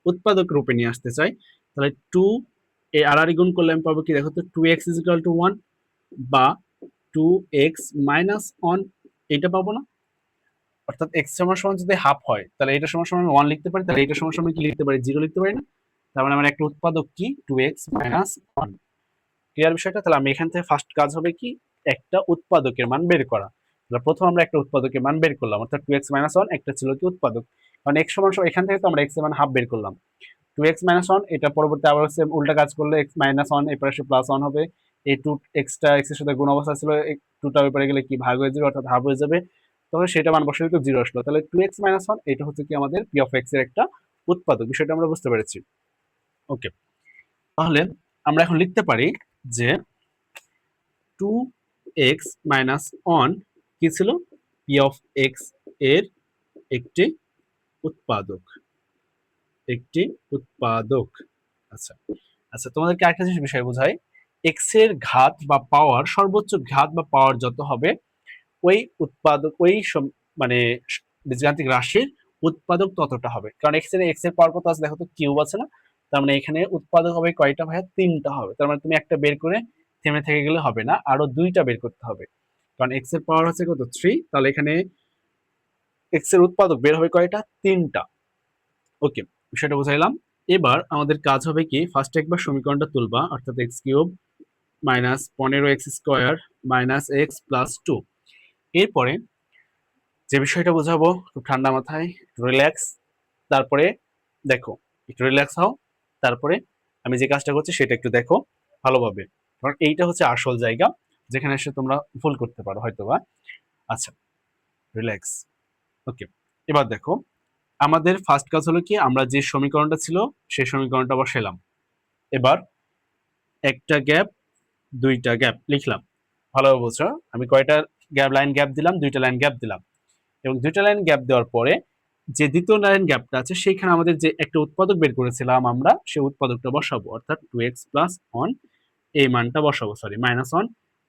উৎপাদক রূপে নিয়ে আসতে চাই, তাহলে 2 এ আর গুণ করলে আমি পাবো কি দেখো তো 2x = 1 বা 2x - 1, এটা পাবো না। অর্থাৎ x সমান সমান যদি হাফ হয় তাহলে এটা সমান সমান 1 লিখতে পারি, তাহলে এটা সমান সমান কি লিখতে পারি 0 লিখতে পারি না। তার মানে আমার একটা উৎপাদক কি 2x - 1। ক্লিয়ার বিষয়টা। তাহলে আমি এখান থেকে ফার্স্ট কাজ হবে কি একটা উৎপাদকের মান বের করা। তাহলে প্রথম আমরা একটা উৎপাদকের মান বের করলাম, অর্থাৎ 2x - 1 একটা ছিল কি উৎপাদক, কারণ x সমান সমান এখান থেকে তো আমরা x এর মান হাফ বের করলাম। 2x - 1 এটা পরবর্তী আবার হচ্ছে উল্টা কাজ করলে x - 1 এরপর এসে +1 হবে। এই 2x টা x এর সাথে গুণ অবস্থা ছিল, 2 টা উপরে গেলে কি ভাগ হয়ে যাবে, অর্থাৎ হাফ হয়ে যাবে। তখন সেটা মান বসালে তো 0 আসলো। তাহলে 2x - 1 এটা হচ্ছে কি আমাদের p of x এর একটা উৎপাদক, বিষয়টা আমরা বুঝতে পেরেছি। ওকে, তাহলে আমরা এখন লিখতে পারি যে 2x - 1 কি ছিল p of x এর একটি উৎপাদক, একটি উৎপাদক। আচ্ছা আচ্ছা, তোমাদেরকে আরেকটা জিনিস বিষয় বোঝাই, এক্স এর ঘাত বা পাওয়ার, সর্বোচ্চ ঘাত বা পাওয়ার যত হবে ওই উৎপাদক ওই মানে বীজগাণিতিক রাশির উৎপাদক ততটা হবে। কারণ এক্স এর পাওয়ার কত আছে দেখো তো, কিউব আছে না, তার মানে এখানে উৎপাদক হবে কয়টা ভাইয়া 3টা হবে। তার মানে তুমি একটা বের করে থেমে থেকে গেলে হবে না, আরো 2টা বের করতে হবে। কারণ এক্স এর পাওয়ার হচ্ছে কত 3, তাহলে এখানে এক্স এর উৎপাদক বের হবে কয়টা 3টা। ওকে, বিষয়টা বুঝাইলাম। এবার আমাদের কাজ হবে কি ফার্স্টে একবার সমীকরণটা তুলবা, অর্থাৎ x³ - 15x² - x + 2। এরপরে যে বিষয়টা বোঝাবো খুব ঠান্ডা মাথায়, রিল্যাক্স, তারপরে দেখো একটু রিল্যাক্স হও, তারপরে আমি যে কাজটা করছি সেটা একটু দেখো ভালোভাবে, কারণ এইটা হচ্ছে আসল জায়গা যেখানে এসে তোমরা ভুল করতে পারো হয়তোবা। আচ্ছা, রিল্যাক্স। ওকে, এবার দেখো আমাদের ফার্স্ট কাজ হলো কি আমরা যে সমীকরণটা ছিল সেই সমীকরণটা বসাইলাম। এবার একটা গ্যাপ, দুইটা গ্যাপ লিখলাম। ভালোভাবে বুঝছো, আমি কয়টা লাইন গ্যাপ দিলাম, 2টা লাইন গ্যাপ দিলাম, এবং 2টা লাইন গ্যাপ দেওয়ার পরে যে দ্বিতীয় লাইন গ্যাপটা আছে সেইখানে আমাদের যে একটা উৎপাদক বের করেছিলাম আমরা সেই উৎপাদকটা বসাবো, অর্থাৎ 2x + 1 এই মানটা বসাবো, সরি -1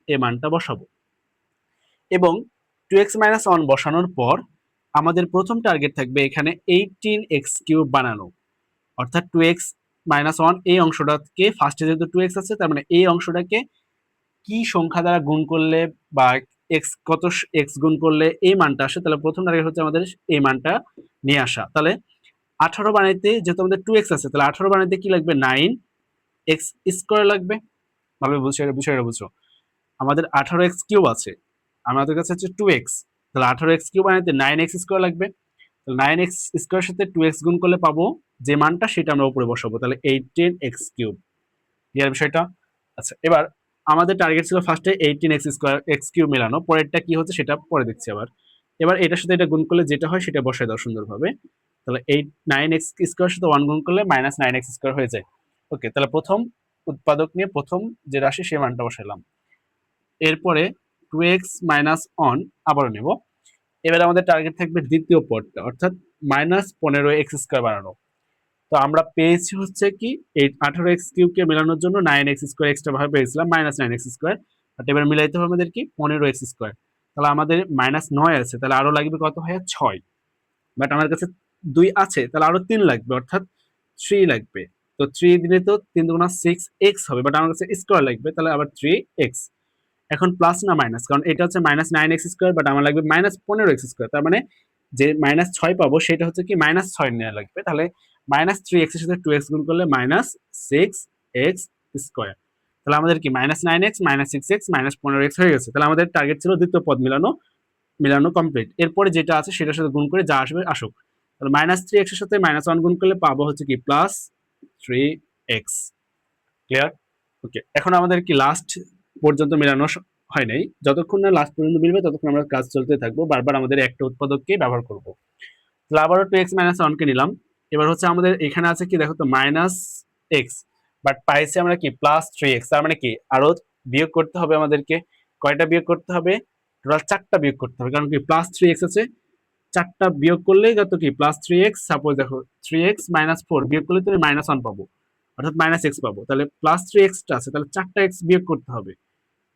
এই মানটা বসাবো। এবং 2x - 1 বসানোর পর আমাদের প্রথম টার্গেট থাকবে এখানে 18x³ বানানো, অর্থাৎ 2x - 1 এই অংশটাকে ফার্স্টে যেহেতু 2x আছে তার মানে এই অংশটাকে কি সংখ্যা দ্বারা গুণ করলে বা কত x গুণ করলে এই মানটা আসে, তাহলে প্রথম টার্গেট হচ্ছে আমাদের এই মানটা নিয়ে আসা। তাহলে 18 বানাইতে যেহেতু আমাদের 2x আছে, তাহলে 18 বানাইতে কি লাগবে 9x² লাগবে। ভাবে বুঝছো, বিষয়টা বুঝছো, আমাদের 18x³ আছে, আমাদের কাছে হচ্ছে 2x, তাহলে 18x³ বানাইতে 9x² লাগবে। 9x² সাথে 2x গুণ করলে পাবো যে মানটা সেটা আমরা উপরে বসাবো, তাহলে 18x কিউব। ক্লিয়ার বিষয়টা? আচ্ছা, এবার আমাদের টার্গেট ছিল ফার্স্টে 18x কিউব মেলানো, পরেরটা কি হচ্ছে সেটা পরে দেখছি আবার। এবার এটার সাথে এটা গুণ করলে যেটা হয় সেটা বসাই দাও সুন্দরভাবে। তাহলে 9x স্কোয়ার সাথে 1 গুণ করলে -9x স্কোয়ার হয়ে যায়। ওকে, তাহলে প্রথম উৎপাদক নিয়ে প্রথম যে রাশি সে মানটা বসাইলাম। এরপরে 2x-1 আবারও নেব। এবার আমাদের টার্গেট থাকবে দ্বিতীয় পদটা, অর্থাৎ -15x স্কোয়ার বানানো। তো আমরা পেয়েছি হচ্ছে কি এই 18x কিউবকে মেলানোর জন্য 9x স্কোয়ার এক্সট্রা ভাবে পেয়েছিলাম -9x স্কোয়ার। বাট এবার মিলাইতে হবে আমাদেরকে 15x স্কোয়ার। তাহলে আমাদের -9 আছে, তাহলে আরো লাগবে কত হয় 6। বাট আমার কাছে 2 আছে, তাহলে আরো 3 লাগবে, অর্থাৎ 3 লাগবে। তো 3 দিলে তো 3 দুগুণা 6x হবে, বাট আমার কাছে স্কোয়ার লাগবে, তাহলে আবার 3x। এখন প্লাস না মাইনাস, কারণ এটা হচ্ছে -9x স্কোয়ার, বাট আমার লাগবে -15x স্কোয়ার। তার মানে যে -6 পাবো সেটা হচ্ছে কি -6 নেওয়া লাগবে। তাহলে -3x এর সাথে 2x গুণ করলে -6x স্কোয়ার। তাহলে আমাদের কি -9x -6x -15x হয়ে গেছে। তাহলে আমাদের টার্গেট ছিল দ্বিতীয় পদ মিলানো, মিলানো কমপ্লিট। এরপরে যেটা আছে সেটার সাথে গুণ করে যা আসবে আসুক। তাহলে -3x এর সাথে -1 গুণ করলে পাবো হচ্ছে কি +3x। ক্লিয়ার? ওকে, এখন আমাদের কি লাস্ট পর্যন্ত মেলানো হয় নাই, যতক্ষণ না লাস্ট পর্যন্ত মিলবে ততক্ষণ আমরা কাজ চলতে থাকবো, বারবার আমাদের একটা উৎপাদককে ব্যবহার করব। তাহলে আবারও 2x-1 কে নিলাম। এবার হচ্ছে আমাদের এখানে আছে কি দেখো তো -x, বাট পাইছি আমরা কি +3x। তার মানে কি আরো বিয়োগ করতে হবে আমাদেরকে। কয়টা বিয়োগ করতে হবে? টোটাল 4টা বিয়োগ করতে হবে, কারণ কি +3x আছে, 4টা বিয়োগ করলেই কত কি +3x। সাপোজ দেখো 3x-4 বিয়োগ করলে তুমি -1 পাবো, অর্থাৎ -x পাবো। তাহলে +3x টা আছে, তাহলে 4টা x বিয়োগ করতে হবে।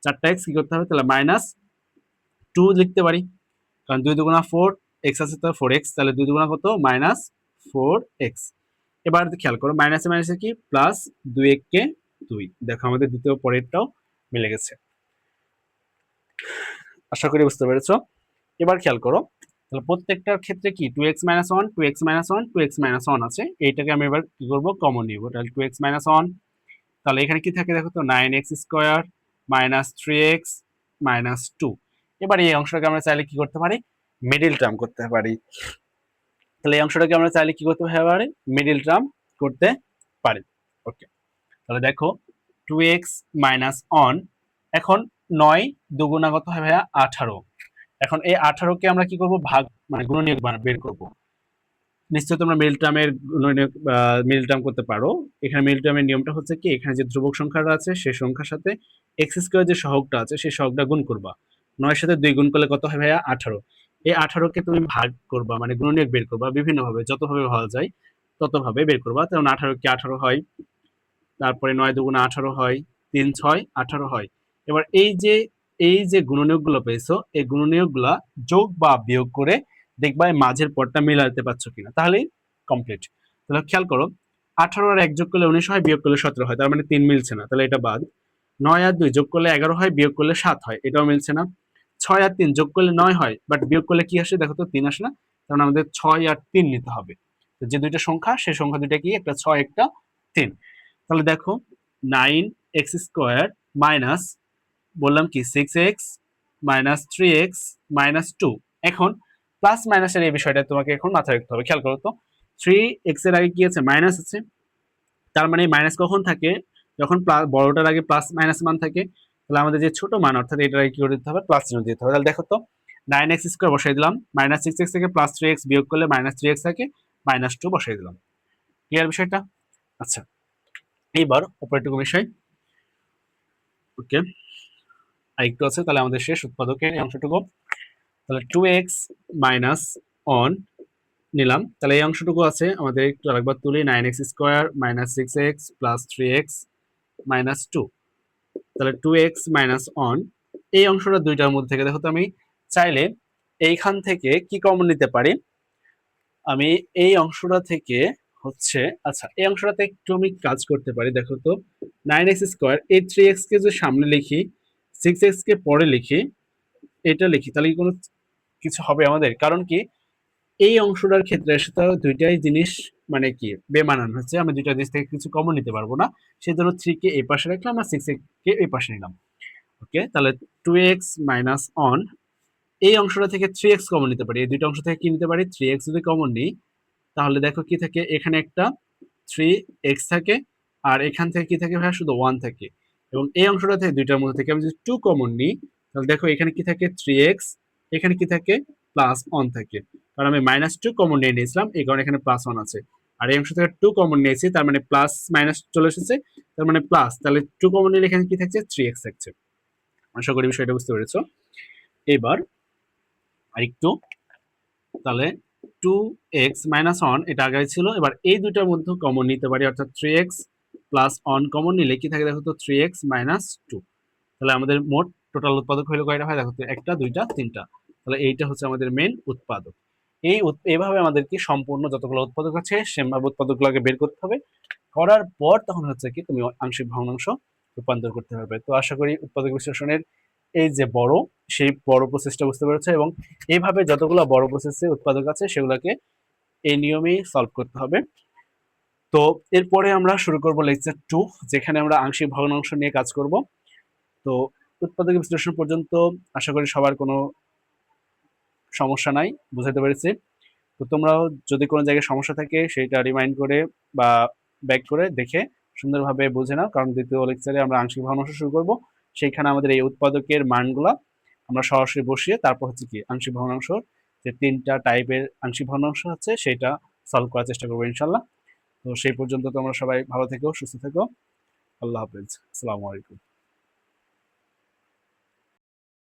4টা x কি করতে হবে, তাহলে -2 লিখতে পারি, কারণ 2 দুগুণা 4, x আছে তো 4x, তাহলে 2 দুগুণা কত -4x। এবার খেয়াল করো মাইনাসে মাইনাসে কি প্লাস, 2 কে 2। দেখো আমাদের দ্বিতীয় পরেরটাও মিলে গেছে। আশা করি বুঝতে পেরেছো। এবার খেয়াল করো, তাহলে প্রত্যেকটার ক্ষেত্রে কি 2x-1 2x-1 2x-1 আছে, এইটাকে আমি এবার কি করব কমন নিব। তাহলে 2x-1, তাহলে এখানে কি থাকে দেখো তো 9x স্কোয়ার -3x -2। এবার এই অংশটাকে আমরা চাইলে কি করতে পারি, মিডিল টার্ম করতে পারি। তাহলে এই অংশটাকে আমরা চাইলে কি করতে পারি, মিডিল টার্ম করতে পারি। ওকে, তাহলে দেখো 2x-1, এখন 9 দুগুণা কত হয় ভাইয়া 18। এখন এই 18 কে আমরা কি করব ভাগ মানে গুণনীয়ক বের করব। নিশ্চয়ই তোমরা মিডল টার্মের মিডল টার্ম করতে পারো। এখানে মিডল টার্মের নিয়মটা হচ্ছে কি, এখানে যে ধ্রুবক সংখ্যাটা আছে সেই সংখ্যার সাথে এক্স স্কোয়ার যে সহগটা আছে সেই সহগটা গুণ করবা। 9 সাথে 2 গুণ করলে কত হয় ভাইয়া 18। এই 18 কে তুমি ভাগ করবা মানে গুণনীয়ক বের করবা, বিভিন্নভাবে যতভাবে ভাবা যায় ততভাবে বের করবা। তখন 18 কে 18 হয়, তারপরে 9 দুগুণে 18 হয়, 3 6 18 হয়। এবার এই যে গুণনীয়কগুলো পেয়েছো, এই গুণনীয়কগুলা যোগ বা বিয়োগ করে দেখবা এই মাঝের পদটা মিলাতে পারছো কিনা, তাহলেই কমপ্লিট। তাহলে খেয়াল করো 18 আর 1 যোগ করলে 19 হয়, বিয়োগ করলে 17 হয়, তার মানে 3 মিলছে না, তাহলে এটা বাদ। 9 আর 2 যোগ করলে 11 হয়, বিয়োগ করলে 7 হয়, এটাও মিলছে না। 6 আর 3 যোগ করলে 9 হয়, বাট বিয়োগ করলে কি আসে দেখো তো 3 আসে না, কারণ আমাদের 6 আর 3 নিতে হবে। তো যে দুইটা সংখ্যা সেই সংখ্যা দুইটা কি, একটা 6 একটা 3। তাহলে দেখো 9x স্কোয়ার মাইনাস বললাম কি 6x -3x -2। এখন প্লাস মাইনাসের এই বিষয়টা তোমাকে এখন মাথায় রাখতে হবে। খেয়াল করো তো 3x এর আগে কি আছে মাইনাস আছে, তার মানে মাইনাস কখন থাকে, যখন বড়টার আগে প্লাস মাইনাস মান থাকে। তাহলে আমাদের যে ছোট মান অর্থাৎ এটার আগে কি করে দিতে হবে, প্লাস চিহ্ন দিতে হবে। তাহলে দেখো তো 9x স্কোয়ার বসাই দিলাম, -6x থেকে +3x বিয়োগ করলে -3x থাকে, -2 বসাই দিলাম। ক্লিয়ার বিষয়টা? আচ্ছা, এইবার অপরটুকু বিষয়। ওকে, আরেকটু আছে, তাহলে আমাদের শেষ উৎপাদকের এই অংশটুকু। তাহলে 2x-1 নিলাম, তাহলে এই অংশটুকু আছে আমাদের একটু আরেকবার তুলি, 9x স্কোয়ার -6x +3x -2। তাহলে 2x-1, এই অংশটা দুইটার মধ্যে থেকে দেখো তো আমি চাইলে এইখান থেকে কি কমন নিতে পারি, আমি এই অংশটা থেকে হচ্ছে, আচ্ছা এই অংশটাতে একটু আমি কাজ করতে পারি। দেখো তো 9x স্কোয়ার, এই 3x কে যদি সামনে লিখি, 6x কে পরে লিখি, এটা লিখি, তাহলে কি কোনো কিছু হবে আমাদের? কারণ কি এই অংশটার ক্ষেত্রে সেটা দুইটাই জিনিস মানে কি বেমানান হচ্ছে, আমি দুইটা জিনিস থেকে কিছু কমন নিতে পারবো না, সেই জন্য 3 কে এই পাশে রাখলাম আর 6 কে এই পাশে নিলাম। ওকে, তাহলে 2x-1, এই অংশটা থেকে 3x কমন নিতে পারি, এই দুইটা অংশ থেকে কি নিতে পারি 3x যদি কমন নিই, তাহলে দেখো কি থাকে, এখানে একটা 3x থাকে, আর এখান থেকে কি থাকে ভাইয়া, শুধু 1 থাকে, এবং এই অংশটা থেকে দুইটার মধ্যে থেকে আমি যদি 2 কমন নিই, তাহলে দেখো এখানে কি থাকে 3x, এখানে কি থাকে +1 থাকে, কারণ আমি -2 কমন নিয়ে নিয়েছিলাম, এই কারণে এখানে +1 আছে। আর এই অংশ থেকে 2 কমন নিয়েছি, তার মানে প্লাস মাইনাস চলে এসেছে, তার মানে প্লাস, তাহলে 2 কমন নিলে এখানে কি থাকছে 3x থাকছে। আশা করি বিষয়টা বুঝতে পেরেছো। এবার আরেকটু, তাহলে 2x-1 এটা আগে ছিল, এবার এই দুইটার মধ্যে কমন নিতে পারি, অর্থাৎ 3x + 1 কমন নিলে কি থাকে দেখো তো, 3x-2। তাহলে আমাদের মোট টোটাল উৎপাদক হলো কয়টা হয় দেখো তো, একটা, দুইটা, তিনটা। তাহলে এইটা হচ্ছে আমাদের মেন উৎপাদক। এইভাবে আমাদের কি সম্পূর্ণ যতগুলো উৎপাদক আছে সেভাবে উৎপাদকগুলোকে বের করতে হবে। করার পর তখন হচ্ছে কি তুমি আংশিক ভগ্নাংশ রূপান্তর করতে পারবে। তো আশা করি উৎপাদক বিশ্লেষণের এই যে সেই বড় প্রসেসটা বুঝতে পেরেছো, এবং এইভাবে যতগুলো বড় প্রসেসে উৎপাদক আছে সেগুলোকে এই নিয়মেই সলভ করতে হবে। তো এরপরে আমরা শুরু করব লেকচার 2, যেখানে আমরা আংশিক ভগ্নাংশ নিয়ে কাজ করব। তো উৎপাদক বিশ্লেষণ পর্যন্ত আশা করি সবার কোনো সমস্যা নাই, বুঝাতে পেরেছি। তো তোমরাও যদি কোনো জায়গায় সমস্যা থাকে সেটা রিমাইন্ড করে বা ব্যাক করে দেখে সুন্দরভাবে বুঝে নাও, কারণ দ্বিতীয় লেকচারে আমরা আংশিক ভগ্নাংশ শুরু করব। সেইখানে আমাদের এই উৎপাদকের মানগুলা আমরা সরাসরি বসিয়ে তারপর হচ্ছে কি আংশিক ভগ্নাংশ, যে 3টা টাইপের আংশিক ভগ্নাংশ আছে সেটা সলভ করার চেষ্টা করবো ইনশাল্লাহ। তো সেই পর্যন্ত তোমরা সবাই ভালো থেকো, সুস্থ থেকো। আল্লাহ হাফেজ, আসসালামু আলাইকুম।